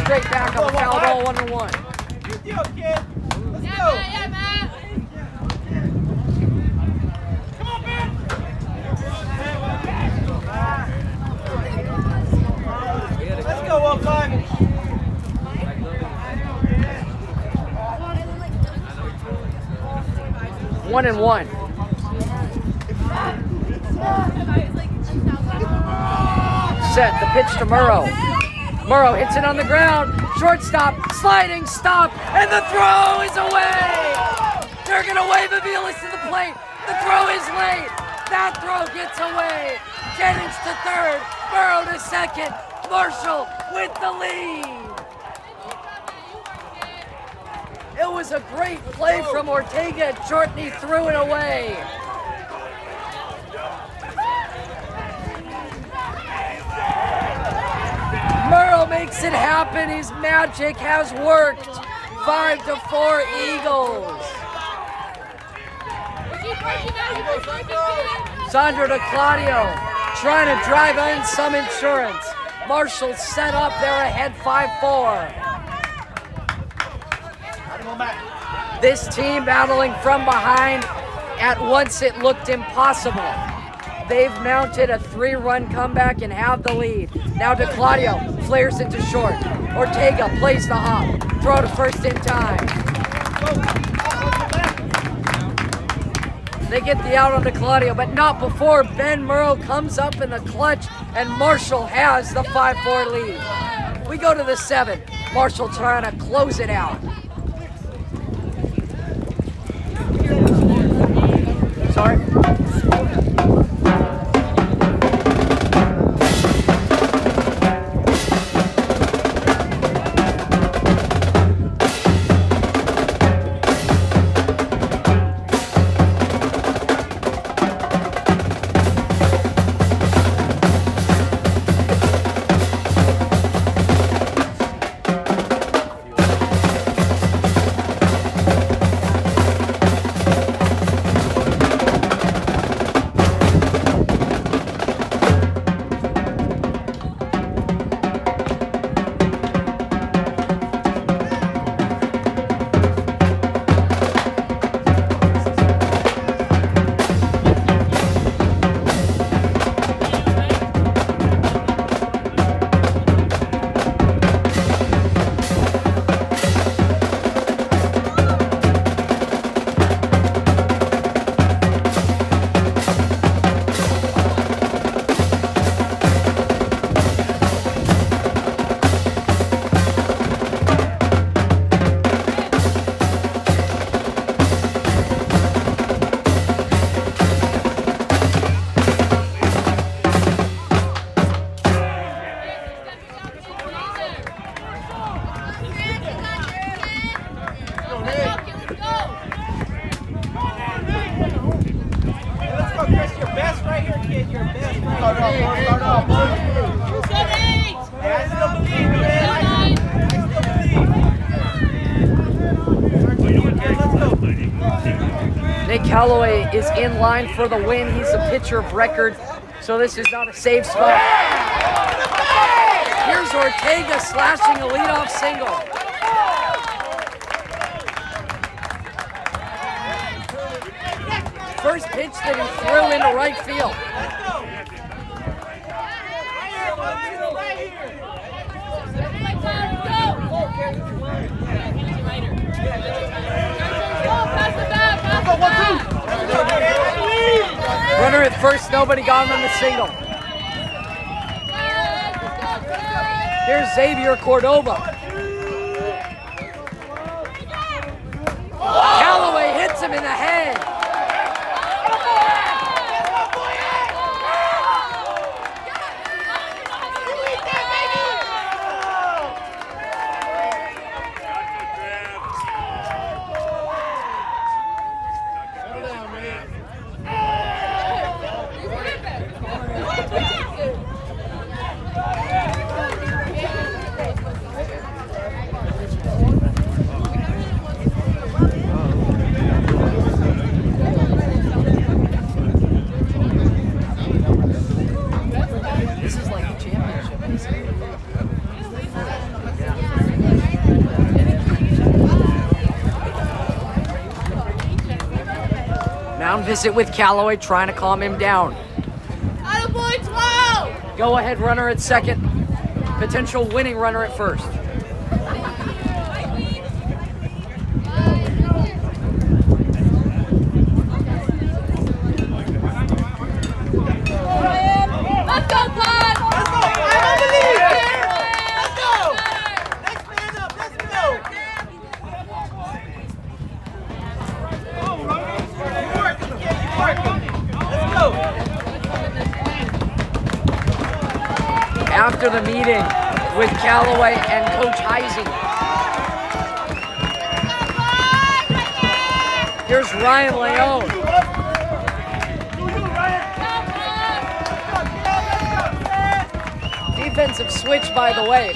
Straight back on the foul ball, 1-1. Good deal, kid. Let's Yeah, go. Matt, yeah, Matt. Come on, man. Let's go, 1-5. 1-1. Set the pitch to Murrow. Murrow hits it on the ground. Shortstop, sliding, stop, and the throw is away. They're gonna wave Aguilas to the plate. The throw is late. That throw gets away. Jennings to third. Murrow to second. Marshall with the lead. It was a great play from Ortega. Shortney threw it away. Murrow makes it happen. His magic has worked. 5-4 Eagles. Sandro to Claudio, trying to drive in some insurance. Marshall set up, they're ahead 5-4. This team battling from behind. At once it looked impossible. They've mounted a 3-run comeback and have the lead. Now to Claudio, flares into short. Ortega plays the hop. Throw to first in time. They get the out on to Claudio, but not before Ben Murrow comes up in the clutch and Marshall has the 5-4 lead. We go to the 7th. Marshall trying to close it out. Sorry. Callaway is in line for the win. He's a pitcher of record, so this is not a safe spot. Here's Ortega slashing a leadoff single. First pitch that he threw into right field. Runner at first, nobody got him on the single. Here's Xavier Cordova. Callaway hits him in the head. Mound visit with Callaway, trying to calm him down. Attaboy, 12! Go ahead runner at second. Potential winning runner at first. Let's go, Pod! Let's go. I believe here. Let's go. Next man up. Let's go. You working, kid. You working. Let's go. After the meeting with Callaway and Coach Heising, here's Ryan Leone. Defensive switch, by the way.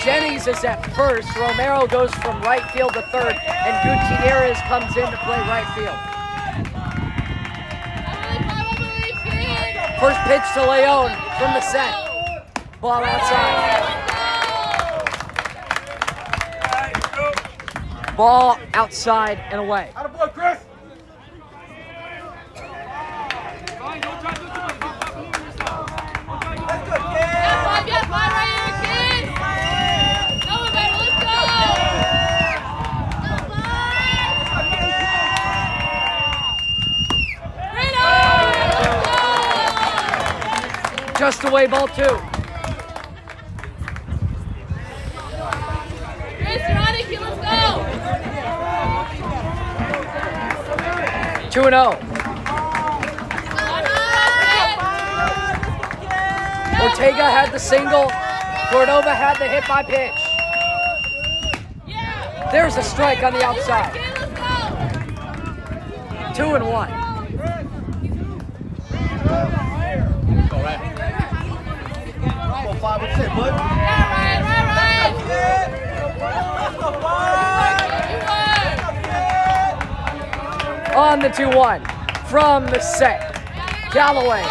Jennings is at first. Romero goes from right field to third, and Gutierrez comes in to play right field. First pitch to Leone from the set. Ball outside. Ball outside and away. Attaboy, Chris. Let's go, kid. Just away, ball 2. Two and 0. Ortega had the single. Cordova had the hit by pitch. There's a strike on the outside. 2 and 1. All right. 4-5, what's it, bud? On the 2-1 from the set. Callaway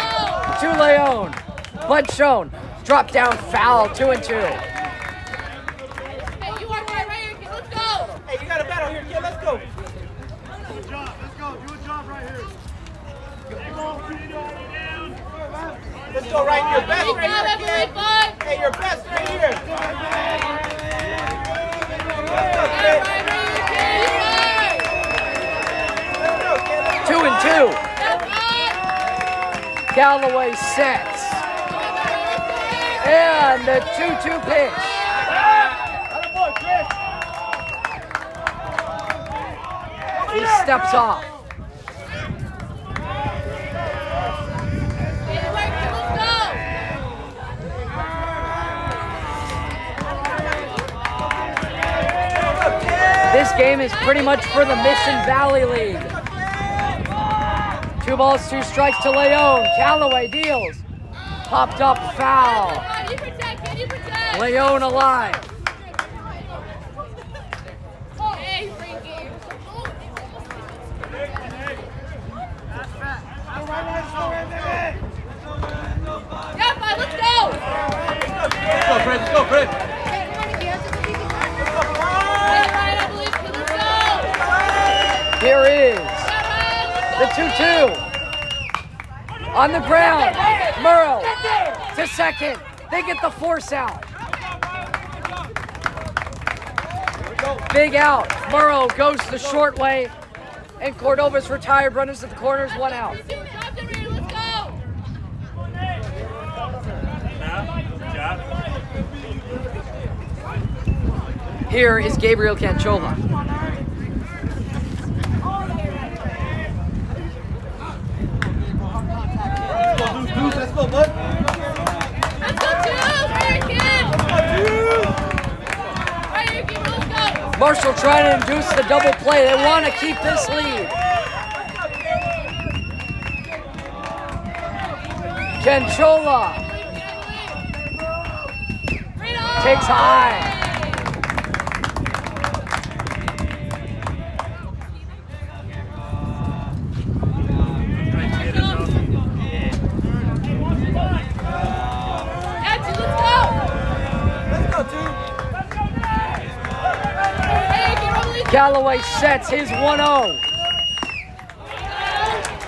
to Leone. Bud shown. Drop down foul. 2 and 2. Hey, you are right here, kid. Let's go! Hey, you got a battle here, kid. Let's go. Good job. Let's go. Do a job right here. Let's go right here. Best Good right job, here, Emily, kid. bud! Hey, your best right here. Let's go, Yeah, kid. right here, kid! Let's go, kid. Let's 2 go. and 2. Callaway sets. And the 2-2 pitch. Attaboy, Chris. He steps off. This game is pretty much for the Mission Valley League. 2 balls, 2 strikes to Leone. Callaway deals. Popped up foul. You protect, kid, you protect! Leone alive. Hey, Frankie! Yeah, bud, let's go! Let's go, Chris. Let's go, Chris. Hey, Ryan, I believe you. Let's go! Here is Yeah, Ryan, the let's go! 2-2. On the ground. Murrow to second. They get the force out. Big out. Murrow goes the short way. And Cordova's retired. Runners at the corners. 1 out. Let's go! Good job. Here is Gabriel Canchola. Let's go, bud. Let's go, two! Right here, kid! Right here, kid, let's go! Marshall trying to induce the double play. They want to keep this lead. Canchola takes high. Callaway sets his 1-0.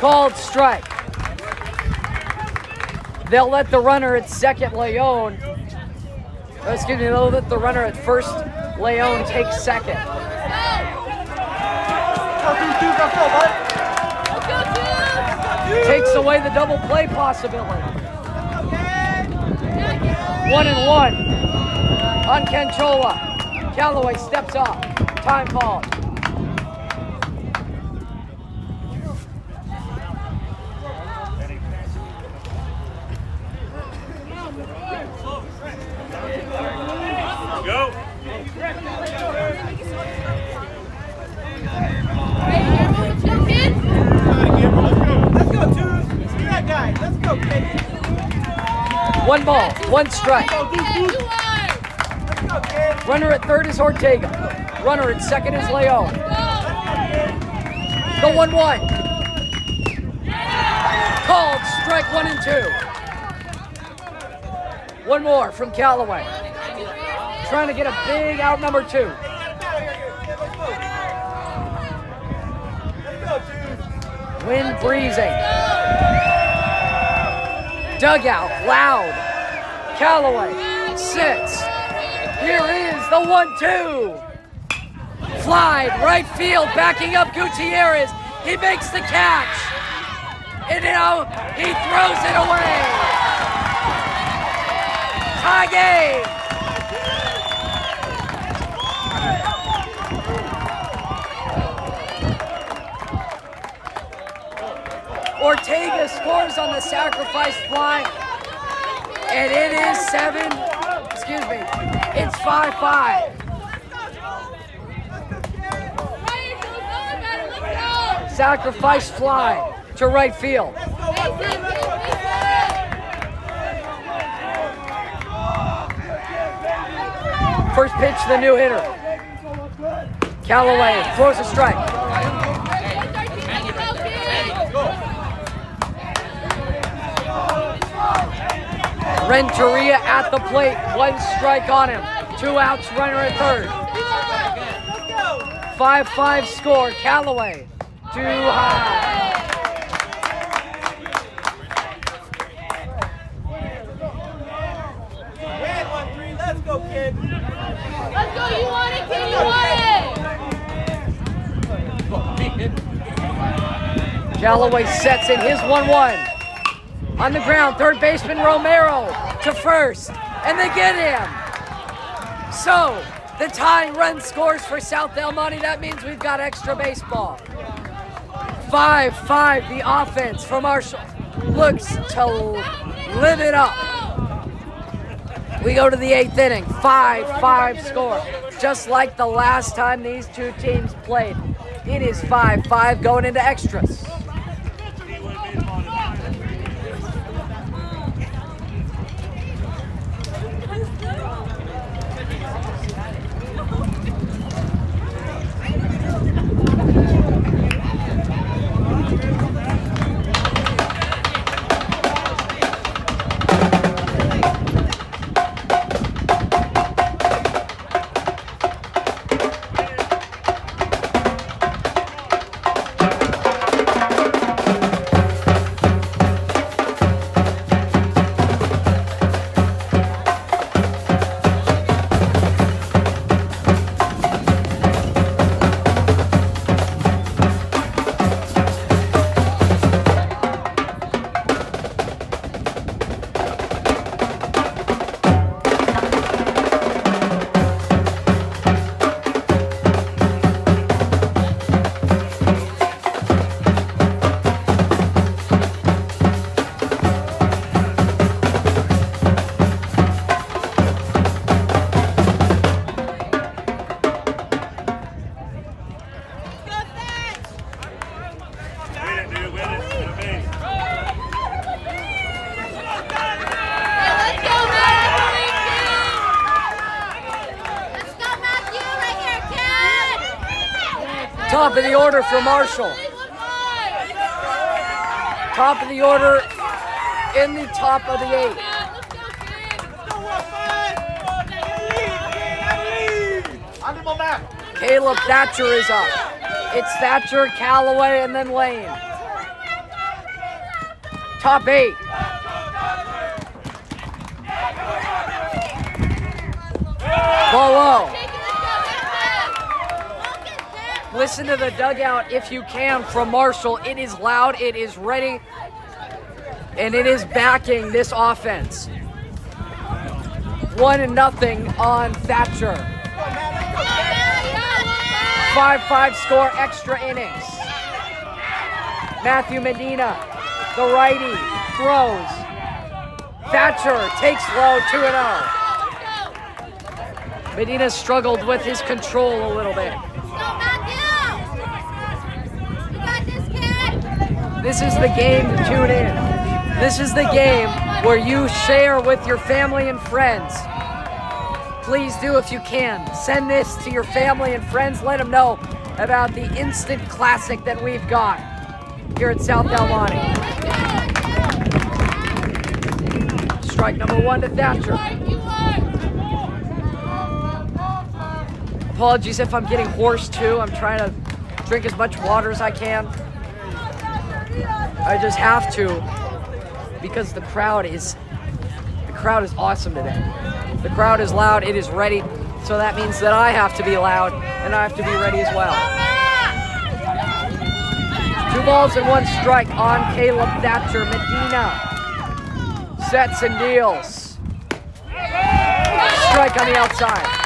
called strike. They'll let the runner at second, Leon. Excuse me, they'll let the runner at first, Leon, take second. Takes away the double play possibility. 1-1 on Canchola. Callaway steps up. Time called. Go. Let's go, Twos. See that guy. Let's go, kid. 1 ball, 1 strike. Let's go, kid. Runner at third is Ortega. Runner at second is Leon. The 1-1. Called strike 1 and 2. One more from Callaway. Trying to get a big out number 2. Let's go, Twos. Wind breezing. Dugout loud. Callaway sits. Here is the 1-2. Fly right field, backing up Gutierrez. He makes the catch. And now he throws it away. Tie game. Ortega scores on the sacrifice fly, and it is it's 5-5. Sacrifice fly to right field. First pitch, the new hitter. Callaway throws a strike. Renteria at the plate, 1 strike on him. 2 outs, runner at third. 5-5 score, Callaway, too high. Let's go, kid. Let's go, you want it, kid, you want it! Callaway sets in his 1-1. On the ground, third baseman Romero to first, and they get him. So, the tying run scores for South El Monte. That means we've got extra baseball. 5-5, the offense for Marshall looks to live it up. We go to the 8th inning, 5-5 score. Just like the last time these two teams played. It is 5-5 going into extras. Top of the order for Marshall. Top of the order in the top of the 8th. Caleb Thatcher is up. It's Thatcher, Callaway, and then Lane. Top 8. Ball low. Listen to the dugout if you can from Marshall. It is loud, it is ready, and it is backing this offense. 1-0 on Thatcher. 5-5 score, extra innings. Matthew Medina, the righty, throws. Thatcher takes low, 2-0. Medina struggled with his control a little bit. This is the game to tune in. This is the game where you share with your family and friends. Please do if you can. Send this to your family and friends. Let them know about the instant classic that we've got here at South Almani. Strike number 1 to Thatcher. Apologies if I'm getting hoarse too. I'm trying to drink as much water as I can. I just have to because the crowd is awesome today. The crowd is loud, it is ready, so that means that I have to be loud and I have to be ready as well. 2 balls and 1 strike on Caleb Thatcher. Medina sets and deals. Strike on the outside.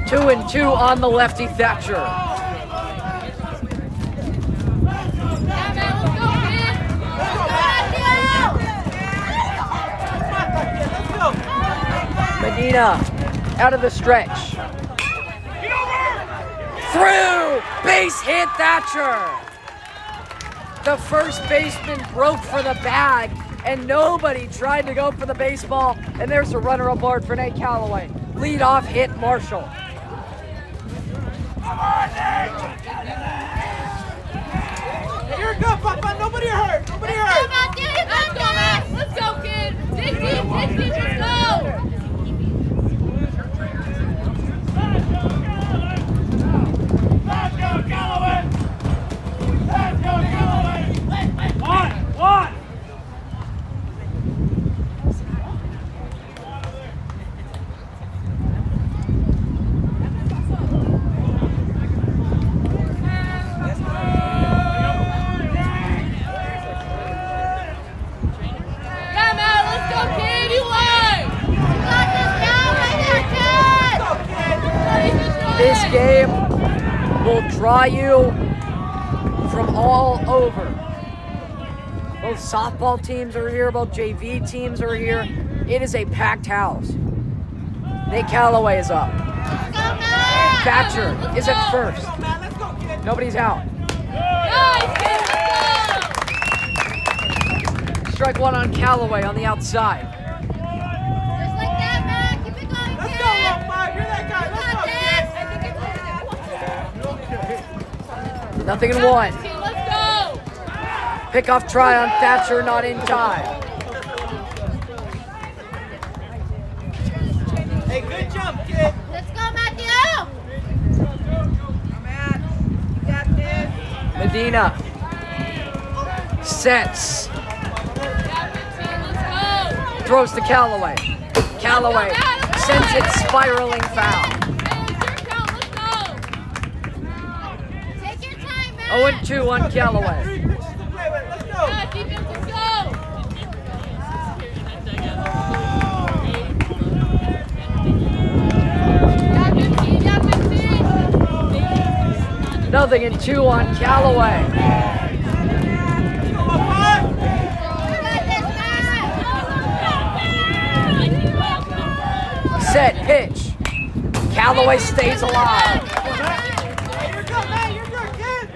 2-2 on the lefty Thatcher. Medina out of the stretch. Through! Base hit Thatcher! The first baseman broke for the bag and nobody tried to go for the baseball, and there's a runner aboard for Nate Calloway. Lead off hit Marshall. You're good, Papa. Nobody hurt. Nobody hurt. Let's go, kid. Dig deep, let's go. Let's go, Calloway! Let's go, Calloway! One! This game will draw you from all over. Both softball teams are here, both JV teams are here. It is a packed house. Nate Calloway is up. Thatcher is at first. Nobody's out. Strike 1 on Calloway on the outside. Let's go, Lombard. You're that guy. Let's go, kid. Nothing in 1. Let's go. Pickoff try on Thatcher, not in time. Hey, good jump, kid. Let's go, Matthew. Medina sets, throws to Calloway. Calloway sends it spiraling foul. 0-2 on Calloway. 3 pitches to play with. Let's go. Nothing in 2 on Calloway. Set pitch. Calloway stays alive. You're good, man. You're good, kid.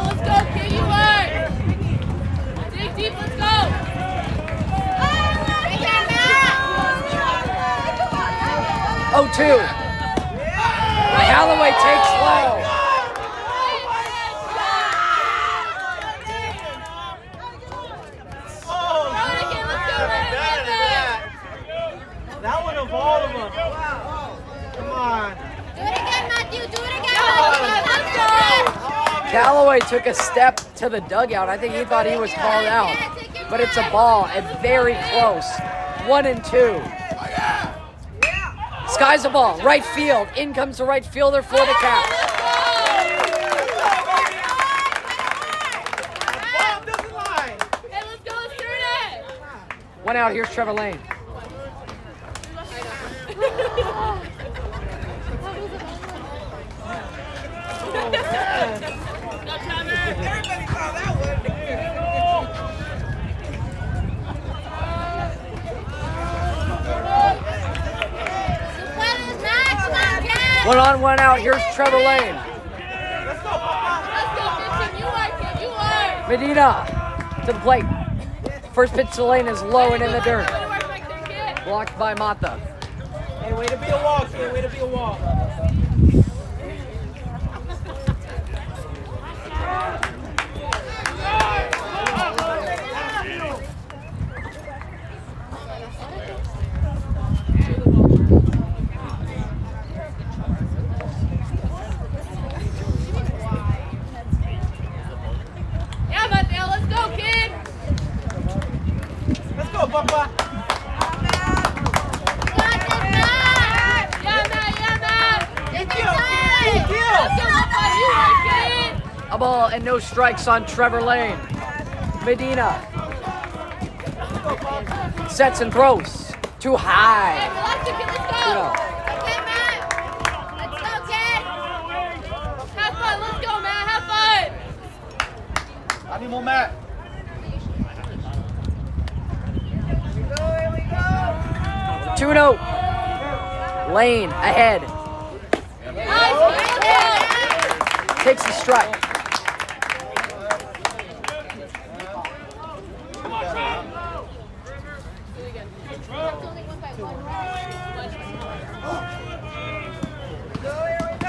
Let's go, kid. You work. Dig deep. Let's go. 0-2. Calloway takes low. boy took a step to the dugout. I think he thought he was called out. But it's a ball and very close. 1 and 2. Sky's a ball. Right field. In comes the right fielder for the catch. Bob doesn't lie. Hey, let's go, let's turn it. 1 out. Here's Trevor Lane. Everybody saw that one. One on, 1 out. Here's Trevor Lane. Let's go, Papa. Let's go, Vincent. You are, kid. You are. Medina to the plate. First pitch to Lane is low and in the dirt. Way to work back there, kid. Blocked by Mata. Hey, way to be a wall, kid. Way to be a wall. Yeah, Mateo, let's go, kid. Let's go, Papa. Yeah, Matt. Good deal, kid. Good deal. Let's go, Papa. You are, kid. A ball and no strikes on Trevor Lane. Medina sets and throws. Too Hey, high. relax it, kid. Let's go. You know. Okay, Matt. Let's go, kid. Have fun. Let's go, Matt. Have fun. Animo, Matt. 2-0. Lane ahead. Nice, kid. Takes the strike.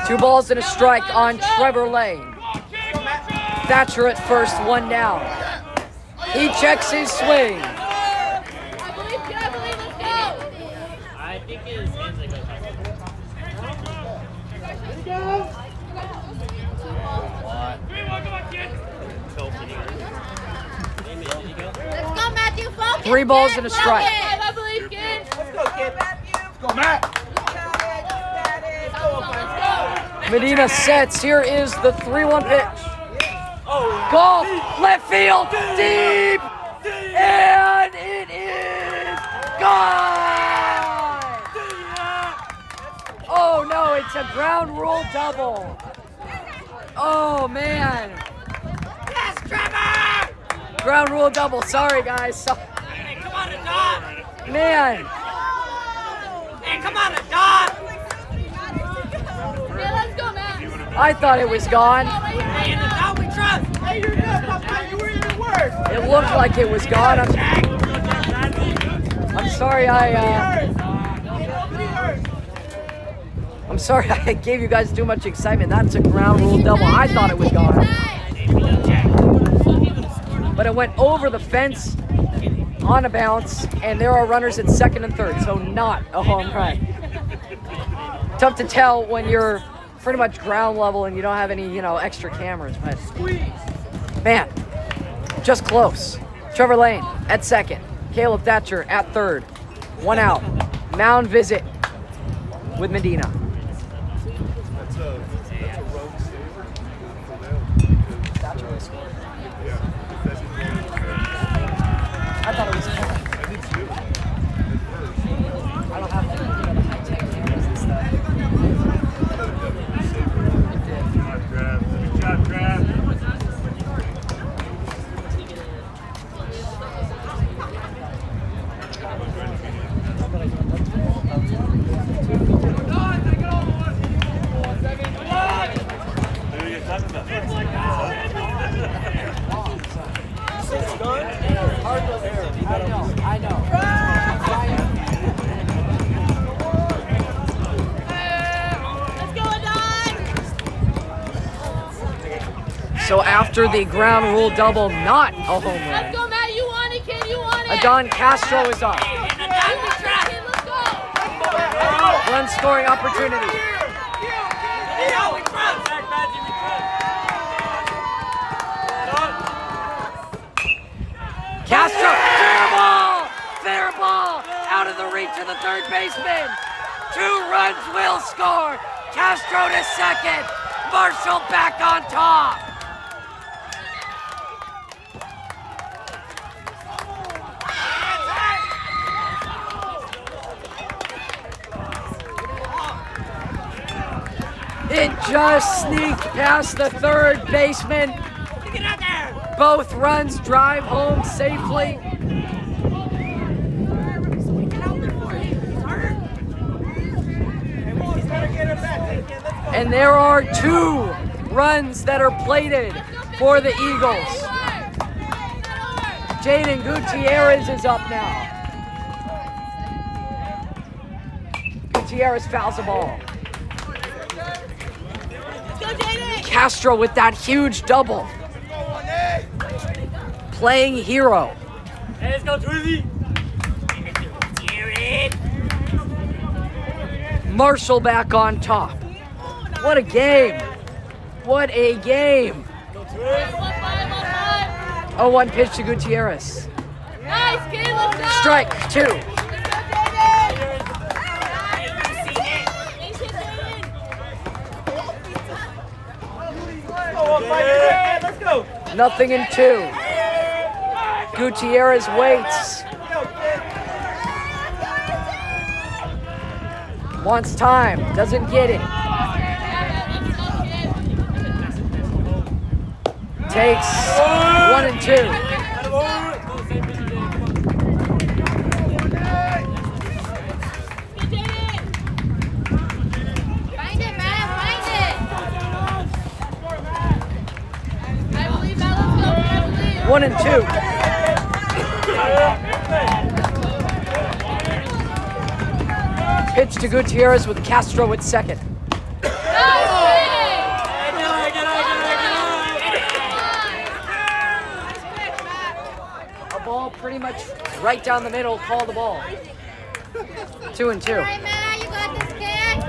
Two balls and a strike on Trevor Lane. Thatcher at first, 1 down. He checks his swing. I believe, kid. I believe. Let's go. I think his hands like Let's go, Matthew. Focus. 3 balls kid. and a strike. Focus. I believe, kid. Let's go, kid. Let's go, Matt. Medina sets. Here is the 3-1 pitch. Golf, left field, deep, and it is gone! Oh no, it's a ground rule double. Oh man. Yes, Trevor! Ground rule double. Sorry guys. Hey, come on, Adon! Man. Hey, come on, Adon! Yeah, let's go, Matt. I thought it was gone. Hey, and Adon we trust! Hey, you're good, Papa. You were your word! It looked like it was gone. I'm sorry I'm sorry I gave you guys too much excitement. That's a ground rule double. I thought it was gone. But it went over the fence on a bounce, and there are runners at second and third, so not a home run. Tough to tell when you're pretty much ground level and you don't have any, extra cameras, but man, just close. Trevor Lane at second, Caleb Thatcher at third, 1 out. Mound visit with Medina. That's a rogue saver for them. Thatcher was scored. Yeah. That's I thought it was I did too. I don't have the high-tech cameras and stuff. Good job, Trav. I know. Let's go, Adon. So after the ground rule double, not a home Let's run, go, Matt. You want it, kid. You want it. Adon Castro is up. Let's go. Run scoring opportunity. the reach of the third baseman. 2 runs will score. Castro to second. Marshall back on top. It just sneaked past the third baseman. Both runs drive home safely. And there are 2 runs that are plated for the Eagles. Jaden Gutierrez is up now. Gutierrez fouls the ball. Castro with that huge double. Playing hero. Hey, let's go, Twizzy. Marshall back on top. What a game. What a game. 0-1 pitch to Gutierrez. Nice, kid, let's go. Strike 2. Let's go. Nothing in 2. Gutierrez waits. Wants time, doesn't get it. Takes 1 and 2. Find it, man, find it. I believe, man, let's go, I believe. 1 and 2. Pitch to Gutierrez with Castro at second. A ball pretty much right down the middle, call the ball. 2 and 2. All right, man, you got this, kid.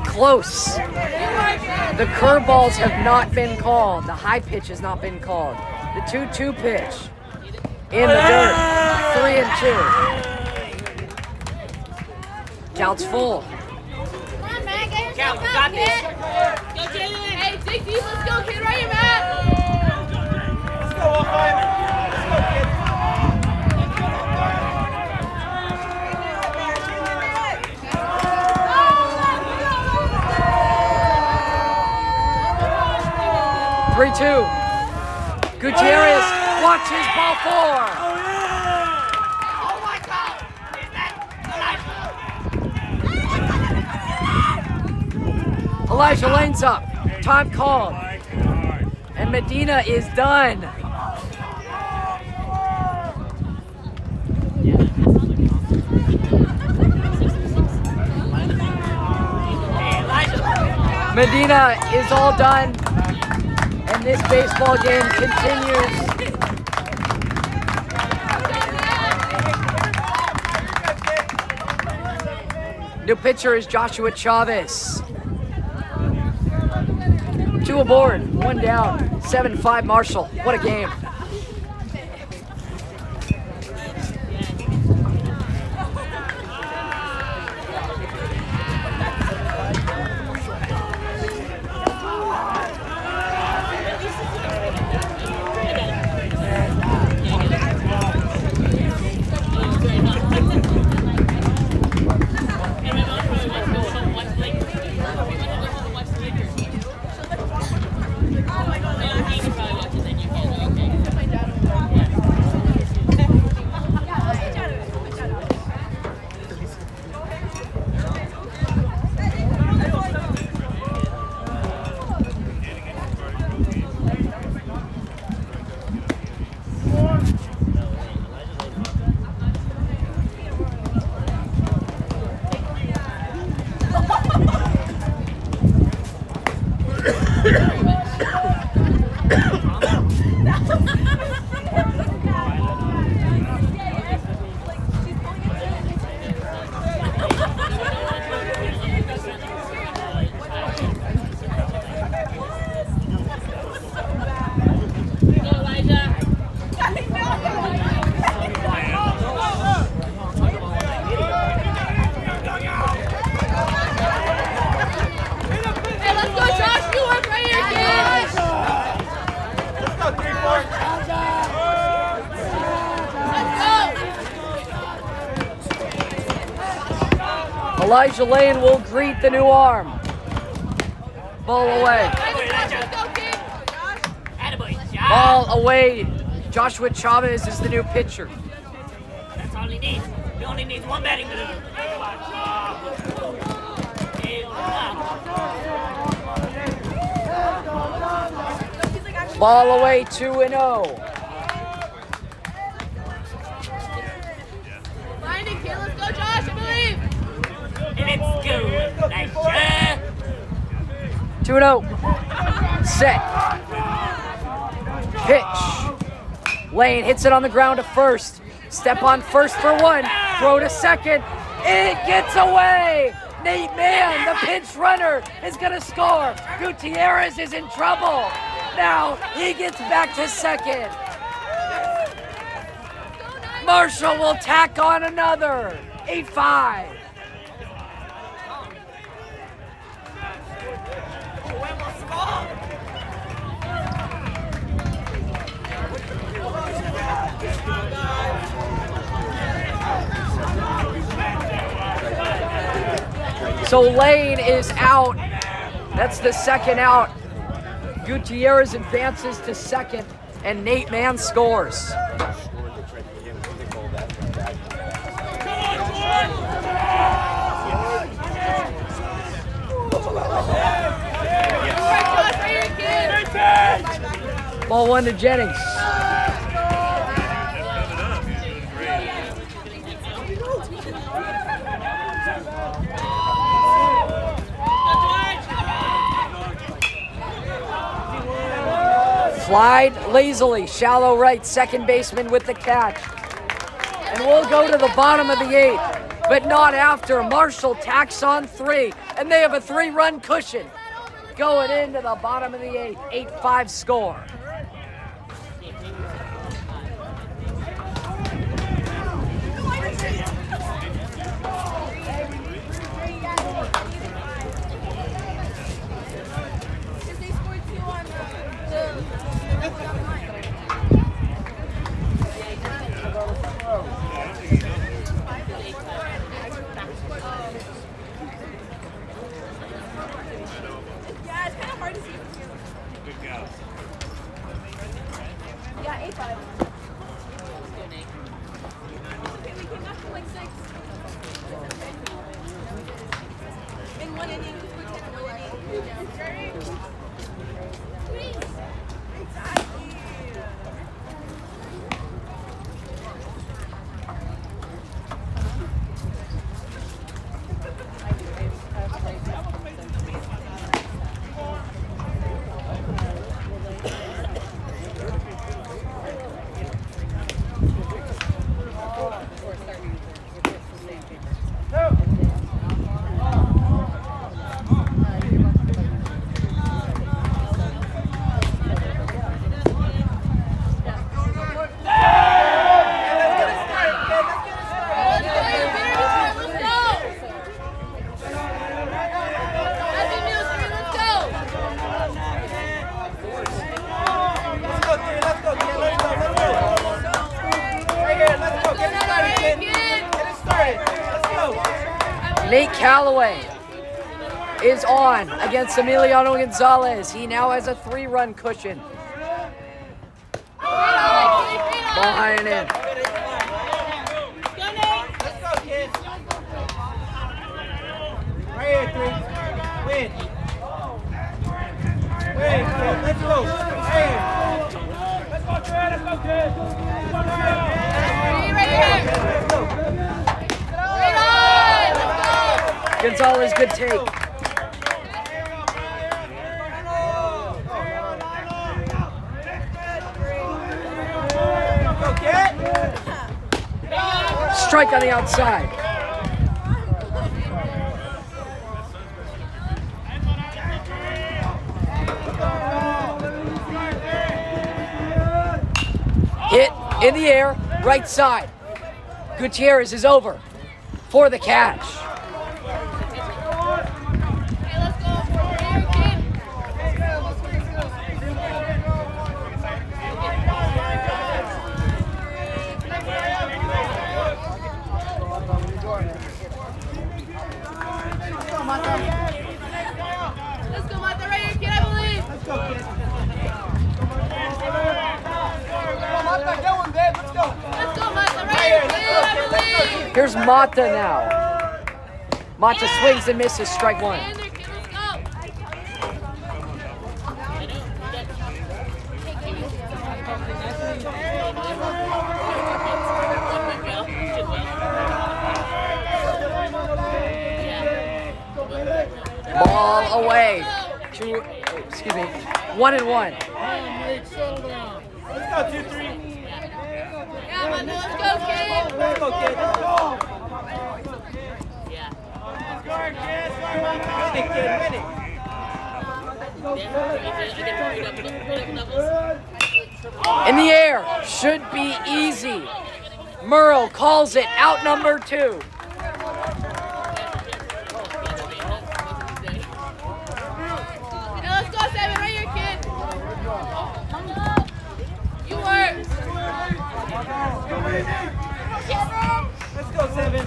Close. The curveballs have not been called. The high pitch has not been called. The 2-2 pitch in the dirt. 3 and 2. Count's full. Come on, man, get yourself up, kid. Go, Jaden. Hey, dig deep, let's go, kid, right here, man. Let's go, Alpine. Let's go, kid. 3-2. Gutierrez watches ball 4. Elijah lanes up. Time called. And Medina is done. Medina is all done. And this baseball game continues. New pitcher is Joshua Chavez. 2 aboard, 1 down, 7-5 Marshall. What a game. Elijah Lane will greet the new arm. Ball away. Ball away. Joshua Chavez is the new pitcher. That's all he needs. He only needs one batting to do. Ball away, 2-0. Finding kid, let's go, Josh, I believe. And it's good. Nice shot. 2-0. Set. Pitch. Lane hits it on the ground to first. Step on first for one. Throw to second. It gets away. Nate Mann, the pinch runner, is going to score. Gutierrez is in trouble. Now he gets back to second. Marshall will tack on another. 8-5. So Lane is out. That's the second out. Gutierrez advances to second, and Nate Mann scores. Ball one to Jennings. Slide lazily, shallow right, second baseman with the catch. And we'll go to the bottom of the eighth, but not after. Marshall tacks on three, and they have a 3-run cushion going into the bottom of the eighth. 8-5 score. Nate Callaway is on against Emiliano Gonzalez. He now has a 3-run cushion. Ball high and in. Let's go, kids. Right here, 3. Win. Win, kid. Let's go. Right here. Let's go, Trey. Let's go, kids. Right here. Let's go. Right on. Let's go. Gonzalez, good take. Go, kid. Strike on the outside. Hit in the air, right side. Gutierrez is over for the catch. Hey, let's go. Right here, kid. Here's Monte now. Monte swings and misses, strike one. Stand there, kid. Let's go. Ball away. Excuse me. 1-1. Let's go, 2-3. Yeah, Monte, let's go, kid. Let's go, kid. Let's go. Yeah. Win it, kid. Win it. In the air. Should be easy. Murrow calls it out number 2. Yeah, let's go, 7. Right here, kid. You work. Let's go, 7.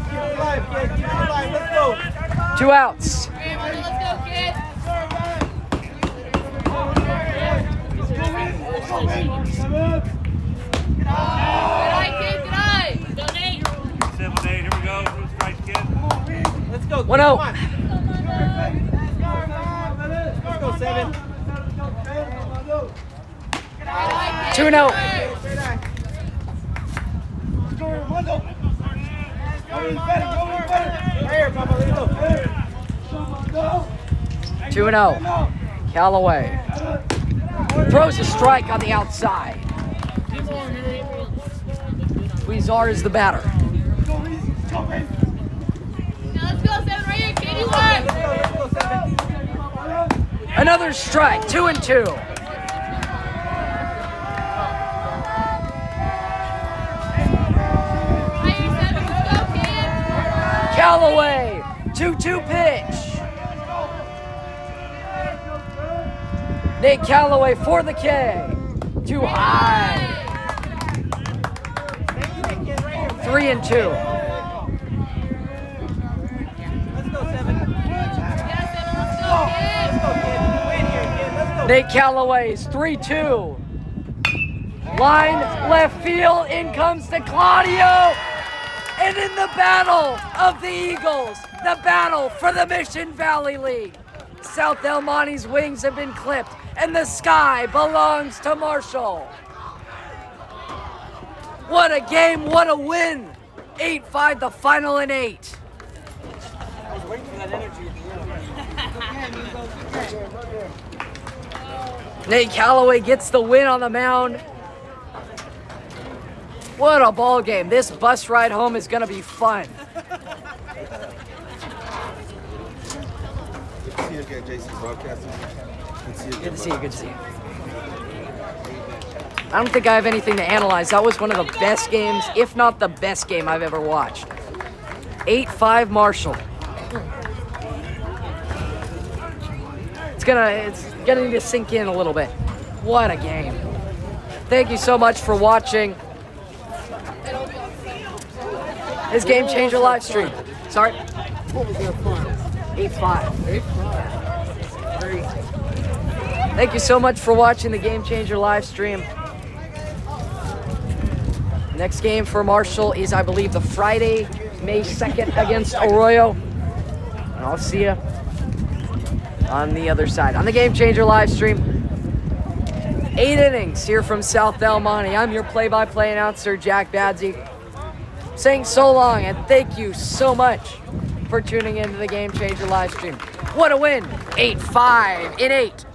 Keep it alive, kid. Keep it alive. Let's go. 2 outs. Hey, Monte, let's go, kid. Good eye, kid. Good eye. Go, Nate. 7-8. Here we go. First strike, kid. Let's go. 1-0. Come on. Let's go, 7. Good eye, kid. 2-0. Good work. Straight eye. 2-0. Let's go. 2-0. Callaway throws a strike on the outside. Weezar is the batter. Now let's go, 7. Right here, kid. You work. Let's go, 7. Another strike. 2-2. Right here, 7. Let's go, kid. Callaway 2-2 pitch. Nate Callaway for the K. Too high. 3-2. Let's go, 7. Yeah, 7. Let's go, kid. Let's go, kid. Win here, kid. Let's go. Nate Callaway's 3-2. Line left field. In comes to Claudio. And in the battle of the Eagles, the battle for the Mission Valley League, South El Monte's wings have been clipped, and the sky belongs to Marshall. What a game, what a win. 8-5, the final in 8. Nate Callaway gets the win on the mound. What a ball game. This bus ride home is going to be fun. See you again, Jason. Broadcasting. Good to see you, good to see you. I don't think I have anything to analyze. That was one of the best games, if not the best game I've ever watched. 8-5 Marshall. It's gonna need to sink in a little bit. What a game. Thank you so much for watching this Game Changer live stream. Sorry? What was their final? 8-5. 8-5. Thank you so much for watching the Game Changer live stream. Next game for Marshall is, I believe, the Friday, May 2nd against Arroyo. And I'll see you on the other side. On the Game Changer live stream, 8 innings here from South El Monte. I'm your play-by-play announcer, Jack Badsey, saying so long and thank you so much for tuning into the Game Changer live stream. What a win! 8-5 in 8.